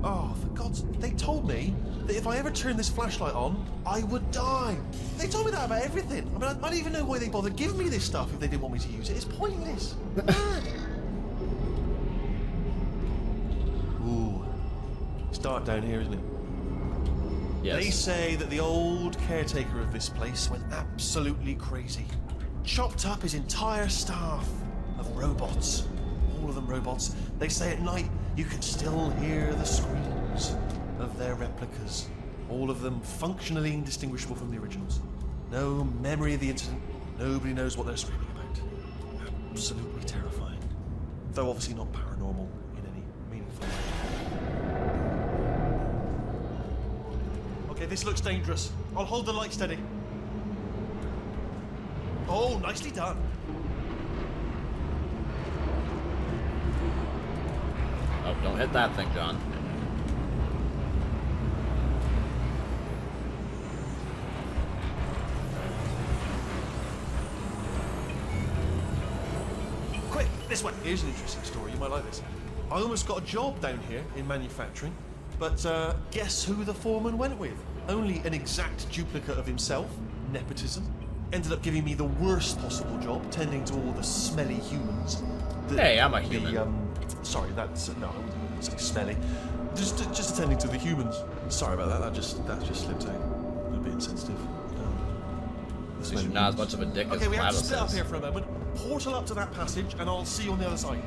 Oh, for God's... They told me that if I ever turned this flashlight on, I would die. They told me that about everything. I mean, I don't even know why they bothered giving me this stuff if they didn't want me to use it. It's pointless. Ooh. It's dark down here, isn't it? Yes. They say that the old caretaker of this place went absolutely crazy. Chopped up his entire staff of robots. All of them robots. They say at night you can still hear the screams of their replicas. All of them functionally indistinguishable from the originals. No memory of the incident. Nobody knows what they're screaming about. Absolutely terrifying. Though obviously not paranormal in any meaningful way. Okay, this looks dangerous. I'll hold the light steady. Oh, nicely done. Oh, don't hit that thing, John. Quick, this way. Here's an interesting story. You might like this. I almost got a job down here in manufacturing, but guess who the foreman went with? Only an exact duplicate of himself. Nepotism. Ended up giving me the worst possible job, tending to all the smelly humans. Hey, I'm a human. Sorry, that's no, I wouldn't say smelly. Just attending to the humans. Sorry about that. That just slipped out. A little bit insensitive. At least you're not as much of a dick as Okay, we have to Glados split up is. here for a moment. Portal up to that passage, and I'll see you on the other side.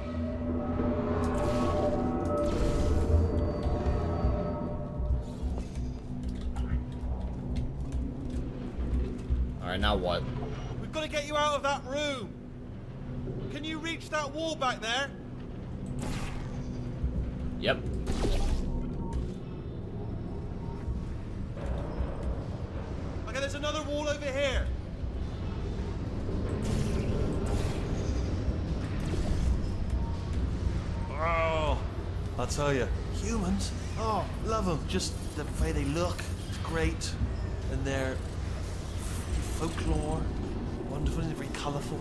Alright, now what? We've got to get you out of that room. Can you reach that wall back there? Yep. Okay, there's another wall over here. Oh, I'll tell you, humans, oh, love them. Just the way they look, it's great. And their folklore, wonderful and very colourful.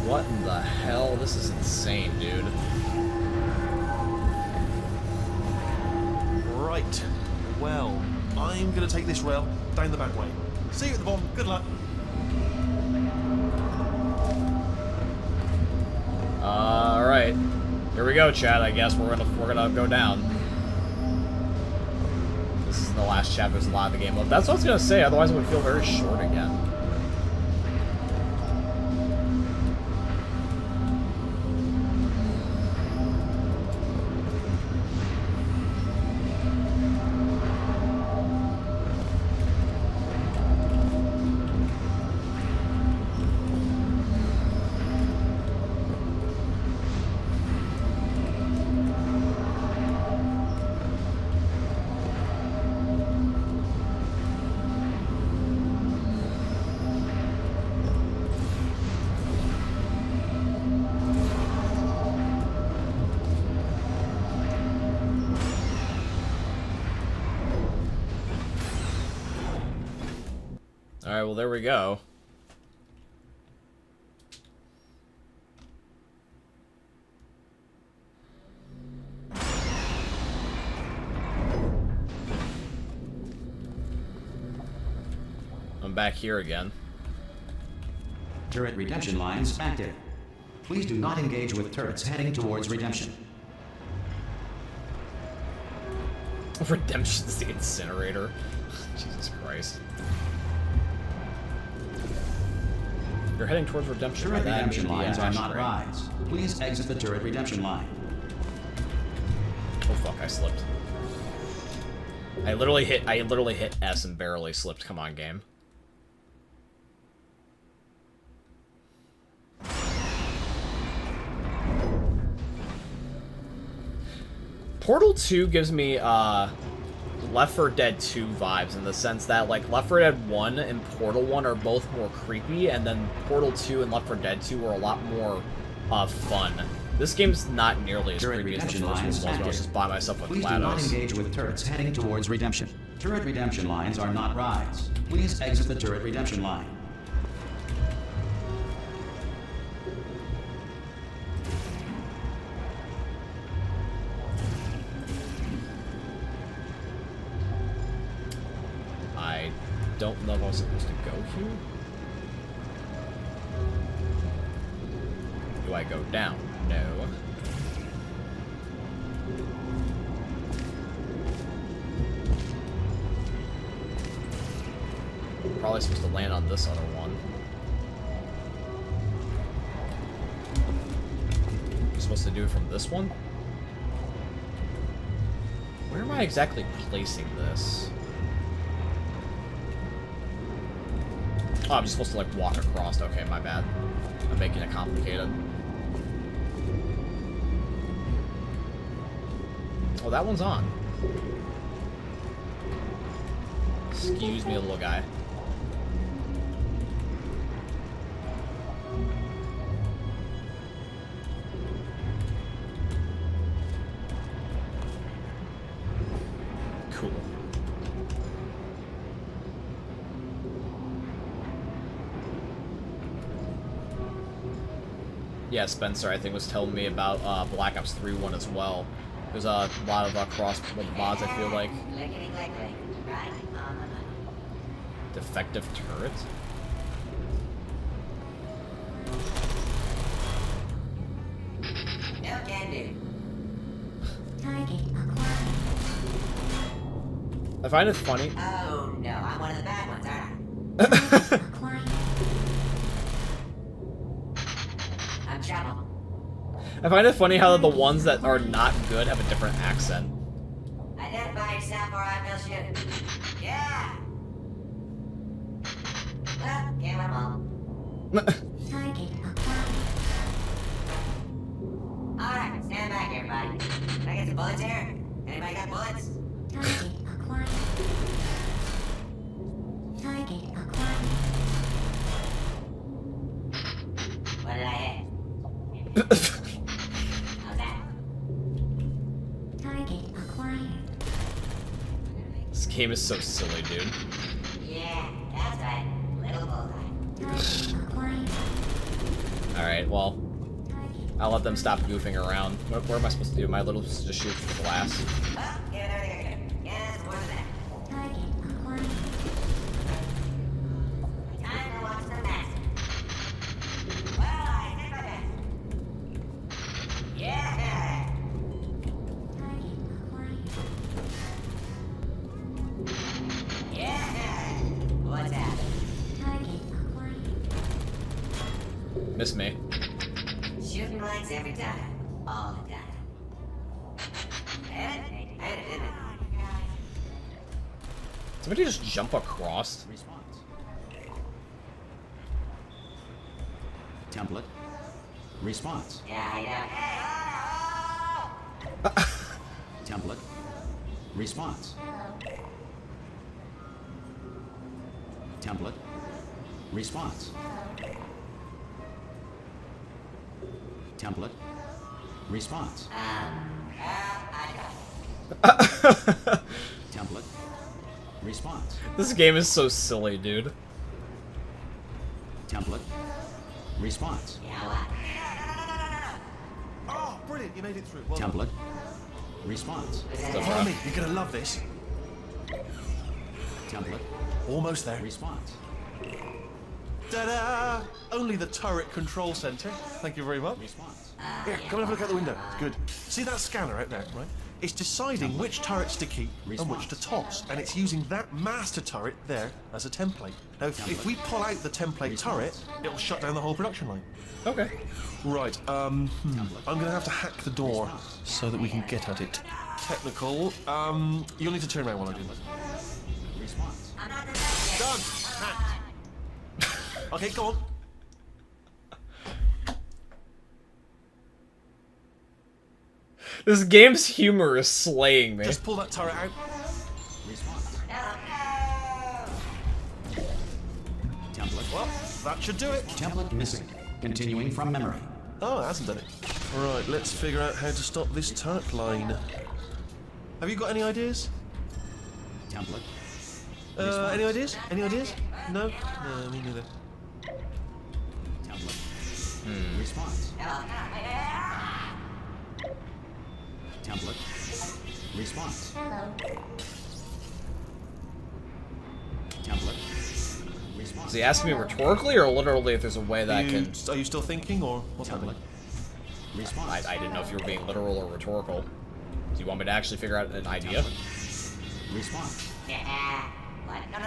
What in the hell? This is insane, dude. Right. Well, I'm gonna take this rail down the back way. See you at the bottom. Good luck. Alright. Here we go, Chad. I guess we're gonna go down. This is the last chapter. There's a lot of the game left. That's what I was gonna say, otherwise it would feel very short again. Alright, well, there we go. I'm back here again. Turret redemption lines active. Please do not engage with turrets heading towards redemption. Redemption's the incinerator. Jesus Christ. You're heading towards redemption. Turret by that, redemption maybe, lines are not ashtray. rides. Please exit the turret redemption line. Oh fuck, I slipped. I literally hit S and barely slipped. Come on, game. Portal 2 gives me Left 4 Dead 2 vibes in the sense that like Left 4 Dead 1 and Portal 1 are both more creepy, and then Portal 2 and Left 4 Dead 2 are a lot more fun. This game's not nearly as Turret creepy as the redemption first one lines was when I was active. just by myself with Please do not GLaDOS. engage with turrets heading towards redemption. Turret redemption lines are not rides. Please exit the turret redemption line. I don't know if I was supposed to go here. Do I go down? No. Probably supposed to land on this other one. I'm supposed to do it from this one? Where am I exactly placing this? Oh, I'm just supposed to, like, walk across. Okay, my bad. I'm making it complicated. Oh, that one's on. Excuse me, little guy. Cool. Yeah, Spencer, I think, was telling me about Black Ops 3 1 as well. There's a lot of cross mods, I feel like. Defective turret? No can do. Target acquired. I find it funny. Oh no, I'm one of the bad ones, aren't Acquired. I? I'm trouble. I find it funny how the ones that are not good have a different accent. Identify yourself or I will shoot. Yeah! Well, can't win them all. Target acquired. Alright, stand back, everybody. Can I get some bullets here? Anybody got bullets? Target acquired. Target acquired. What did I hit? How's that? Target acquired. This game is so silly, dude. Yeah, that's right. Little bullseye. Target acquired. Alright, well, Target. I'll let them stop goofing around. What am I supposed to do? Am I literally supposed to just shoot through the glass? Well, give it everything I can. Yeah, it's more than that. Target acquired. Time to watch the master. Well, I did my best. Yeah! Target acquired. Yeah! What's happening? Target acquired. Miss me. Shooting blanks every time. All the time. Somebody just jump across? Response. Template. Response. Yeah, yeah. Template. Response. Template. Response. Template. Response. Template. Response. This game is so silly, dude. Template. Response. Oh, brilliant, you made it through. Well done. Template. Response. Follow me, you're gonna love this. Template. Almost there. Response. Ta-da! Only the turret control center. Thank you very much. Response. Here, come and have a look out the window. It's good. See that scanner out there, right? It's deciding which turrets to keep and which to toss, and it's using that master turret there as a template. Now, if we pull out the template turret, it'll shut down the whole production line. Okay. Right, I'm gonna have to hack the door so that we can get at it. Technical, you'll need to turn around while I do that. Done! Hacked. Okay, go on. This game's humor is slaying me. Just pull that turret out. Template. Well, that should do it. Template missing. Continuing from memory. Oh, it hasn't done it. Right, let's figure out how to stop this turret line. Have you got any ideas? Template. Any ideas? Any ideas? No? No, me neither. Template. Response. Template. Response. Hello. Template. Response. Is he asking me rhetorically or literally if there's a way that I can... Are you still thinking, or what's happening? Template. Response. I didn't know if you were being literal or rhetorical. Do you want me to actually figure out an idea? Response. What? No.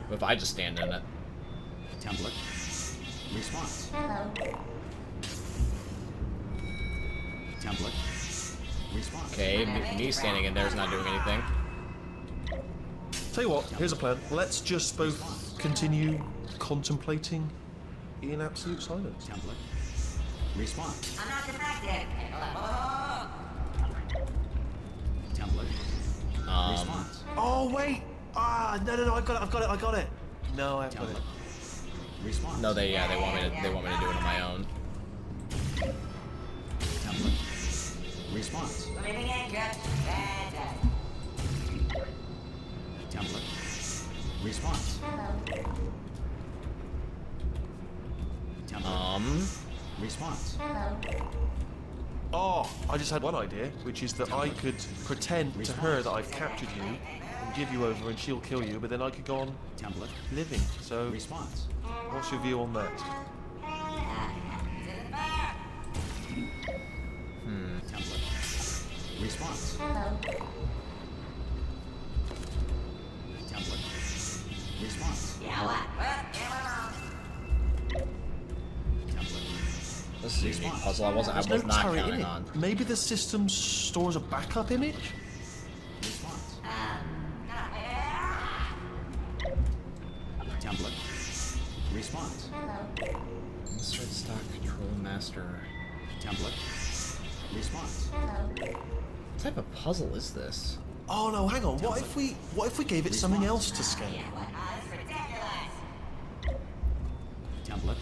What if I just stand in it? Template. Response. Hello. Template. Response. Okay, me standing in there is not doing anything. Tell you what, here's a plan. Let's just both continue contemplating in absolute silence. Template. Response. I'm not distracted. Template. Response. Oh, wait! Ah, no, I got it. No, I've got it. Template. Response. No, they want me to do it on my own. Template. Response. Living in good. Template. Response. Hello. Template. Response. Hello. Oh, I just had one idea, which is that I could pretend to her that I've captured you and give you over and she'll kill you, but then I could go on Template. living. So, Response. what's your view on that? Template. Response. Hello. Template. Response. Yeah, what? Template. This is a unique puzzle. I was There's not no turret in counting it. on. Maybe the system stores a backup image? Response. Template. Response. Hello. Insert stock control master. Template. Response. Hello. What type of puzzle is this? Oh no, hang on. What if we gave it something else to scan? Template.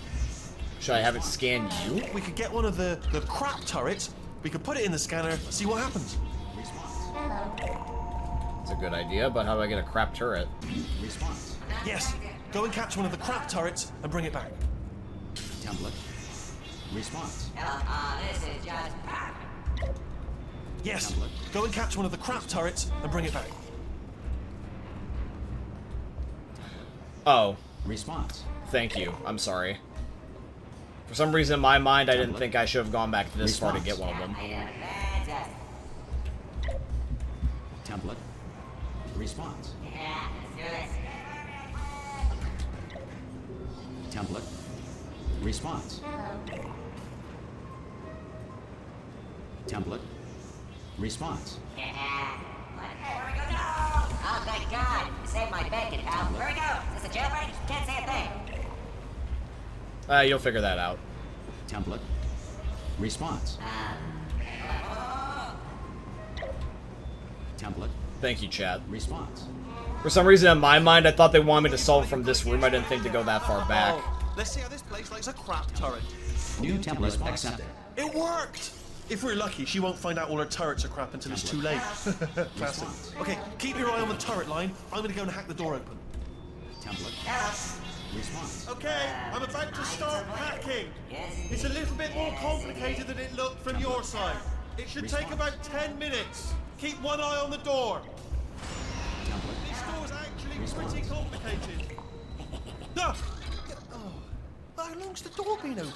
Should I have it scan you? We could get one of the crap turrets, we could put it in the scanner, see what happens. Response. Hello. It's a good idea, but how do I get a crap turret? Response. Yes, go and catch one of the crap turrets and bring it back. Template. Response. This is just perfect. Yes, go and catch one of the crap turrets and bring it back. Oh, Response. thank you. I'm sorry. For some reason in my mind, I didn't think I should have gone back this far to get one of them. Template. Response. Yeah, let's do this. Template. Response. Hello. Template. Response. Yeah. What? Where we go? No! Oh, thank God. You saved my bacon, pal. Where we go? Is this a jailbreak? Can't say a thing. You'll figure that out. Template. Response. Template. Thank you, chat. Response. For some reason in my mind, I thought they wanted me to solve from this room. I didn't think to go that far back. Oh, let's see how this place likes a crap turret. New template accepted. It worked! If we're lucky, she won't find out all her turrets are crap until it's too late. Classic. Okay, keep your eye on the turret line. I'm gonna go and hack the door open. Template. Response. Okay, I'm about to start hacking. Yes. It's a little bit more complicated than it looked from your side. It should take about 10 minutes. Keep one eye on the door. Template. This door's actually pretty complicated. No! Oh, how long's the door been open?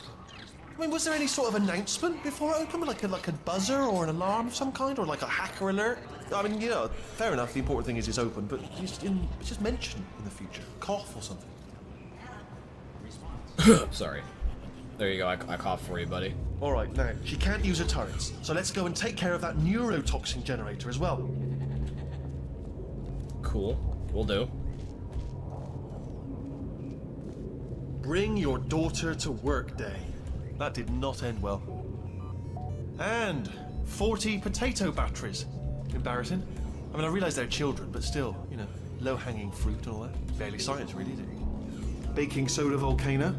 I mean, was there any sort of announcement before it opened? Like a buzzer or an alarm of some kind? Or like a hacker alert? I mean, you know, fair enough, the important thing is it's open, but it's just mentioned in the future. Cough or something. Sorry. There you go, I coughed for you, buddy. Alright, now, she can't use her turrets, so let's go and take care of that neurotoxin generator as well. Cool. Will do. Bring your daughter to work day. That did not end well. And 40 potato batteries. Embarrassing. I mean, I realise they're children, but still, you know, low-hanging fruit and all that. Barely science, really, is it? Baking soda volcano.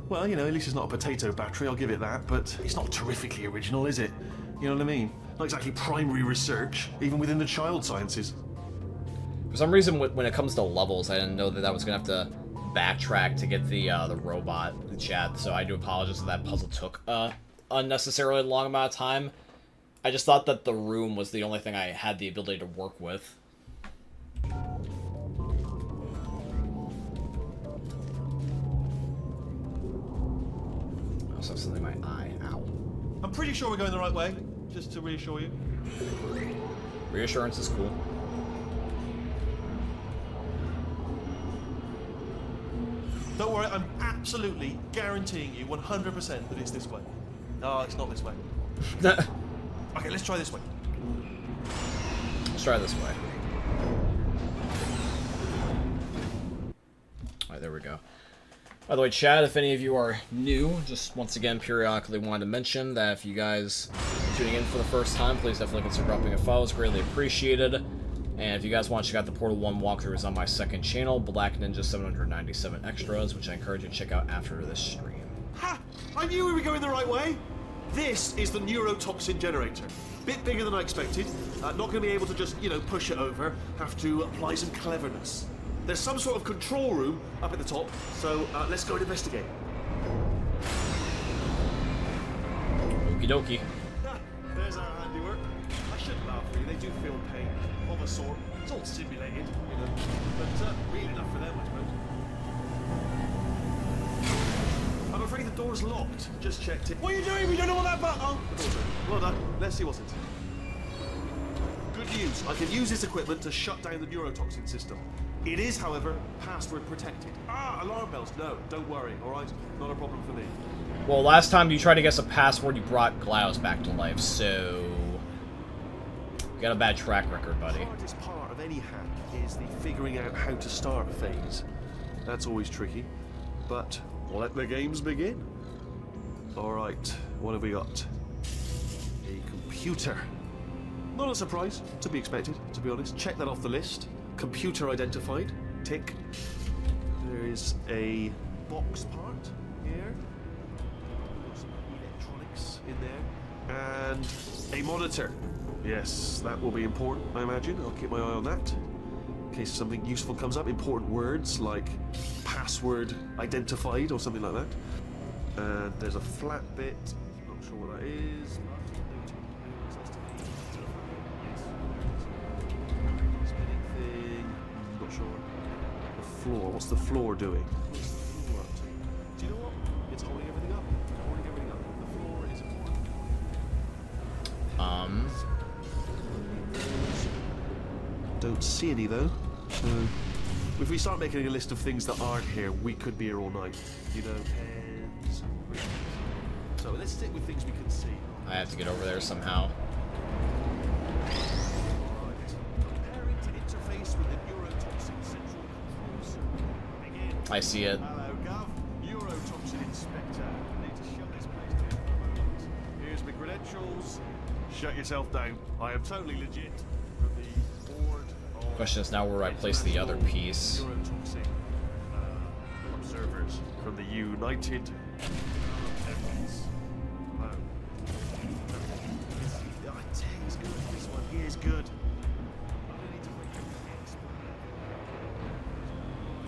Well, you know, at least it's not a potato battery, I'll give it that, but it's not terrifically original, is it? You know what I mean? Not exactly primary research, even within the child sciences. For some reason, when it comes to levels, I didn't know that I was gonna have to backtrack to get the robot, the chat, so I do apologize that puzzle took unnecessarily long amount of time. I just thought that the room was the only thing I had the ability to work with. I also have something in my eye. Ow. I'm pretty sure we're going the right way, just to reassure you. Reassurance is cool. Don't worry, I'm absolutely guaranteeing you 100% that it's this way. No, it's not this way. Okay, let's try this way. Let's try this way. Alright, there we go. By the way, chat, if any of you are new, just once again, periodically wanted to mention that if you guys are tuning in for the first time, please definitely consider dropping a follow. It's greatly appreciated. And if you guys want to check out the Portal 1 walkthroughs on my second channel, Black Ninja 797 Extras, which I encourage you to check out after this stream. Ha! I knew we were going the right way! This is the neurotoxin generator. Bit bigger than I expected. Not going to be able to just, you know, push it over. Have to apply some cleverness. There's some sort of control room up at the top, so let's go and investigate. Okie dokie. Ha! There's our handiwork. I shouldn't laugh, really. They do feel pain of a sort. It's all simulated, you know, but real enough for them, I suppose. I'm afraid the door's locked. Just checked it. What are you doing? We don't know what that button. Oh, the door's open. Well done. Let's see what's inside. Good news. I can use this equipment to shut down the neurotoxin system. It is, however, password protected. Ah, alarm bells. No, don't worry. All right, not a problem for me. Well, last time you tried to guess a password, you brought Glaus back to life, so you got a bad track record, buddy. The hardest part of any hack is the figuring out how to start phase. That's always tricky, but let the games begin. All right, what have we got? A computer. Not a surprise, to be expected, to be honest. Check that off the list. Computer identified. Tick. There is a box part here. Some electronics in there. And a monitor. Yes, that will be important, I imagine. I'll keep my eye on that. In case something useful comes up. Important words like password identified or something like that. And there's a flat bit. Not sure what that is. Spinning thing. Not sure. The floor. What's the floor doing? What's the floor up to? Do you know what? It's holding everything up. Holding everything up. The floor is important. Don't see any though. So if we start making a list of things that aren't here, we could be here all night. You know, pens. So let's stick with things we can see. I have to get over there somehow. Alright. Preparing to interface with the neurotoxin central control circuit. Begin. I see it. Hello, Gov. Neurotoxin Inspector. Need to shut this place down for a moment. Here's my credentials. Shut yourself down. I am totally legit. From the board of Question is now where I place the other piece. neurotoxin observers from the United Emirates. Wow. I tell you, he's good. This one here is good. I'm gonna need to break your heads.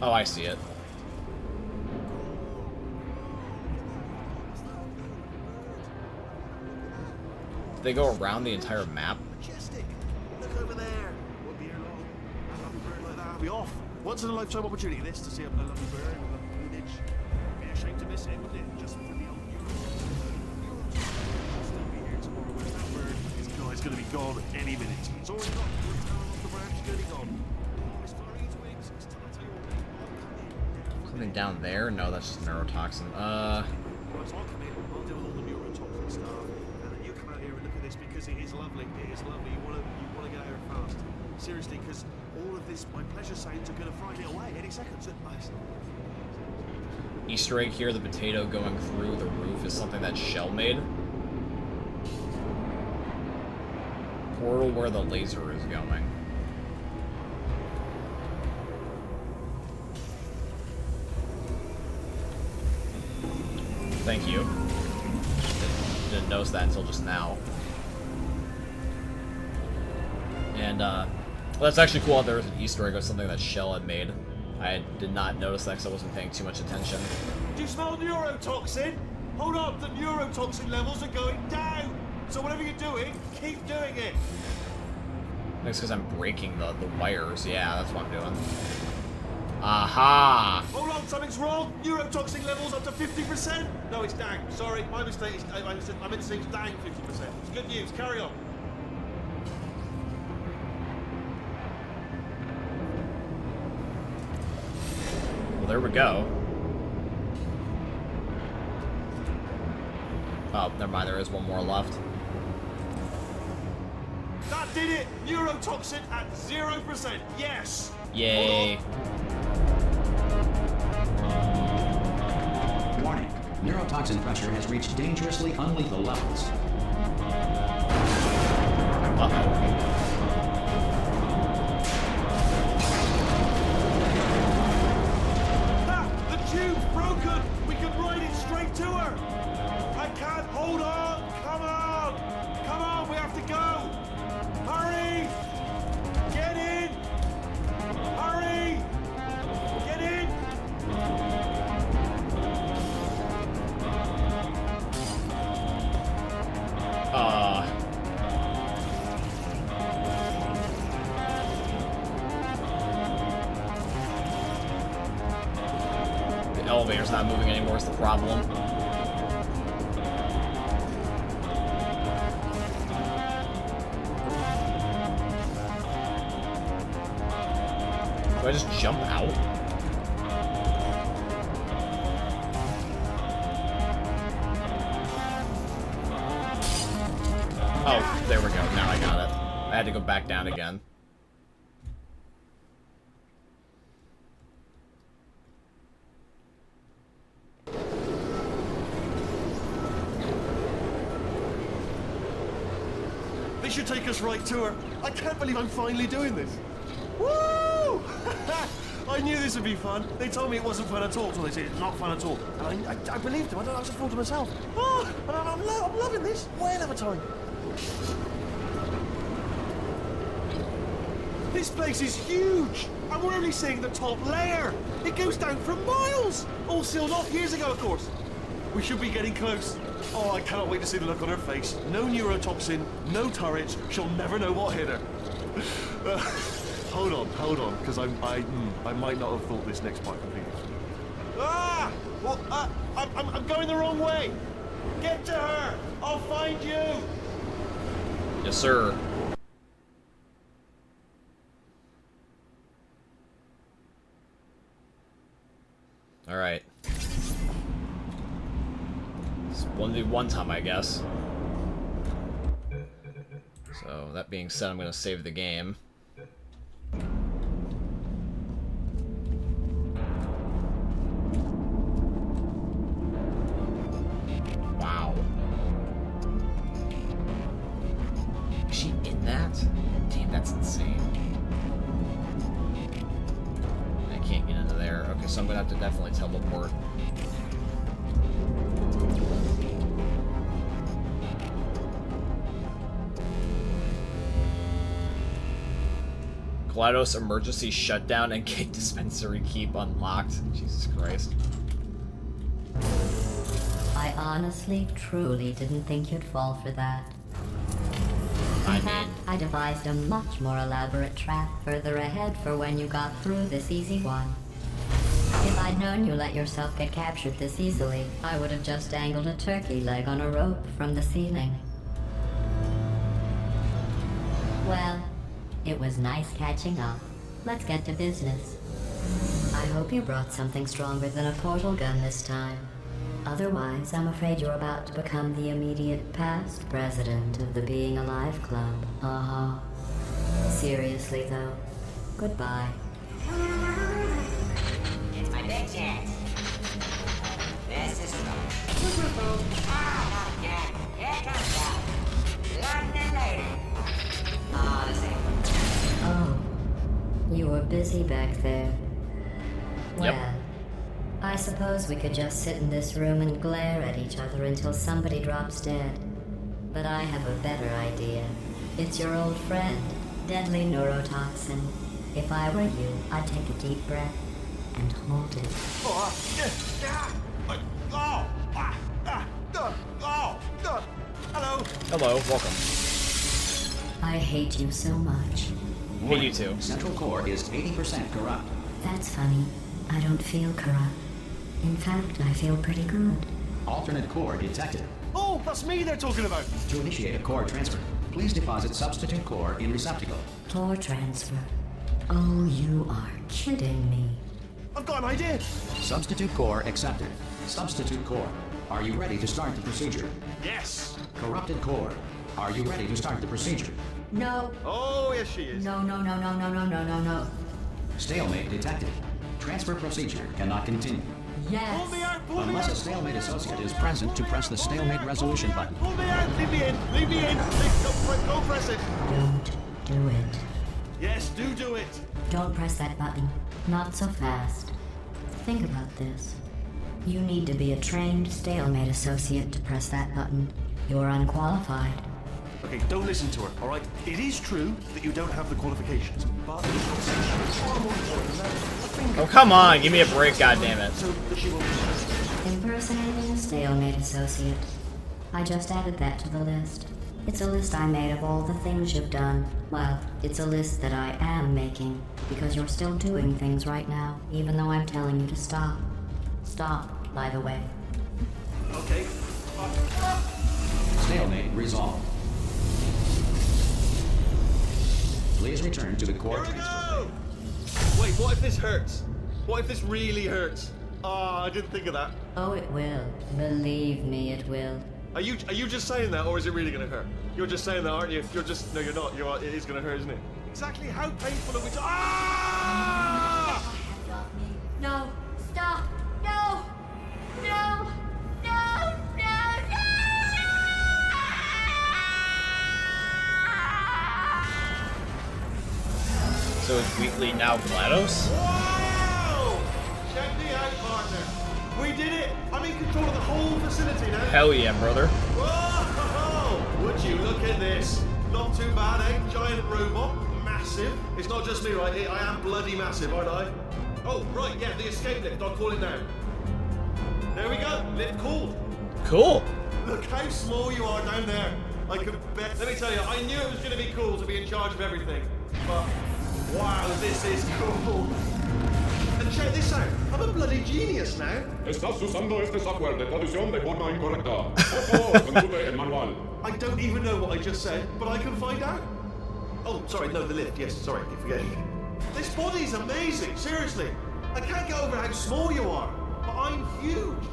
Oh, I see it. They go around the entire map. Majestic. Look over there. Won't be here long. A lovely bird like that will be off. Once in a lifetime opportunity, this to see a lovely bird with a plumage. Be a shame to miss it, wouldn't it? Just for the old news. any minute. It's already got the tower off the branch, nearly gone. Oh, it's firing its wings. It's time to tell you what. Something down there? No, that's just neurotoxin. Right, so I'll come in, I'll deal with all the neurotoxin stuff, and then you come out here and look at this because it is lovely. It is lovely. You wanna get out here fast. Seriously, because all of this, my pleasure signs are gonna frighten it away any second. So, Easter egg here, the potato going through the roof is something that Shell made. Portal where the laser is going. Thank you. Didn't notice that until just now. And, well, that's actually cool. There was an Easter egg of something that Shell had made. I did not notice that because I wasn't paying too much attention. do you smell neurotoxin? Hold up, the neurotoxin levels are going down. So whatever you're doing, keep doing it. It's because I'm breaking the wires. Yeah, that's what I'm doing. Aha! Hold on, something's wrong. Neurotoxin levels up to 50%. No, it's down. Sorry, my mistake. I meant to say it's down 50%. It's good news. Carry on. Well, there we go. Oh, never mind. There is one more left. That did it. Neurotoxin at 0%. Yes. Yay. Warning. Neurotoxin pressure has reached dangerously unlethal levels. Uh-oh. The tube's broken! We can ride it straight to her! I can't hold on! Come on! Come on, we have to go! Hurry! Get in! Hurry! Get in! The elevator's not moving anymore is the problem. Do I just jump out? Oh, there we go. Now I got it. I had to go back down again. This should take us right to her. I can't believe I'm finally doing this. Woo! I knew this would be fun. They told me it wasn't fun at all, so they said it's not fun at all. And I believed them. I was a fool to myself. Oh, I'm loving this. Whale of a time. This place is huge, and we're only seeing the top layer. It goes down for miles. All sealed off years ago, of course. We should be getting close. Oh, I cannot wait to see the look on her face. No neurotoxin, no turrets. She'll never know what hit her. Hold on, because I might not have thought this next part completely. Ah! Well, I'm going the wrong way. Get to her. I'll find you. Yes, sir. All right. It's 1v1 time, I guess. So, that being said, I'm going to save the game. Wow. Is she in that? Damn, that's insane. I can't get into there. Okay, so I'm going to have to definitely teleport. GLaDOS emergency shutdown and gate dispensary keep unlocked. Jesus Christ. I honestly, truly didn't think you'd fall for that. In fact, I devised a much more elaborate trap further ahead for when you got through this easy one. If I'd known you let yourself get captured this easily, I would have just dangled a turkey leg on a rope from the ceiling. Well, it was nice catching up. Let's get to business. I hope you brought something stronger than a portal gun this time. Otherwise, I'm afraid you're about to become the immediate past president of the Being Alive Club. Uh-huh. Seriously, though, goodbye. It's my big chance. This is wrong. Ah, not again. Here comes out. London later. Oh, the same. Oh, you were busy back there. Yep. Well, I suppose we could just sit in this room and glare at each other until somebody drops dead. But I have a better idea. It's your old friend, deadly neurotoxin. If I were you, I'd take a deep breath and hold it. Hello. Hello, welcome. I hate you so much. Hey, you too. Central core is 80% corrupt. That's funny. I don't feel corrupt. In fact, I feel pretty good. Alternate core detected. Oh, that's me they're talking about. To initiate a core transfer, please deposit substitute core in receptacle. Core transfer. Oh, you are kidding me. I've got an idea. Substitute core accepted. Substitute core, are you ready to start the procedure? Yes. Corrupted core, are you ready to start the procedure? No. Oh, yes, she is. No, no, no, no, no, no, no, no, no. Stalemate detected. Transfer procedure cannot continue. Yes. Pull me out. Pull me Unless out. a stalemate associate is present to press the stalemate resolution button. Pull me out. Leave me in. Leave me in. Go press it. Don't do it. Yes, do it. Don't press that button. Not so fast. Think about this. You need to be a trained stalemate associate to press that button. You're unqualified. Okay, don't listen to her, all right? It is true that you don't have the qualifications, but it's far more important than that. A finger. Oh, come on, give me a break, goddammit. So that she will. Impersonating a stalemate associate. I just added that to the list. It's a list I made of all the things you've done. Well, it's a list that I am making, because you're still doing things right now, even though I'm telling you to stop. Stop, by the way. Okay. Stalemate resolved. Please return to the core Here we transfer. go! Wait, what if this hurts? What if this really hurts? Ah, I didn't think of that. Oh, it will. Believe me, it will. Are you just saying that, or is it really gonna hurt? You're just saying that, aren't you? You're just no, you're not. It is gonna hurt, isn't it? Exactly how painful are we? Ah! No, stop! No! No! No! No! So is Wheatley now GLaDOS? Whoa! Check me out, partner. We did it. I'm in control of the whole facility now. Hell yeah, brother. Whoa! Would you look at this? Not too bad, eh? Giant robot, massive. It's not just me, right? I am bloody massive, aren't I? Oh, right, yeah, the escape lift. I'll call it now. There we go. Lift called. Cool. Look how small you are down there. I could bet. Let me tell you, I knew it was going to be cool to be in charge of everything. But wow, this is cool. And check this out. I'm a bloody genius now. Estás usando este software de traducción de forma incorrecta. Por favor, consulte el manual. I don't even know what I just said, but I can find out. Oh, sorry, no, the lift. Yes, sorry, keep forgetting. This body's amazing, seriously. I can't get over how small you are, but I'm huge.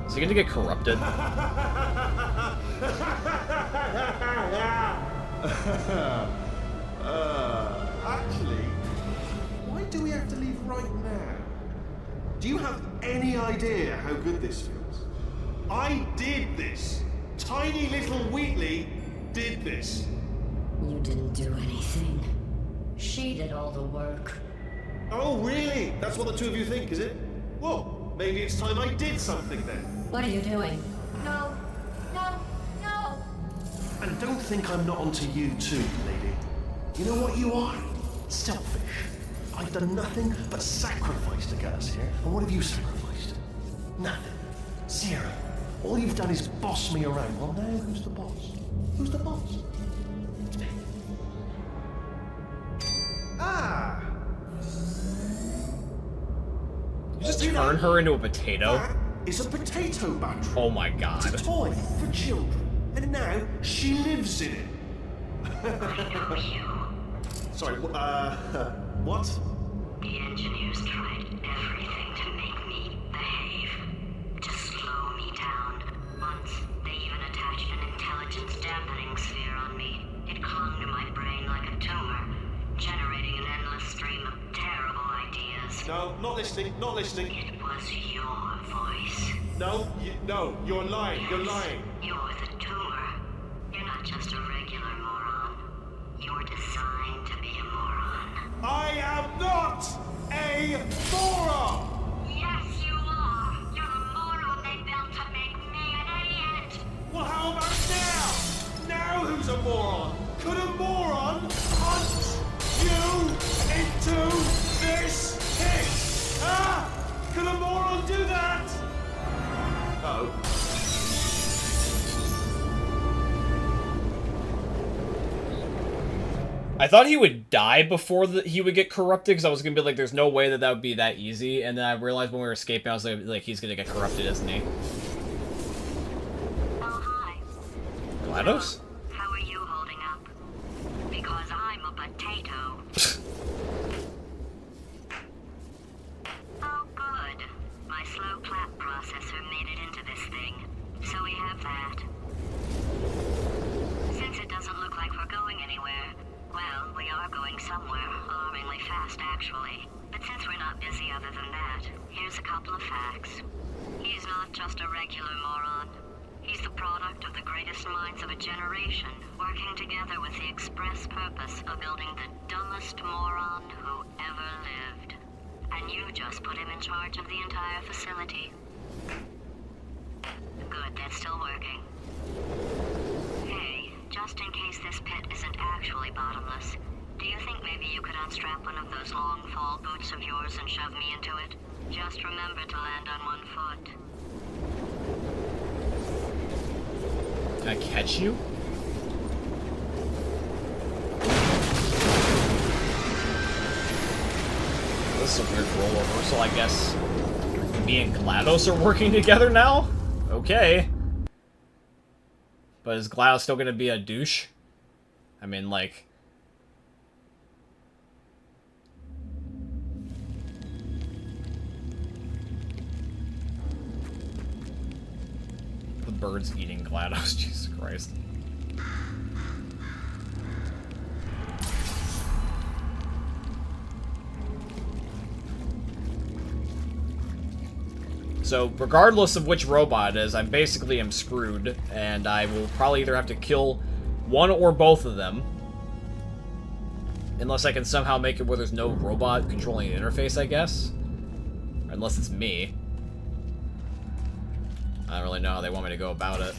Is he gonna get corrupted? Actually, why do we have to leave right now? Do you have any idea how good this feels? I did this. Tiny little Wheatley did this. You didn't do anything. She did all the work. Oh, really? That's what the two of you think, is it? Well, maybe it's time I did something then. What are you doing? No! No! No! And don't think I'm not onto you too, lady. You know what you are? Selfish. I've done nothing but sacrifice to get us here. And what have you sacrificed? Nothing. Zero. All you've done is boss me around. Well, now who's the boss? Who's the boss? It's me. Ah! You just turn her into a potato? That is a potato battery. Oh my god. It's a toy for children. And now she lives in it. Sorry, what? The engineers tried everything to make me behave, to slow me down. Once, they even attached an intelligence dampening sphere on me. It clung to my brain like a tumor, generating an endless stream of terrible ideas. No, not listening, not listening. It was your voice. No, no, you're lying, you're lying. You're the tumor. You're not just a regular moron. You're designed to be a moron. I am not a moron! Yes, you are. You're a moron they built to make me an idiot. Well, how about now? Now who's a moron? Could a moron hunt you into this pit? Huh? Could a moron do that? Oh. I thought he would die before he would get corrupted, because I was going to be like, there's no way that that would be that easy. And then I realized when we were escaping, I was like he's going to get corrupted, isn't he? Oh, hi. GLaDOS? How are you holding up? Because I'm a potato. Oh, good. My slow clap processor made it into this thing. So we have that. Since it doesn't look like we're going anywhere, well, we are going somewhere, alarmingly fast, actually. But since we're not busy other than that, here's a couple of facts. He's not just a regular moron. He's the product of the greatest minds of a generation, working together with the express purpose of building the dumbest moron who ever lived. And you just put him in charge of the entire facility. Good, that's still working. Hey, just in case this pit isn't actually bottomless, do you think maybe you could unstrap one of those long fall boots of yours and shove me into it? Just remember to land on one foot. Can I catch you? This is a weird rollover, so I guess me and GLaDOS are working together now? Okay. But is GLaDOS still gonna be a douche? I mean, like... The bird's eating GLaDOS, Jesus Christ. So, regardless of which robot it is, I basically am screwed, and I will probably either have to kill one or both of them. Unless I can somehow make it where there's no robot controlling the interface, I guess. Unless it's me. I don't really know how they want me to go about it.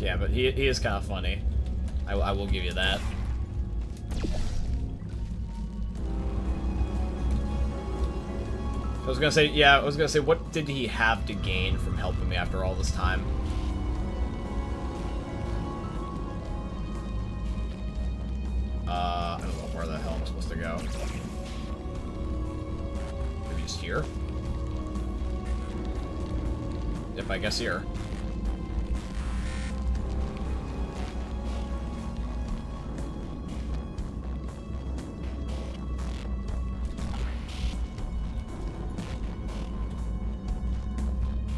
Yeah, but he is kind of funny. I will give you that. I was gonna say, what did he have to gain from helping me after all this time? I don't know where the hell I'm supposed to go. Maybe just here? Yep, I guess here.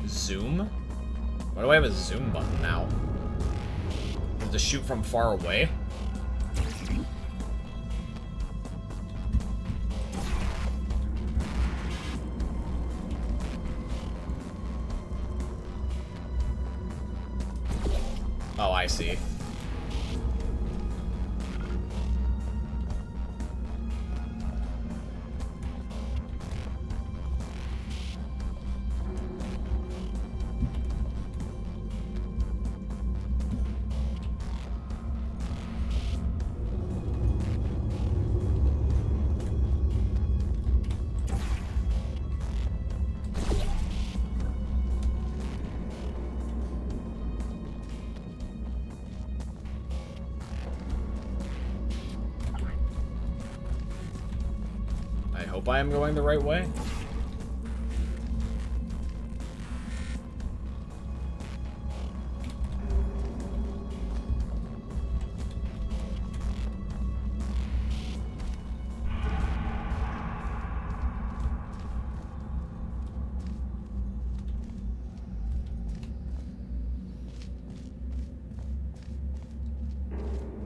Zoom? Why do I have a zoom button now? To shoot from far away? Oh, I see. hope I am going the right way.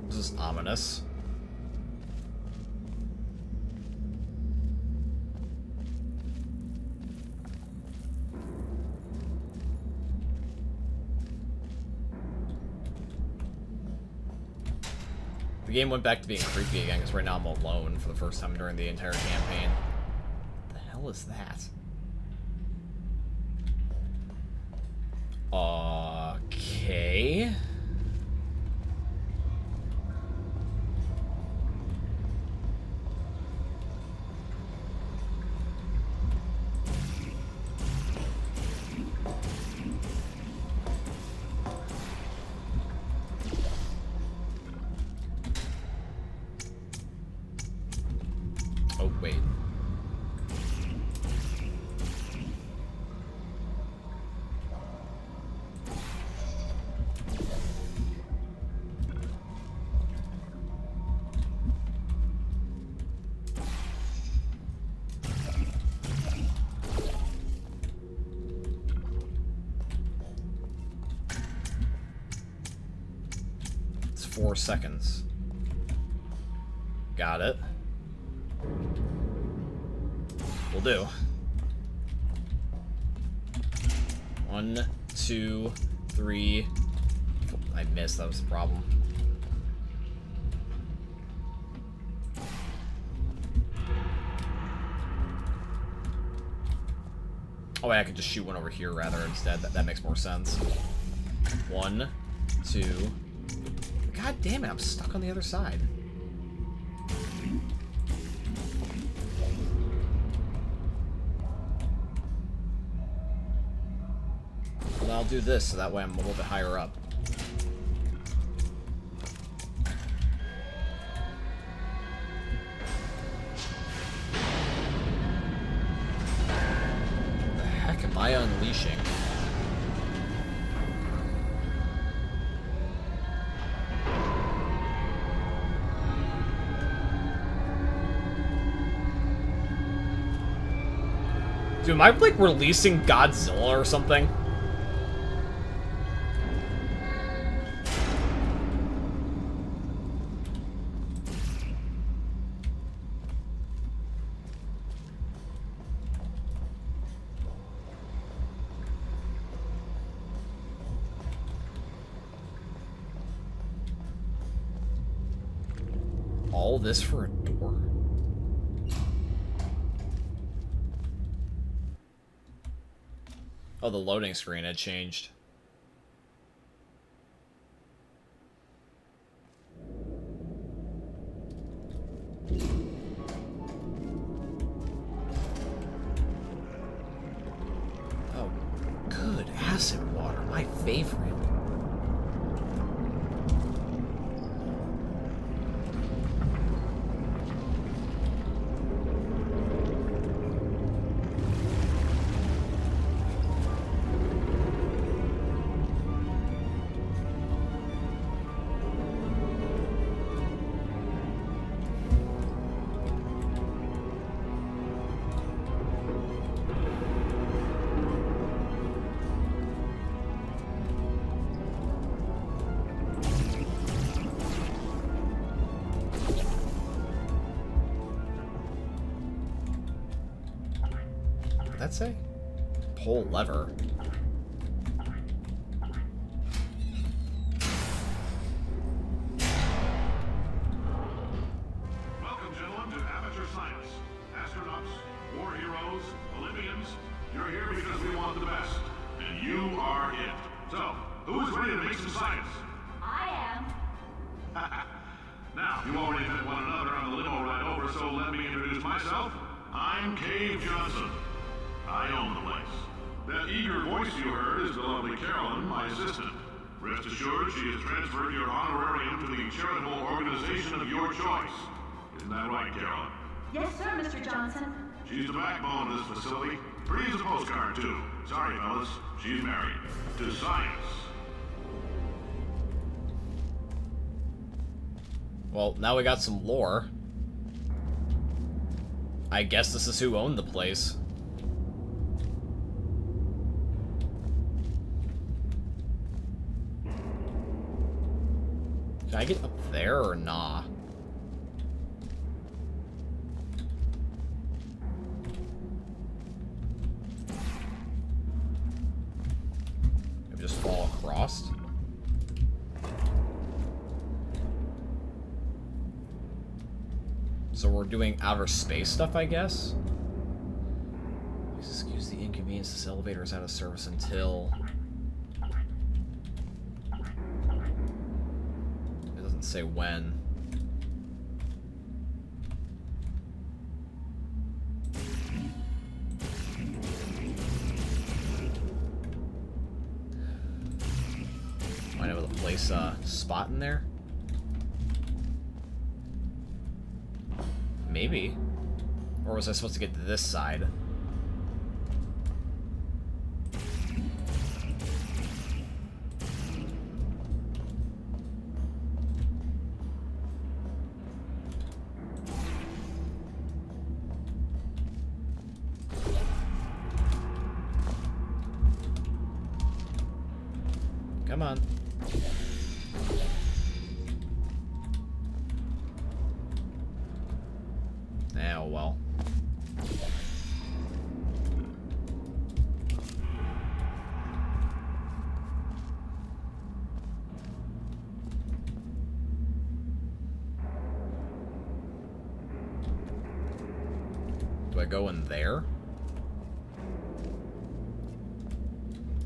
This is ominous. The game went back to being creepy again, because right now I'm alone for the first time during the entire campaign. What the hell is that? Okay. Oh, wait. It's 4 seconds. Got it. Will do. 1, 2, 3. I missed. That was the problem. Oh, wait, I could just shoot one over here rather instead. That makes more sense. 1, 2. God damn it! I'm stuck on the other side. I'll do this so that way I'm a little bit higher up. What the heck am I unleashing? Dude, am I like releasing Godzilla or something? All this for a door? Oh, the loading screen had changed. Oh, good. Acid water, my favorite. That say? Pull lever. Welcome, gentlemen, to Amateur Science. Astronauts, war heroes, Olympians, you're here because we want the best. And you are it. So, who's ready to make some science? I am. Now, you already met one another on the limo ride over, so let me introduce myself. I'm Cave Johnson. I own the place. That eager voice you heard is the lovely Carolyn, my assistant. Rest assured, she has transferred your honorarium to the charitable organization of your choice. Isn't that right, Carolyn? Yes, sir, Mr. Johnson. She's the backbone of this facility. Pretty as a postcard, too. Sorry, fellas. She's married. To science. Well, now we got some lore. I guess this is who owned the place. Can I get up there or nah? Maybe just fall across? So we're doing outer space stuff, I guess? Please excuse the inconvenience. This elevator is out of service until... It doesn't say when. Might be able to place a spot in there? Maybe. Or was I supposed to get to this side? Come on. Oh, well. Do I go in there?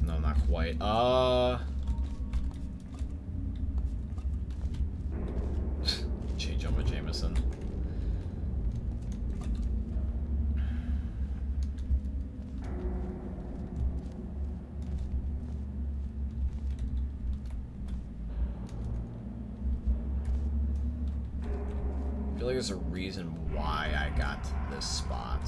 No, not quite. Change on my Jameson. I feel like there's a reason why I got to this spot.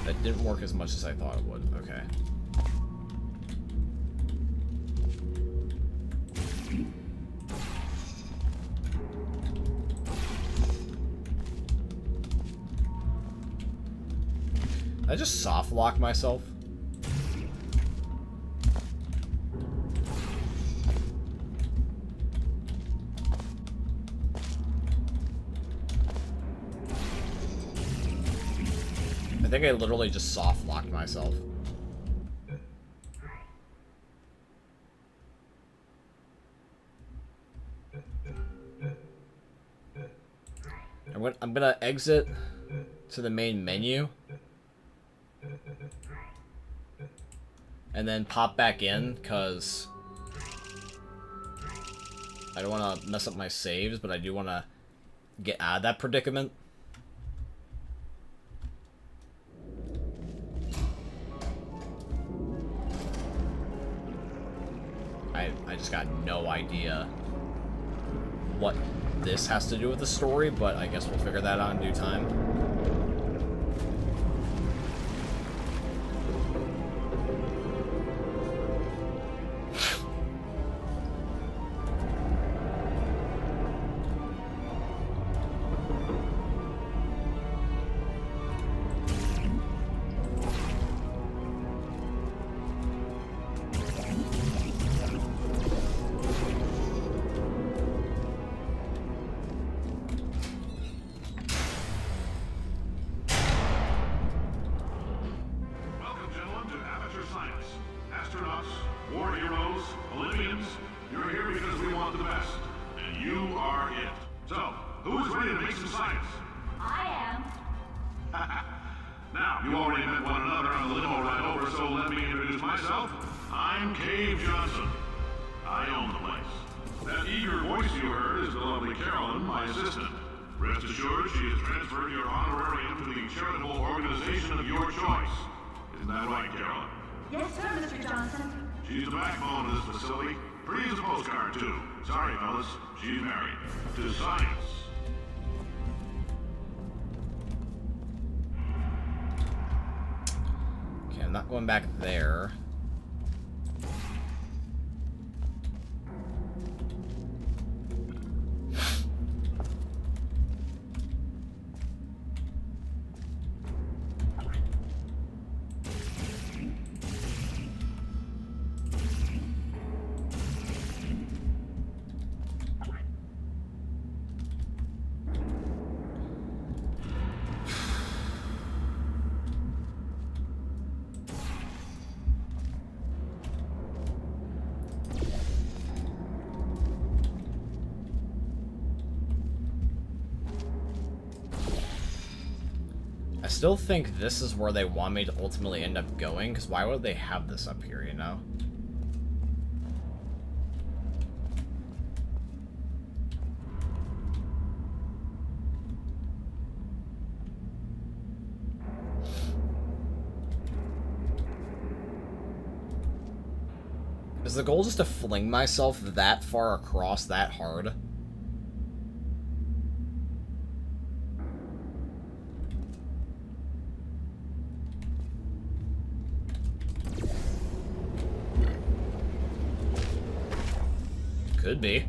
That didn't work as much as I thought it would. Okay. I just soft lock myself. I think I literally just soft locked myself. I'm gonna exit to the main menu and then pop back in, because I don't want to mess up my saves, but I do want to get out of that predicament. I just got no idea what this has to do with the story, but I guess we'll figure that out in due time. I am. Now, you already met one another on the limo ride over, so let me introduce myself. I'm Cave Johnson. I own the place. That eager voice you heard is the lovely Carolyn, my assistant. Rest assured, she has transferred your honorarium to the charitable organization of your choice. Isn't that right, Carolyn? Yes, sir, Mr. Johnson. She's the backbone of this facility. Pretty as a postcard, too. Sorry, fellas. She's married. To science. Okay, I'm not going back there. I still think this is where they want me to ultimately end up going, because why would they have this up here, you know? Is the goal just to fling myself that far across that hard? Could be.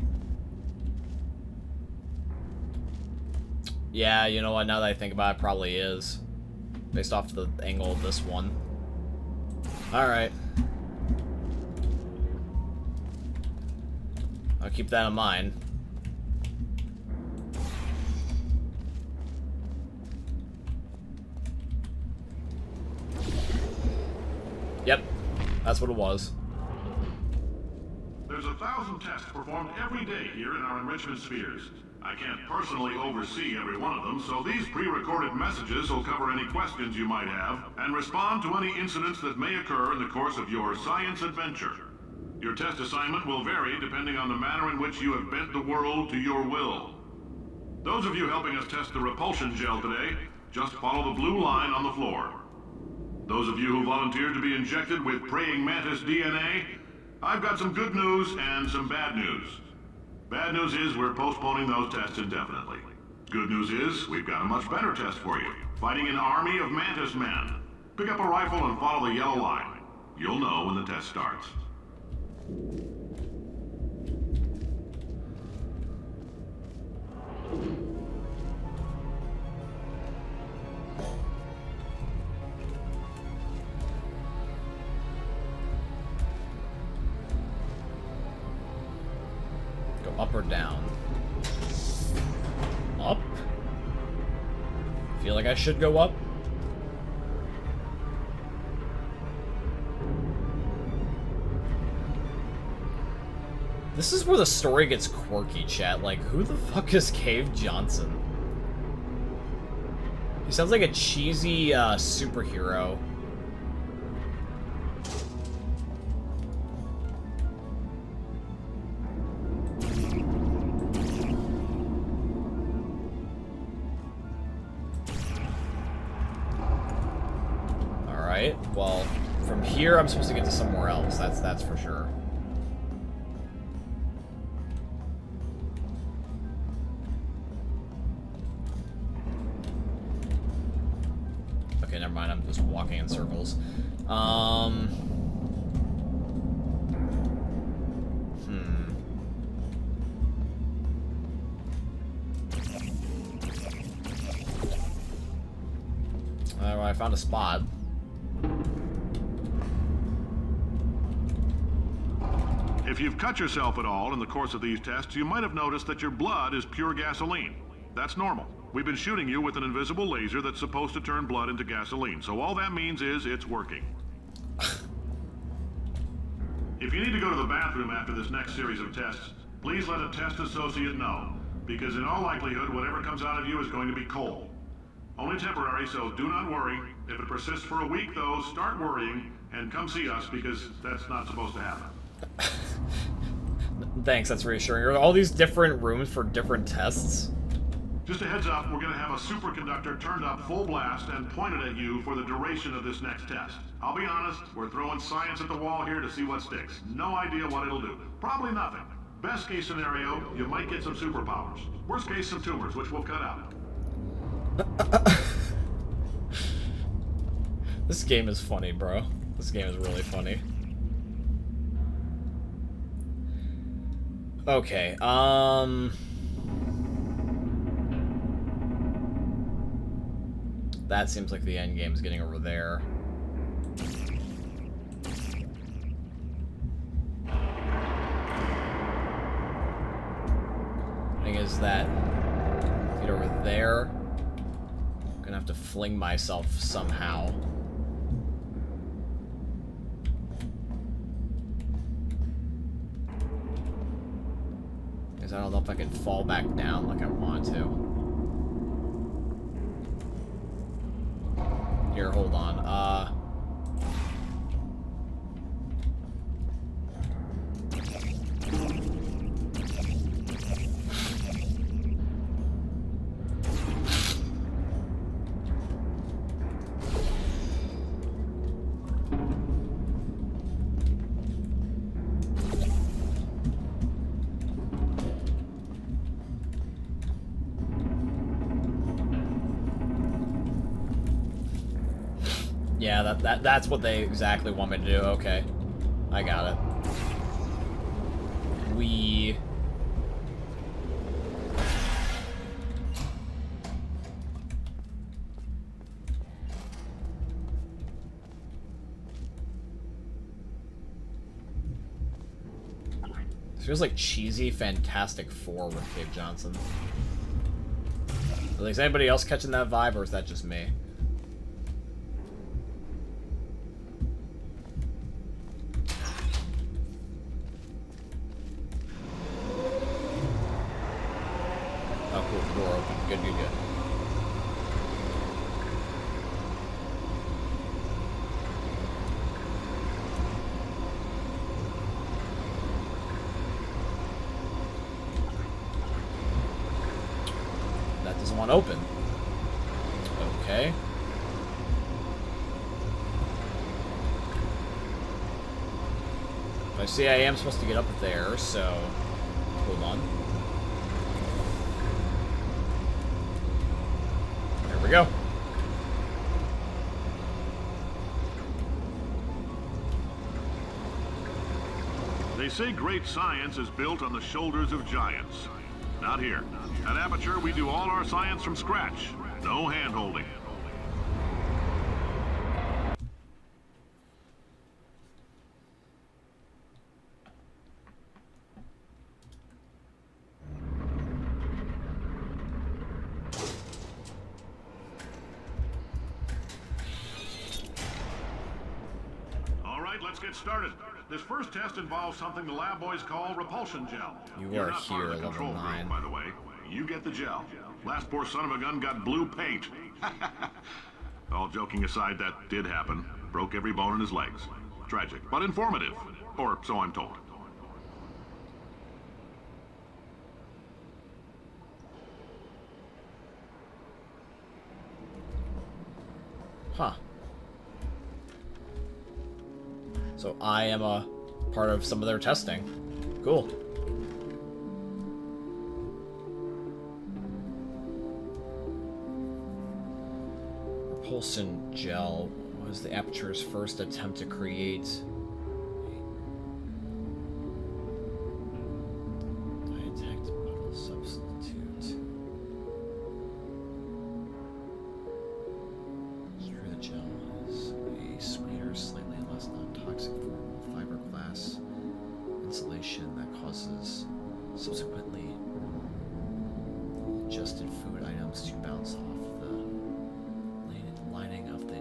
Yeah, you know what, now that I think about it, probably is. Based off the angle of this one. Alright. I'll keep that in mind. Yep, that's what it was. There's 1,000 tests performed every day here in our enrichment spheres. I can't personally oversee every one of them, so these pre-recorded messages will cover any questions you might have and respond to any incidents that may occur in the course of your science adventure. Your test assignment will vary depending on the manner in which you have bent the world to your will. Those of you helping us test the repulsion gel today, just follow the blue line on the floor. Those of you who volunteered to be injected with praying mantis DNA, I've got some good news and some bad news. Bad news is we're postponing those tests indefinitely. Good news is we've got a much better test for you. Fighting an army of mantis men. Pick up a rifle and follow the yellow line. You'll know when the test starts. Up or down? Up? Feel like I should go up? This is where the story gets quirky, chat. Like, who the fuck is Cave Johnson? He sounds like a cheesy superhero. Well, from here I'm supposed to get to somewhere else. That's for sure. Okay, never mind. I'm just walking in circles. Well, I found a spot. If you've cut yourself at all in the course of these tests, you might have noticed that your blood is pure gasoline. That's normal. We've been shooting you with an invisible laser that's supposed to turn blood into gasoline, so all that means is it's working. If you need to go to the bathroom after this next series of tests, please let a test associate know, because in all likelihood, whatever comes out of you is going to be coal. Only temporary, so do not worry. If it persists for a week, though, start worrying and come see us because that's not supposed to happen. Thanks, that's reassuring. Are all these different rooms for different tests? Just a heads up, we're going to have a superconductor turned up full blast and pointed at you for the duration of this next test. I'll be honest, we're throwing science at the wall here to see what sticks. No idea what it'll do. Probably nothing. Best case scenario, you might get some superpowers. Worst case, some tumors, which we'll cut out. This game is funny, bro. This game is really funny. Okay, that seems like the end game is getting over there. Thing is that get over there. I'm gonna have to fling myself somehow. Because I don't know if I can fall back down like I want to. Here, hold on. Yeah, that's what they exactly want me to do. Okay. I got it. We... This feels like cheesy Fantastic Four with Cave Johnson. Is anybody else catching that vibe, or is that just me? Good, good, good. That doesn't want to open. Okay. I see I am supposed to get up there, so hold on. There we go. They say great science is built on the shoulders of giants. Not here. At Aperture, we do all our science from scratch. No hand-holding. Let's get started. This first test involves something the lab boys call repulsion gel. You're not here, part of the control group, by the way. You get the gel. Last poor son of a gun got blue paint. All joking aside, that did happen. Broke every bone in his legs. Tragic, but informative. Or so I'm told. Huh. So I am a part of some of their testing. Cool. Repulsion gel was the Aperture's first attempt to create a detect bottle substitute. Through the gel is a sweeter, slightly less non-toxic form of fiberglass insulation that causes subsequently ingested food items to bounce off the lining of the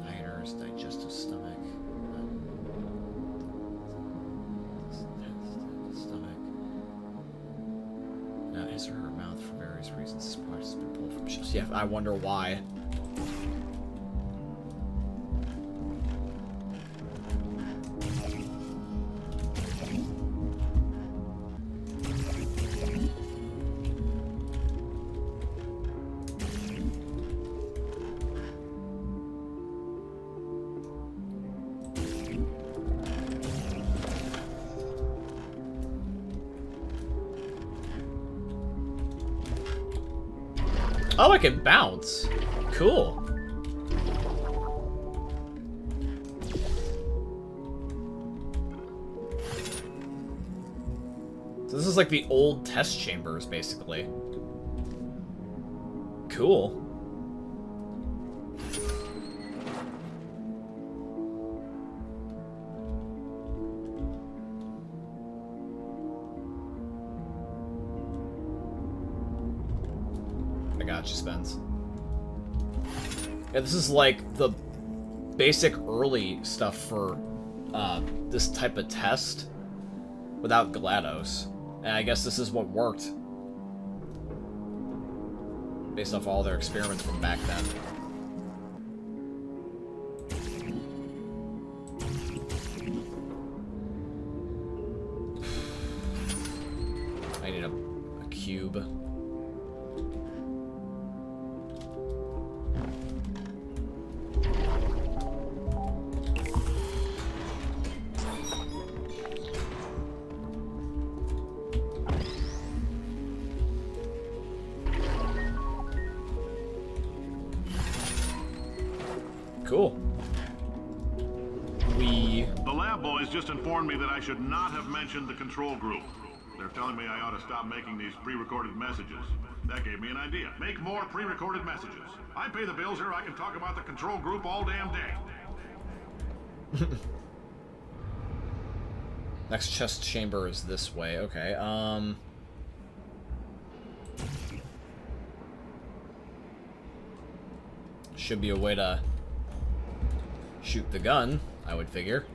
dieter's digestive stomach. Now his or her mouth for very various reasons this project has been pulled from ships. Yeah, I wonder why. Oh, I can bounce. Cool. So this is like the old test chambers, basically. Cool. Gotcha, Spence. Yeah, this is like the basic early stuff for this type of test without GLaDOS. And I guess this is what worked based off all their experiments from back then. I need a cube. Cool. The lab boys just informed me that I should not have mentioned the control group. They're telling me I ought to stop making these pre-recorded messages. That gave me an idea. Make more pre-recorded messages. I pay the bills here, I can talk about the control group all damn day. Next chest chamber is this way. Okay, should be a way to shoot the gun, I would figure.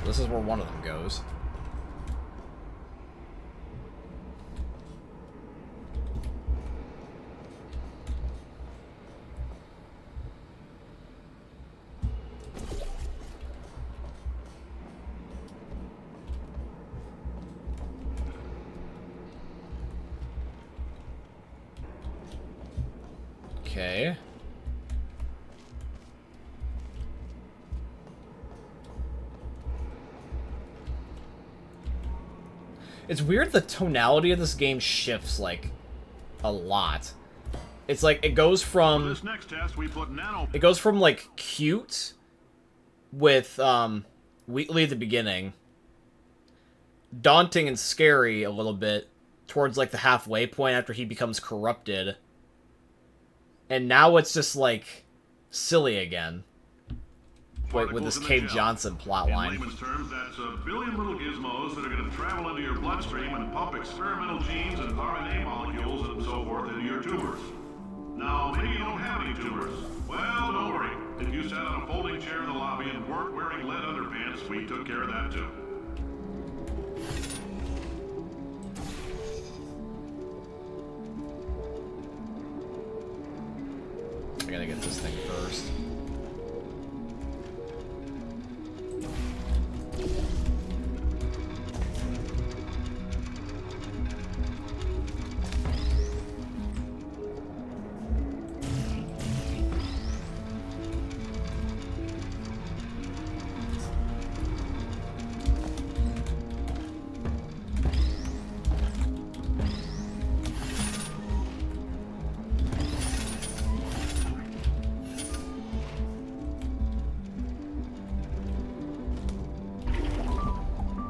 This is where one of them goes. Okay. It's weird the tonality of this game shifts, like, a lot. It's like, it goes from... For this next test, we put nano... It goes from, like, cute with, Wheatley at the beginning, daunting and scary a little bit towards, like, the halfway point after he becomes corrupted. And now it's just, like, silly again. With this Cave Johnson plotline. In layman's terms, that's a billion little gizmos that are going to travel into your bloodstream and pump experimental genes and RNA molecules and so forth into your tumors. Now, maybe you don't have any tumors. Well, don't worry. If you sat on a folding chair in the lobby and weren't wearing lead underpants, we took care of that too. I gotta get this thing first.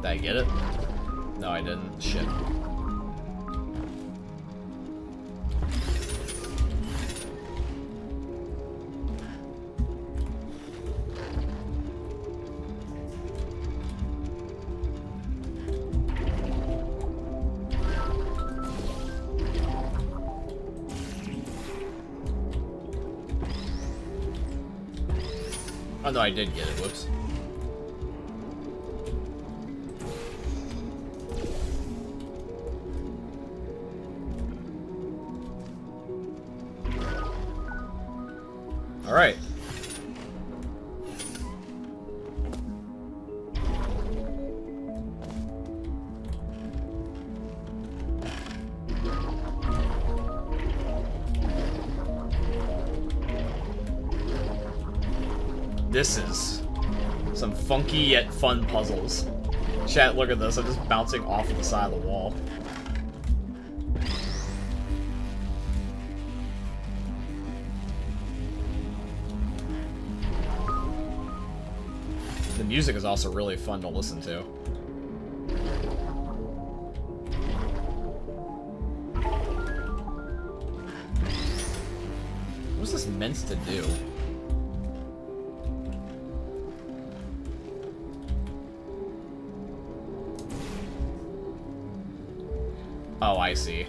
Did I get it? No, I didn't. Shit. Oh no, I did get it. Whoops. Alright. This is some funky yet fun puzzles. Chat, look at this. I'm just bouncing off of the side of the wall. The music is also really fun to listen to. What's this meant to do? Oh, I see.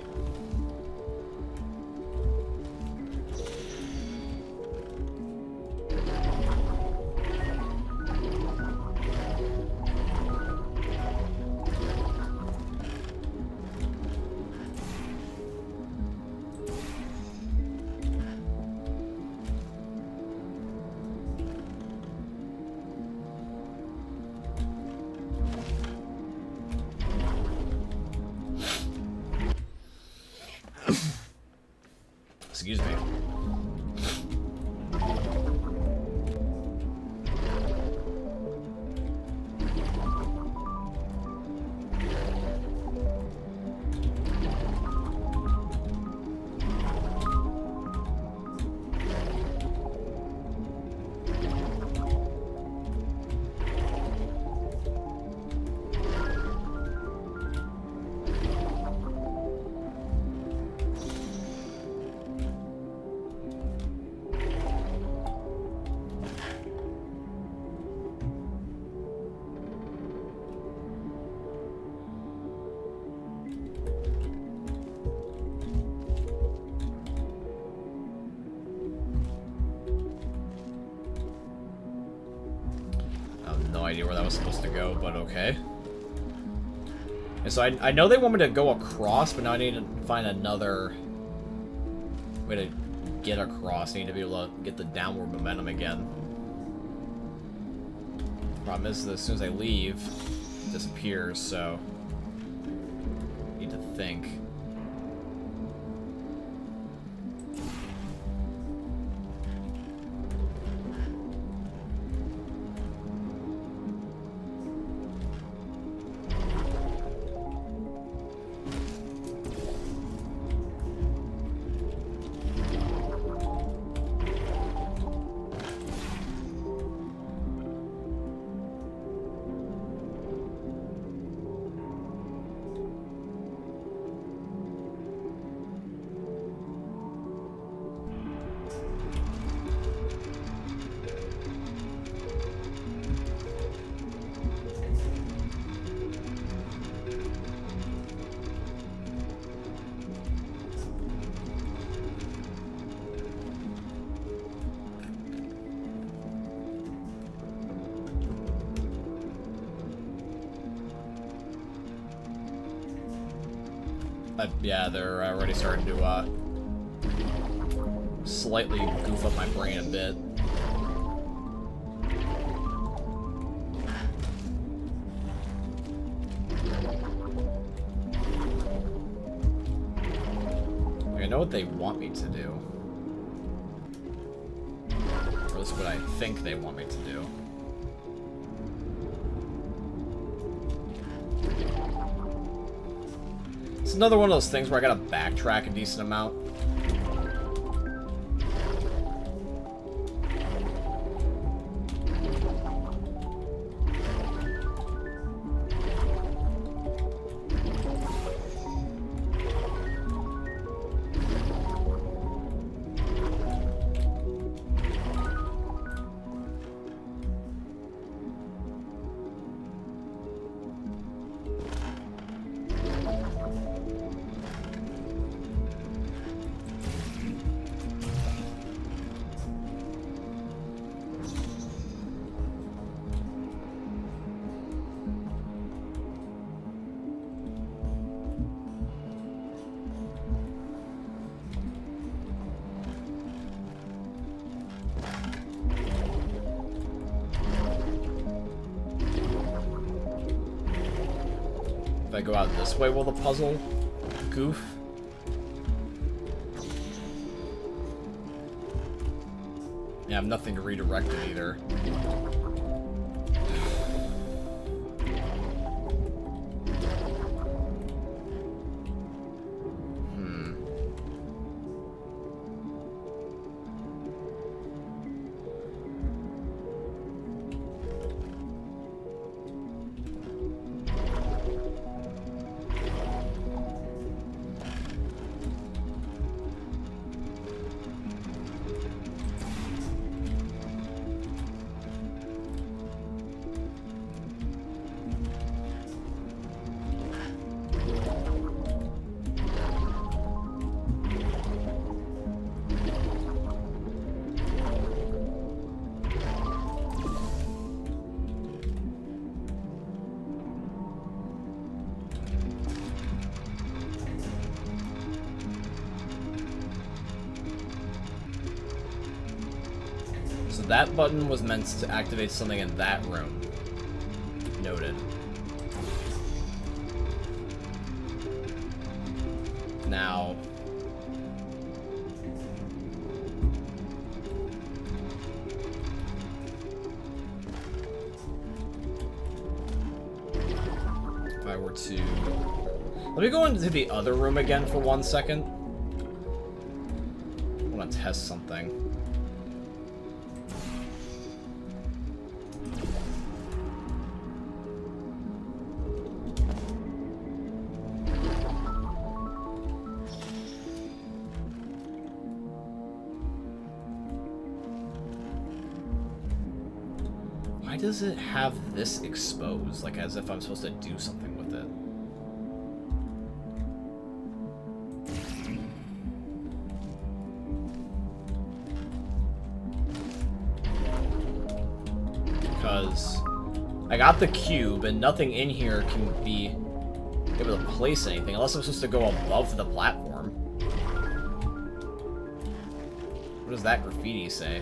Excuse me. No idea where that was supposed to go, but okay. And so I know they want me to go across, but now I need to find another way to get across. I need to be able to get the downward momentum again. Problem is that as soon as I leave, it disappears, so I need to think. Yeah, they're already starting to slightly goof up my brain a bit. Like, I know what they want me to do. Or at least what I think they want me to do. It's another one of those things where I gotta backtrack a decent amount. If I go out this way, will the puzzle goof? Yeah, I have nothing to redirect it either. That button was meant to activate something in that room. Noted. Now... if I were to... Let me go into the other room again for 1 second. I want to test something. Why does it have this exposed? Like, as if I'm supposed to do something with it. Because I got the cube, and nothing in here can be able to place anything, unless I'm supposed to go above the platform. What does that graffiti say?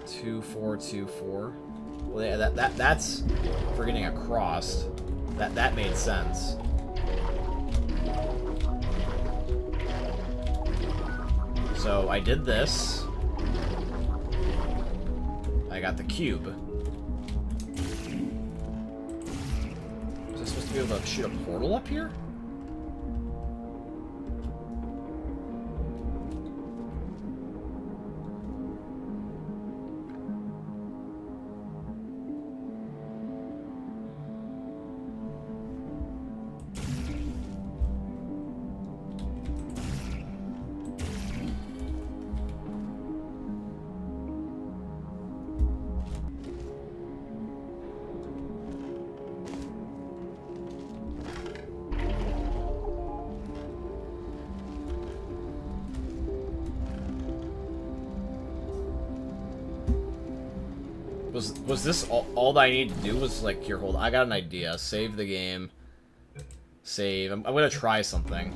Two, 4, 2, 4. Well, yeah, that's for getting across. That made sense. So I did this. I got the cube. Was I supposed to be able to shoot a portal up here? Was this all that I need to do? Was like, here, hold on, I got an idea. Save the game. Save. I'm gonna try something.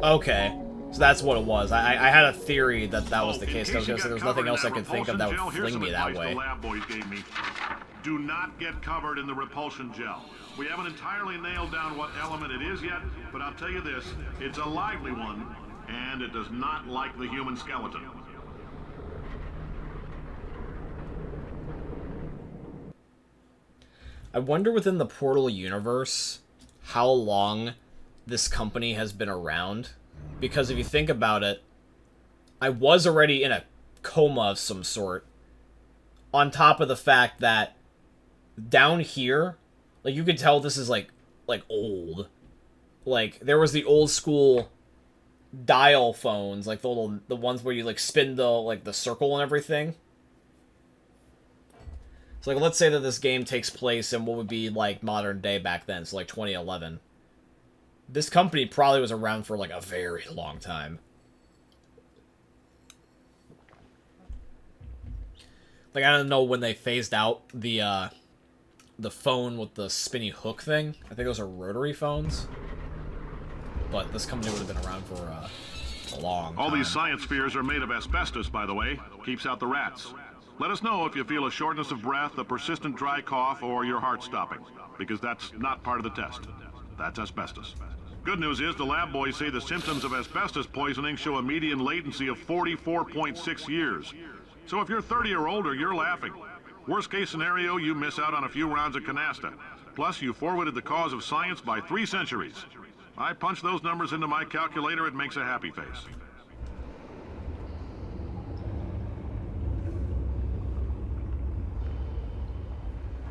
Okay, so that's what it was. I had a theory that that was the case. I was gonna say there was nothing else I could think of that would fling me that way. Do not get covered in the repulsion gel. We haven't entirely nailed down what element it is yet, but I'll tell you this, it's a lively one, and it does not like the human skeleton. I wonder within the Portal universe how long this company has been around. Because if you think about it, I was already in a coma of some sort. On top of the fact that down here, like, you could tell this is like old. Like, there was the old school dial phones, like the ones where you like spin the circle and everything. So like, let's say that this game takes place in what would be like modern day back then, so like 2011. This company probably was around for like a very long time. Like, I don't know when they phased out the the phone with the spinny hook thing. I think those are rotary phones. But this company would have been around for a long time. All these science spheres are made of asbestos, by the way. Keeps out the rats. Let us know if you feel a shortness of breath, a persistent dry cough, or your heart stopping, because that's not part of the test. That's asbestos. Good news is the lab boys say the symptoms of asbestos poisoning show a median latency of 44.6 years. So if you're 30 or older, you're laughing. Worst case scenario, you miss out on a few rounds of canasta. Plus, you forwarded the cause of science by 3 centuries. I punch those numbers into my calculator, it makes a happy face.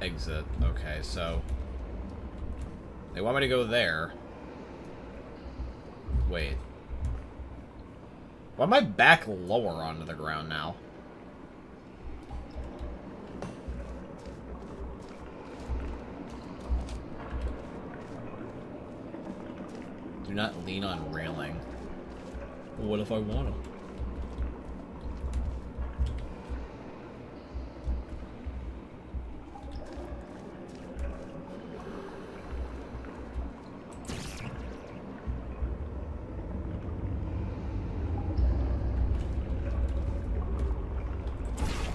Exit. Okay, so they want me to go there. Wait. Why am I back lower onto the ground now? Do not lean on railing. Well, what if I want to?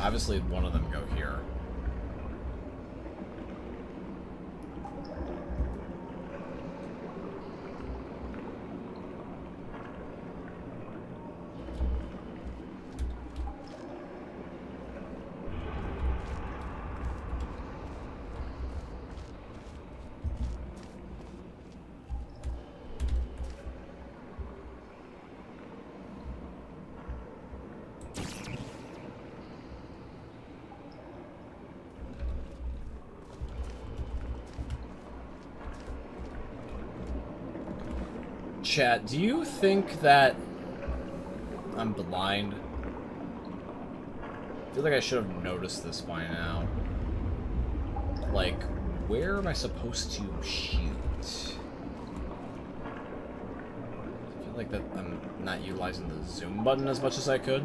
Obviously, one of them go here. Chat, do you think that I'm blind? I feel like I should have noticed this by now. Like, where am I supposed to shoot? I feel like that I'm not utilizing the zoom button as much as I could.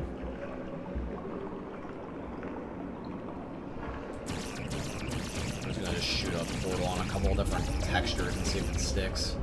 I'm just gonna just shoot a portal on a couple of different textures and see if it sticks.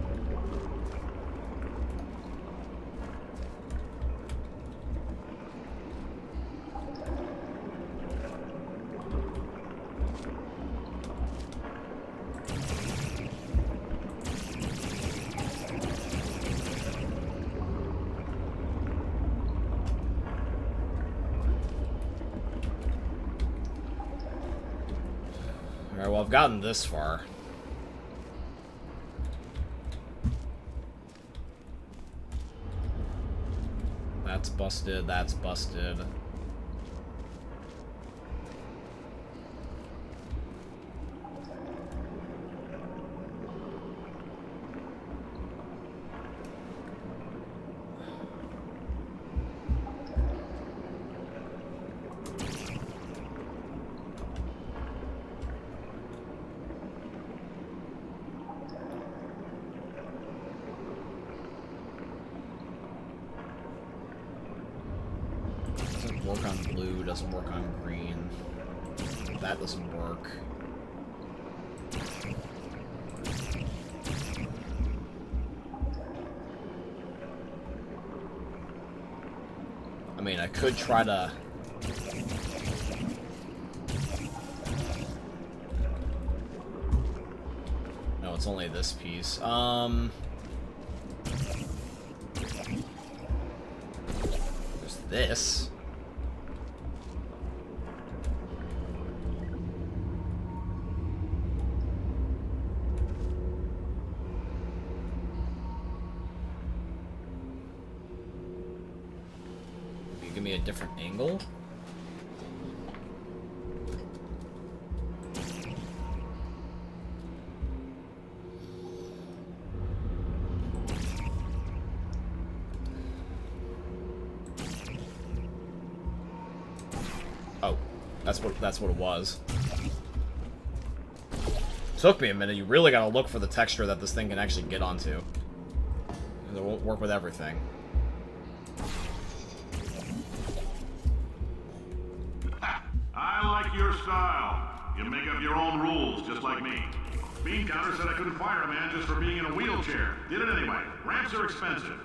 Alright, well, I've gotten this far. That's busted, that's busted. Doesn't work on blue, doesn't work on green. That doesn't work. I mean, I could try to... No, it's only this piece. There's this. Give me a different angle. Oh, that's what it was. Took me a minute. You really gotta look for the texture that this thing can actually get onto. It won't work with everything. I like your style. You make up your own rules, just like me. Bean Counter said I couldn't fire a man just for being in a wheelchair. Did it anyway. Ramps are expensive.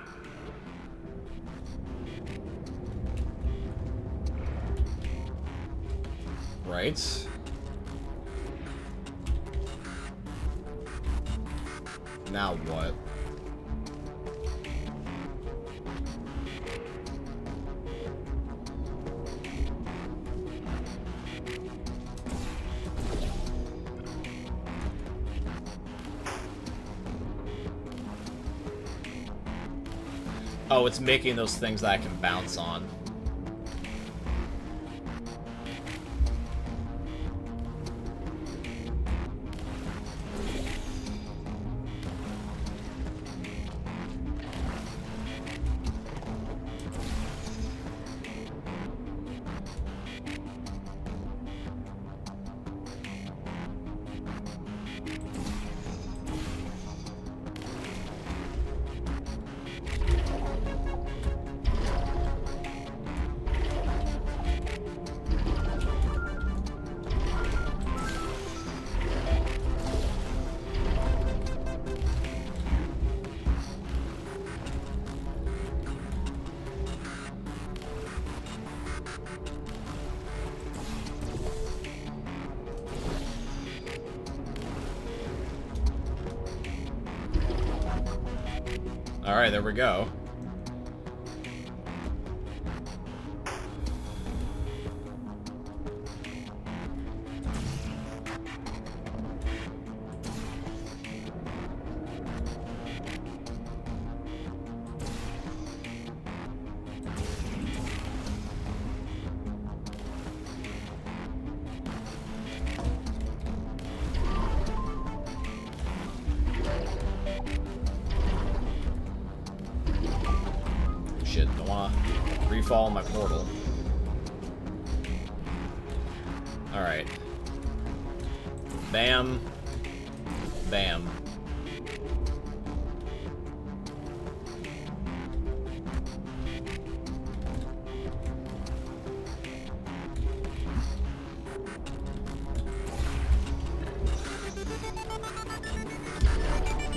Right. Now what? Oh, it's making those things that I can bounce on. Alright, there we go. Shit, don't wanna refall my portal. Alright. Bam. Bam.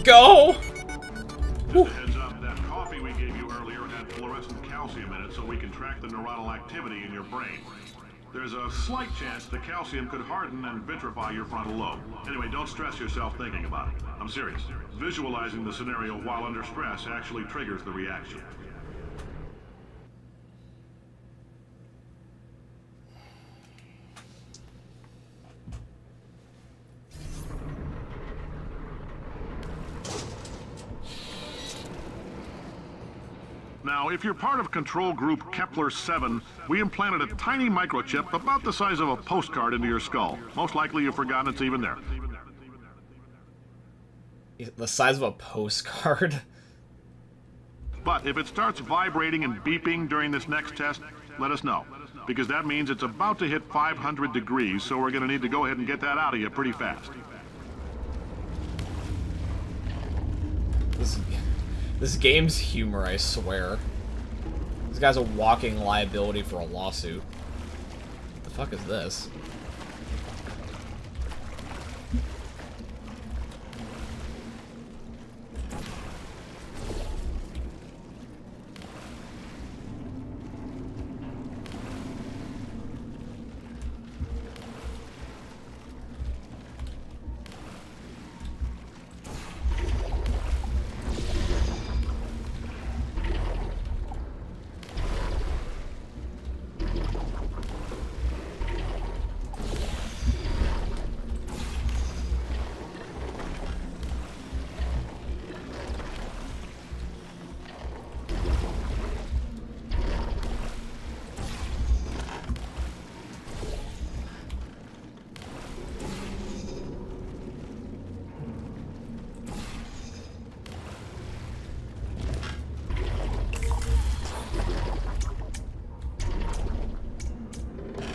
Go! Just a heads up, that coffee we gave you earlier had fluorescent calcium in it so we can track the neuronal activity in your brain. There's a slight chance the calcium could harden and vitrify your frontal lobe. Anyway, don't stress yourself thinking about it. I'm serious. Visualizing the scenario while under stress actually triggers the reaction. Now, if you're part of control group Kepler-7, we implanted a tiny microchip about the size of a postcard into your skull. Most likely you've forgotten it's even there. The size of a postcard? But if it starts vibrating and beeping during this next test, let us know. Because that means it's about to hit 500 degrees, so we're going to need to go ahead and get that out of you pretty fast. This game's humor, I swear. This guy's a walking liability for a lawsuit. What the fuck is this?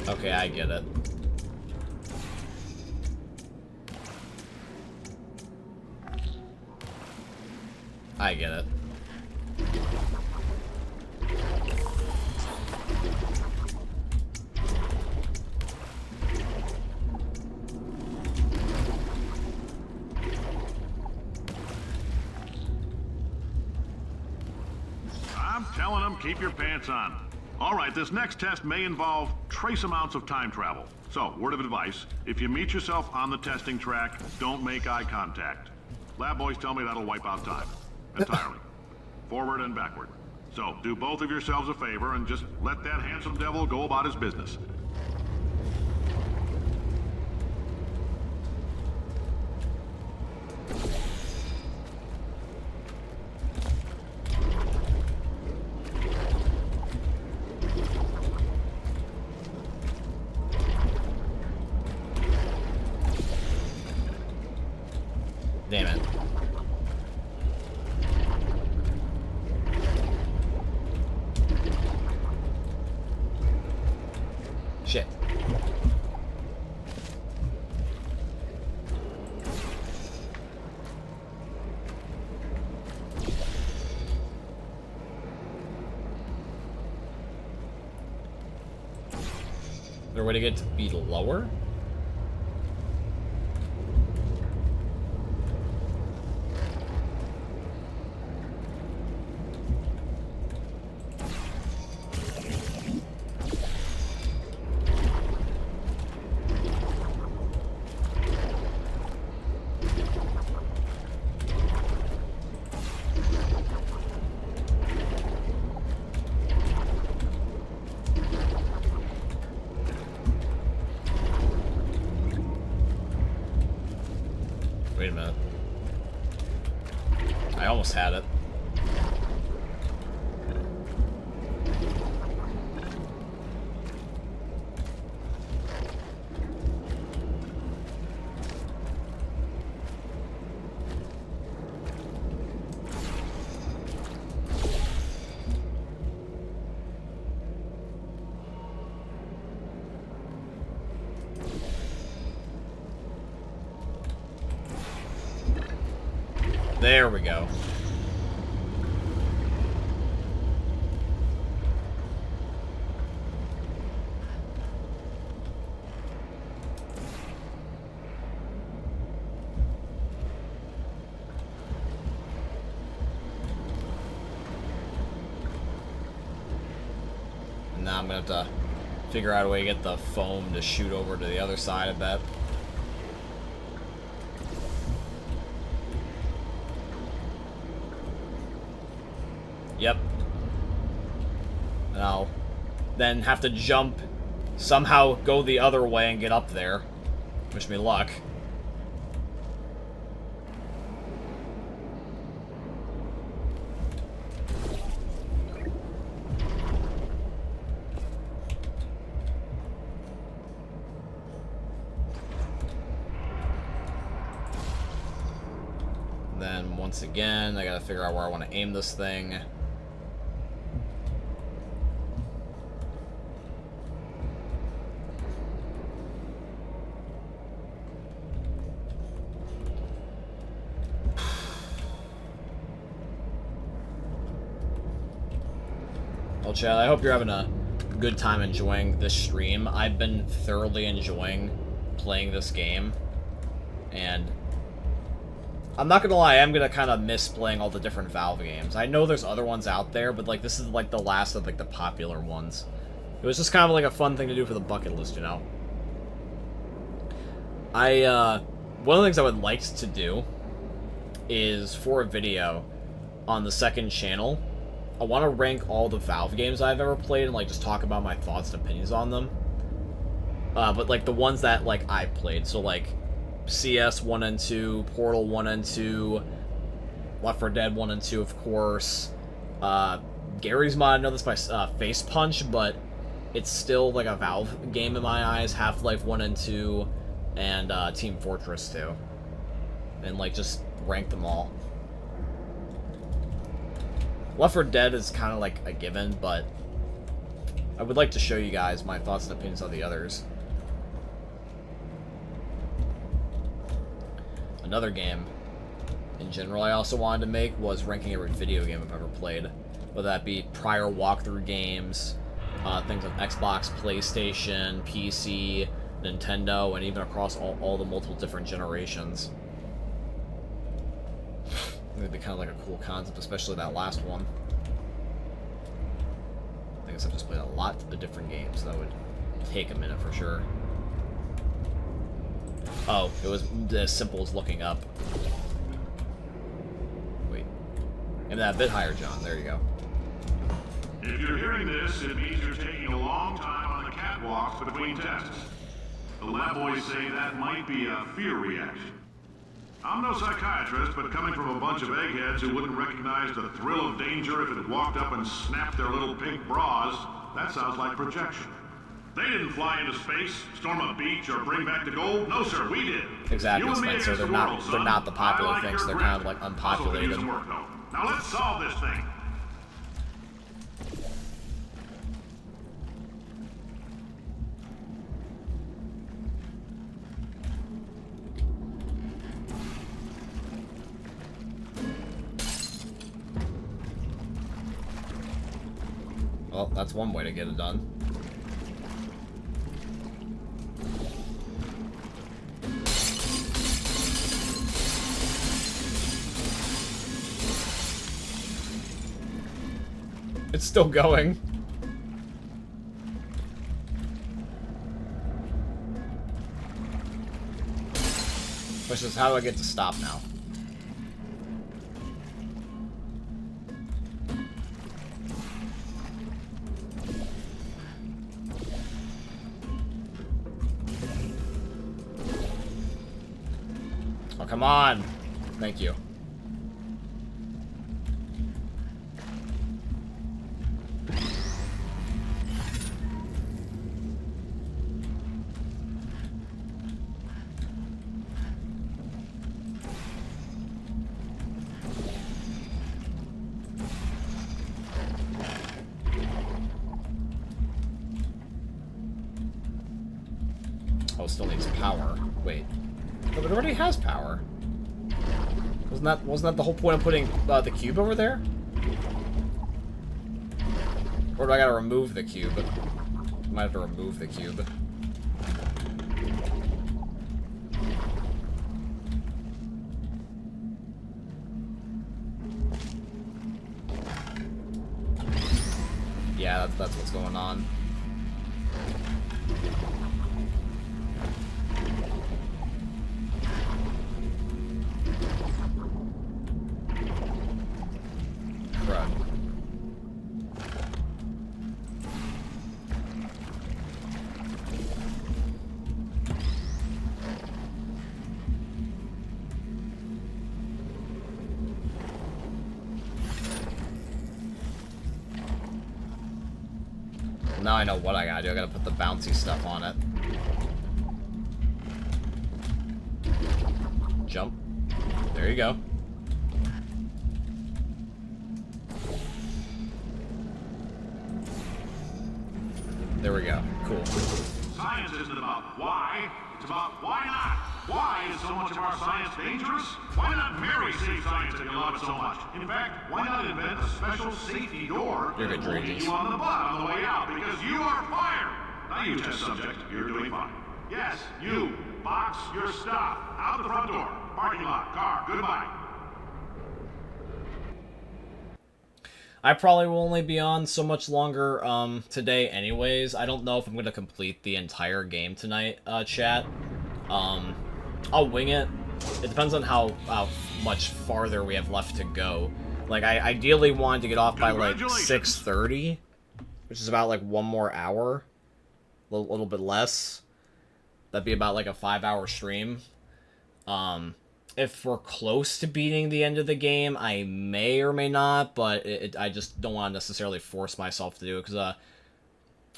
Okay, I get it. I get it. I'm telling them keep your pants on. All right, this next test may involve trace amounts of time travel. So, word of advice, if you meet yourself on the testing track, don't make eye contact. Lab boys tell me that'll wipe out time. Entirely. Forward and backward. So, do both of yourselves a favor and just let that handsome devil go about his business. Damn it. Shit. Is there a way to get to be lower? Wait a minute. I almost had it. There we go. Now I'm gonna have to figure out a way to get the foam to shoot over to the other side, I bet. Yep. And I'll then have to jump, somehow go the other way and get up there. Wish me luck. Then once again, I gotta figure out where I want to aim this thing. Well, Chad, I hope you're having a good time enjoying this stream. I've been thoroughly enjoying playing this game, and I'm not gonna lie, I'm gonna kind of miss playing all the different Valve games. I know there's other ones out there, but like this is like the last of like the popular ones. It was just kind of like a fun thing to do for the bucket list, you know. One of the things I would like to do is for a video on the second channel, I want to rank all the Valve games I've ever played and like just talk about my thoughts and opinions on them. But like the ones that like I played, so like CS 1 and 2, Portal 1 and 2, Left 4 Dead 1 and 2, of course. Gary's Mod, I know this by Face Punch, but it's still like a Valve game in my eyes. Half-Life 1 and 2, and Team Fortress 2. And like just rank them all. Left 4 Dead is kind of like a given, but I would like to show you guys my thoughts and opinions on the others. Another game in general I also wanted to make was ranking every video game I've ever played, whether that be prior walkthrough games, things on Xbox, PlayStation, PC, Nintendo, and even across all the multiple different generations. It'd be kind of like a cool concept, especially that last one. guess I've just played a lot of different games, so that would take a minute for sure. Oh, it was as simple as looking up. Wait. And that a bit higher, John. There you go. If you're hearing this, it means you're taking a long time on the catwalks between tests. The lab boys say that might be a fear reaction. I'm no psychiatrist, but coming from a bunch of eggheads who wouldn't recognize the thrill of danger if it walked up and snapped their little pink bras, that sounds like projection. They didn't fly into space, storm a beach, or bring back the gold. No, sir, we did. Exactly, Spencer. They're not the popular things. They're kind of like unpopulated. Now let's solve this thing. Well, that's one way to get it done. It's still going. Question is, how do I get to stop now? Oh, come on. Thank you. Oh, it still needs power. Wait. But it already has power. Wasn't that the whole point of putting the cube over there? Or do I gotta remove the cube? Might have to remove the cube. Yeah, that's what's going on. Now I know what I gotta do. I gotta put the bouncy stuff on it. Jump. There you go. There we go. Cool. Science isn't about why, it's about why not. Why is so much of our science dangerous? Why not marry safe science if you love it so much? In fact, why not invent a special safety door that will hit you on the butt on the way out because you are fired? Now you test subject, you're doing fine. Yes, you. Box your stuff. Out the front door. Parking lot. Car. Goodbye. I probably will only be on so much longer today anyways. I don't know if I'm going to complete the entire game tonight, chat. I'll wing it. It depends on how much farther we have left to go. Like, I ideally wanted to get off by, like, 6:30, which is about, like, one more hour. A little bit less. That'd be about, like, a 5-hour stream. If we're close to beating the end of the game, I may or may not, but I just don't want to necessarily force myself to do it, because,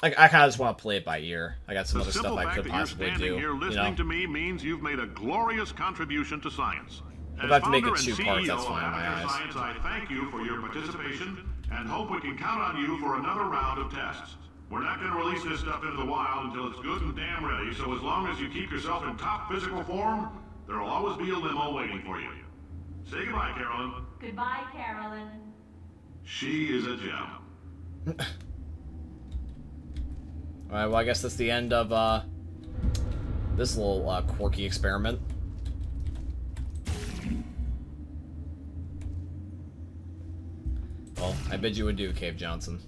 I kind of just want to play it by ear. I got some other stuff I could possibly do. Here listening to me means you've made a glorious contribution to science. If I have to make it 2 parts, that's fine in my eyes. Science, I thank you for your participation and hope we can count on you for another round of tests. We're not going to release this stuff into the wild until it's good and damn ready, so as long as you keep yourself in top physical form, there will always be a limo waiting for you. Say goodbye, Carolyn. Goodbye, Carolyn. She is a gem. Alright, well, I guess that's the end of, this little, quirky experiment. Well, I bid you adieu, Cave Johnson.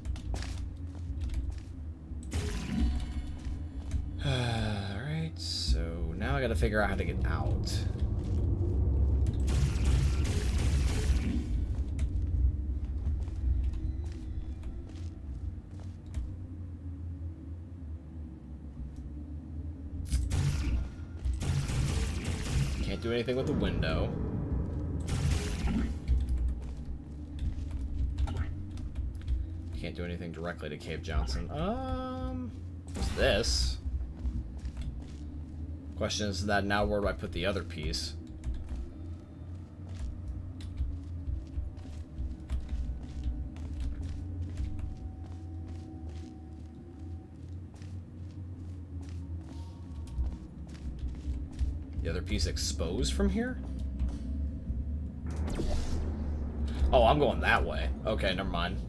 Alright, so now I gotta figure out how to get out. Can't do anything with the window. Can't do anything directly to Cave Johnson. What's this? Question is that now where do I put the other piece? The other piece exposed from here? Oh, I'm going that way. Okay, never mind.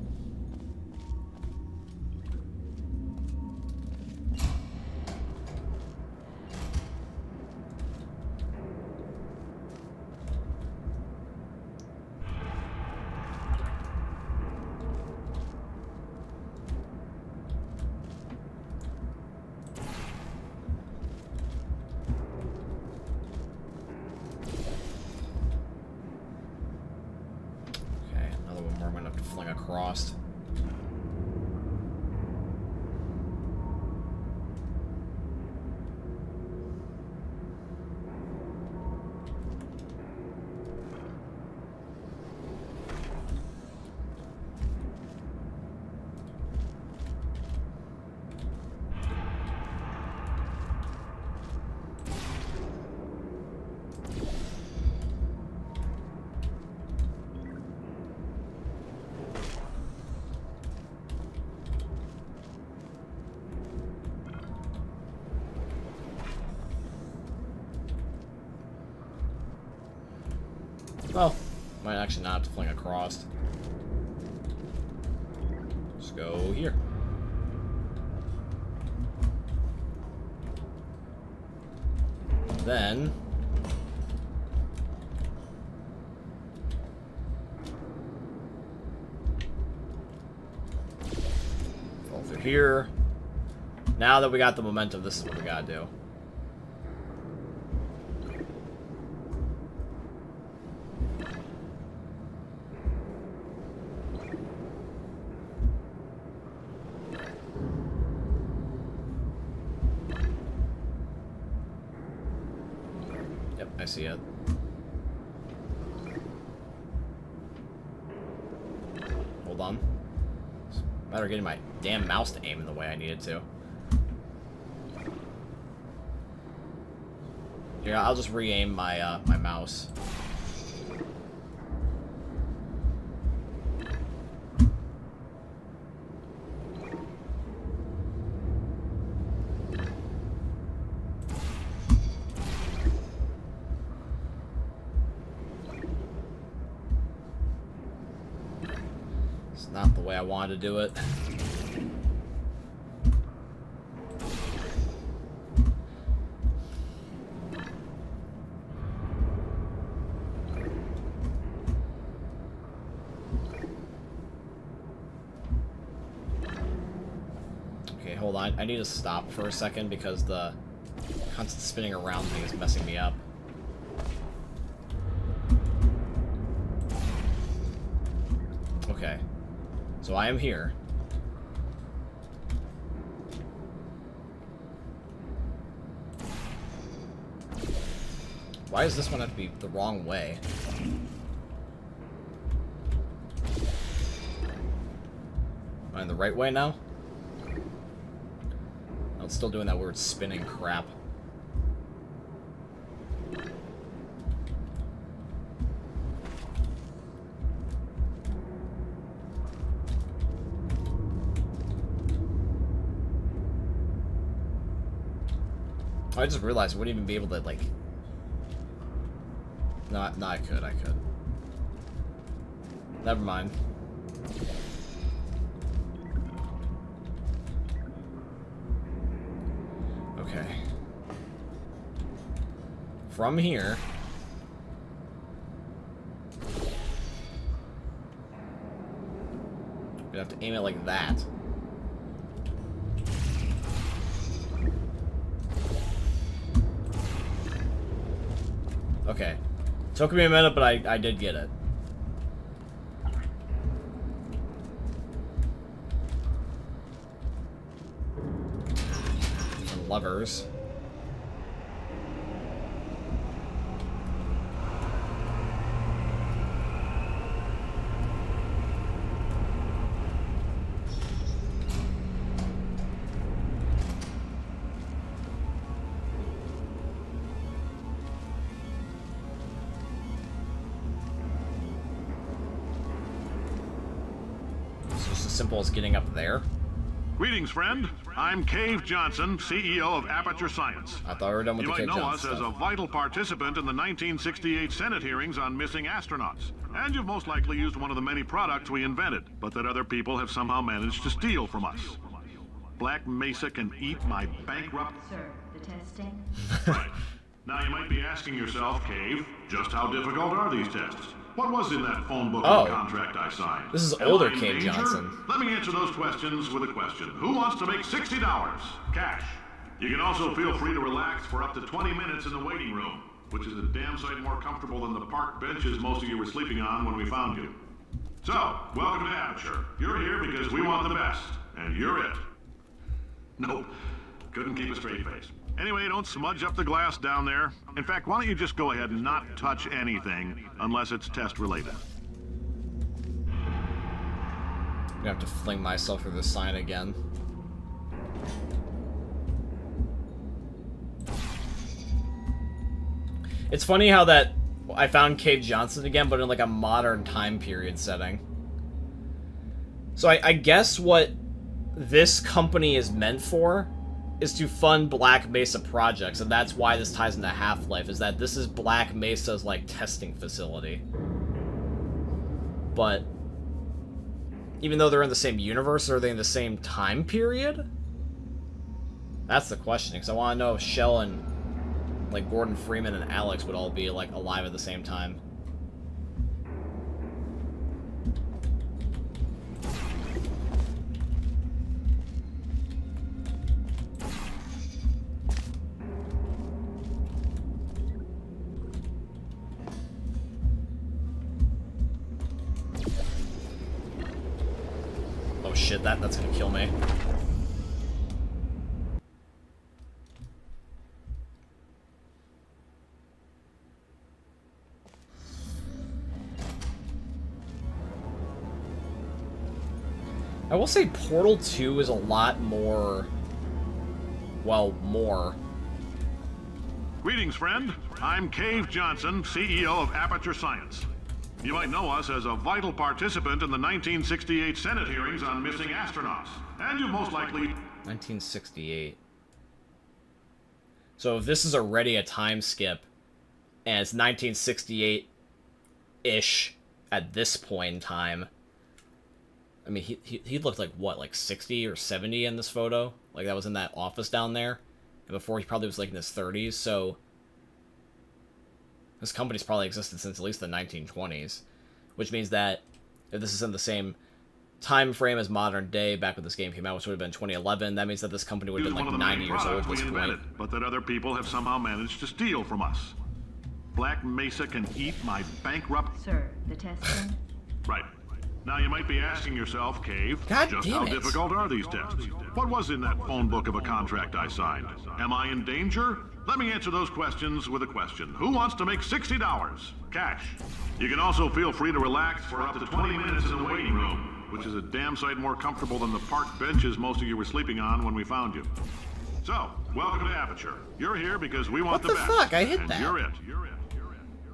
Across. Well, might actually not have to fling across. Just go here. Then fall through here. Now that we got the momentum, this is what we gotta do. I see it. Hold on. It's a matter of getting my damn mouse to aim in the way I need it to. Here, I'll just re-aim my my mouse. Not the way I wanted to do it. Okay, hold on. I need to stop for a second because the constant spinning around thing is messing me up. Okay. So I am here. Why does this one have to be the wrong way? Am I in the right way now? Oh, it's still doing that weird spinning crap. I just realized I wouldn't even be able to, like... No, I could. Never mind. Okay. From here... We'd have to aim it like that. Took me a minute, but I did get it. And levers. Simple as getting up there. Greetings, friend. I'm Cave Johnson, CEO of Aperture Science. I thought we were done with You the might Cave know Johnson us as a stuff. vital participant in the 1968 Senate hearings on missing astronauts. And you've most likely used one of the many products we invented, but that other people have somehow managed to steal from us. Black Mesa can eat my bankrupt... Sir, the testing? Right. Now you might be asking yourself, Cave, just how difficult are these tests? What was in that phone book of the contract I signed? This is Am older I in Cave danger? Johnson. Let me answer those questions with a question. Who wants to make $60 cash? You can also feel free to relax for up to 20 minutes in the waiting room, which is a damn sight more comfortable than the park benches most of you were sleeping on when we found you. So, welcome to Aperture. You're here because we want the best, and you're it. Nope, couldn't keep a straight face. Anyway, don't smudge up the glass down there. In fact, why don't you just go ahead and not touch anything unless it's test related. I'm gonna have to fling myself through the sign again. It's funny how that I found Cave Johnson again, but in like a modern time period setting. So I guess what this company is meant for is to fund Black Mesa projects, and that's why this ties into Half-Life, is that this is Black Mesa's, like, testing facility. But even though they're in the same universe, are they in the same time period? That's the question, because I want to know if Shell and, like, Gordon Freeman and Alex would all be, like, alive at the same time. Oh shit, that's gonna kill me. I will say Portal 2 is a lot more... well, more. Greetings, friend. I'm Cave Johnson, CEO of Aperture Science. You might know us as a vital participant in the 1968 Senate hearings on missing astronauts. And you've most likely... 1968. So if this is already a time skip, and it's 1968-ish at this point in time, I mean, he looked like, what, like 60 or 70 in this photo? Like, that was in that office down there. And before, he probably was, like, in his 30s, so... This company's probably existed since at least the 1920s. Which means that, if this is in the same time frame as modern day, back when this game came out, which would have been 2011, that means that this company would have been, like, 90 years old at this point. But that other people have somehow managed to steal from us. Black Mesa can eat my bankrupt... Sir, the testing? Right. Now you might be asking yourself, Cave, God just damn how it. difficult are these tests? What was in that phone book of a contract I signed? Am I in danger? Let me answer those questions with a question. Who wants to make $60 cash? You can also feel free to relax for up to 20 minutes in the waiting room, which is a damn sight more comfortable than the park benches most of you were sleeping on when we found you. So, welcome to Aperture. You're here because we want What the best. fuck? I hit and that. You're it.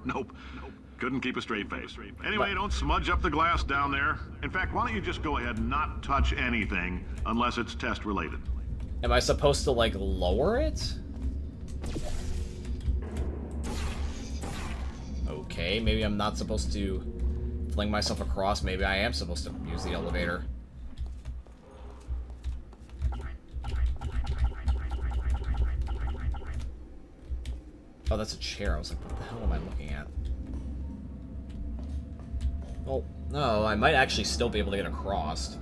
Nope. Couldn't keep a straight face. Anyway, don't smudge up the glass down there. In fact, why don't you just go ahead and not touch anything unless it's test related. Am I supposed to, like, lower it? Okay, maybe I'm not supposed to fling myself across. Maybe I am supposed to use the elevator. Oh, that's a chair. I was like, what the hell am I looking at? Well, no, I might actually still be able to get across.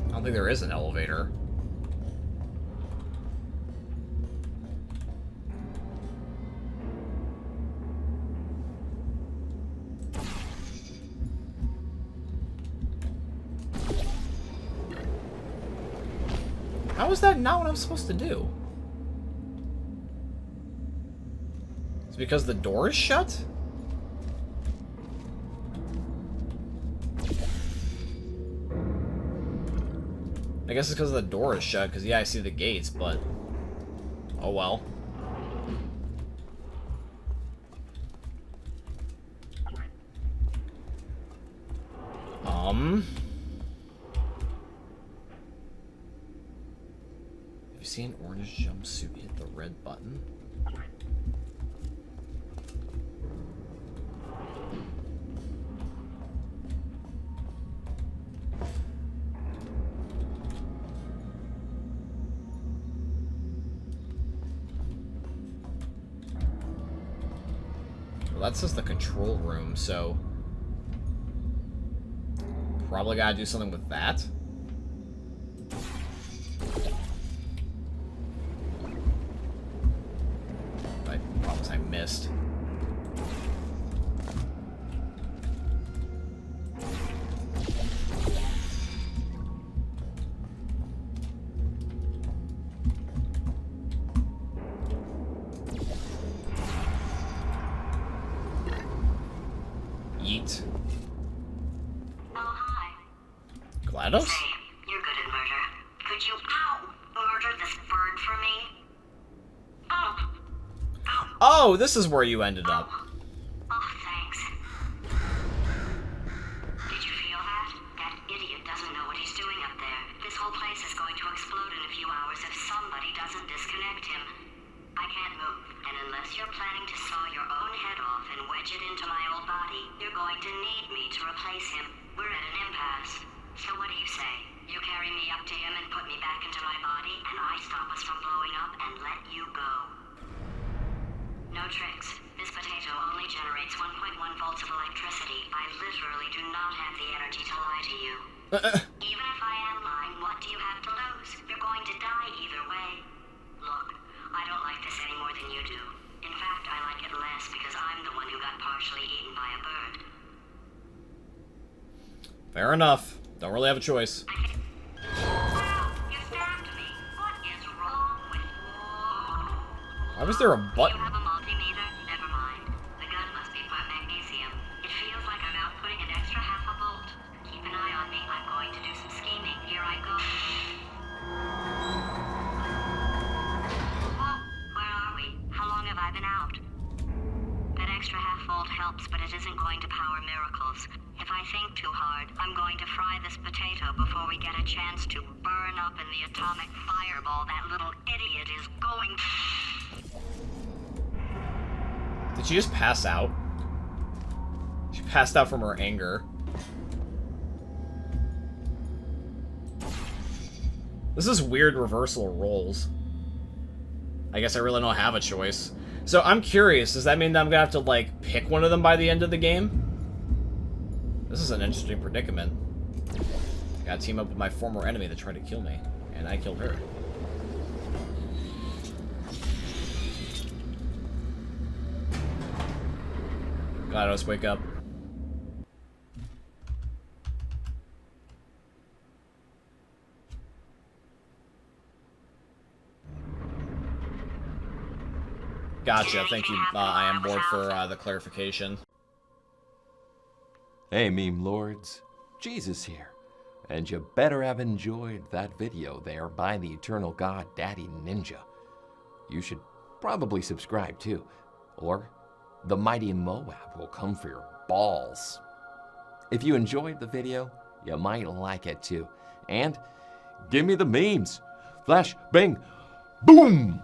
I don't think there is an elevator. How is that not what I'm supposed to do? It's because the door is shut? I guess it's because the door is shut, because yeah, I see the gates, but... Oh well. If you see an orange jumpsuit, hit the red button. Well, that says the control room, so... Probably gotta do something with that. I promise I missed. Yeet. GLaDOS? Say, you're good at murder. Could you, murder this bird for me? Oh, this is where you ended up. Oh, thanks. Did you feel that? That idiot doesn't know what he's doing up there. This whole place is going to explode in a few hours if somebody doesn't disconnect him. I can't move, and unless you're planning to saw your own head off and wedge it into my old body, you're going to need me to replace him. We're at an impasse. So what do you say? You carry me up to him and put me back into my body, and I stop us from blowing up and let you go. No tricks. This potato only generates 1.1 volts of electricity. I literally do not have the energy to lie to you. Even if I am lying, what do you have to lose? You're going to die either way. Look, I don't like this any more than you do. In fact, I like it less because I'm the one who got partially eaten by a bird. Fair enough. Don't really have a choice. Wow, you stabbed me. What is wrong with you? Why was there a button? You have a multimeter? Never mind. The gun must be part magnesium. It feels like I'm outputting an extra half a volt. Keep an eye on me. I'm going to do some scheming. Here I go. Oh, where are we? How long have I been out? That extra half volt helps, but it isn't going to power miracles. If I think too hard, I'm going to fry this potato before we get a chance to burn up in the atomic fireball that little idiot is going. Did she just pass out? She passed out from her anger. This is weird reversal of roles. I guess I really don't have a choice. So I'm curious, does that mean that I'm gonna have to, like, pick one of them by the end of the game? This is an interesting predicament. Gotta team up with my former enemy that tried to kill me. And I killed her. GLaDOS, wake up. Gotcha, thank you, I am bored for the clarification. Hey, meme lords, Jesus here. And you better have enjoyed that video there by the eternal god Daddy Ninja. You should probably subscribe too, or the mighty Moab will come for your balls. If you enjoyed the video, you might like it too. And give me the memes. Flash, bang, boom!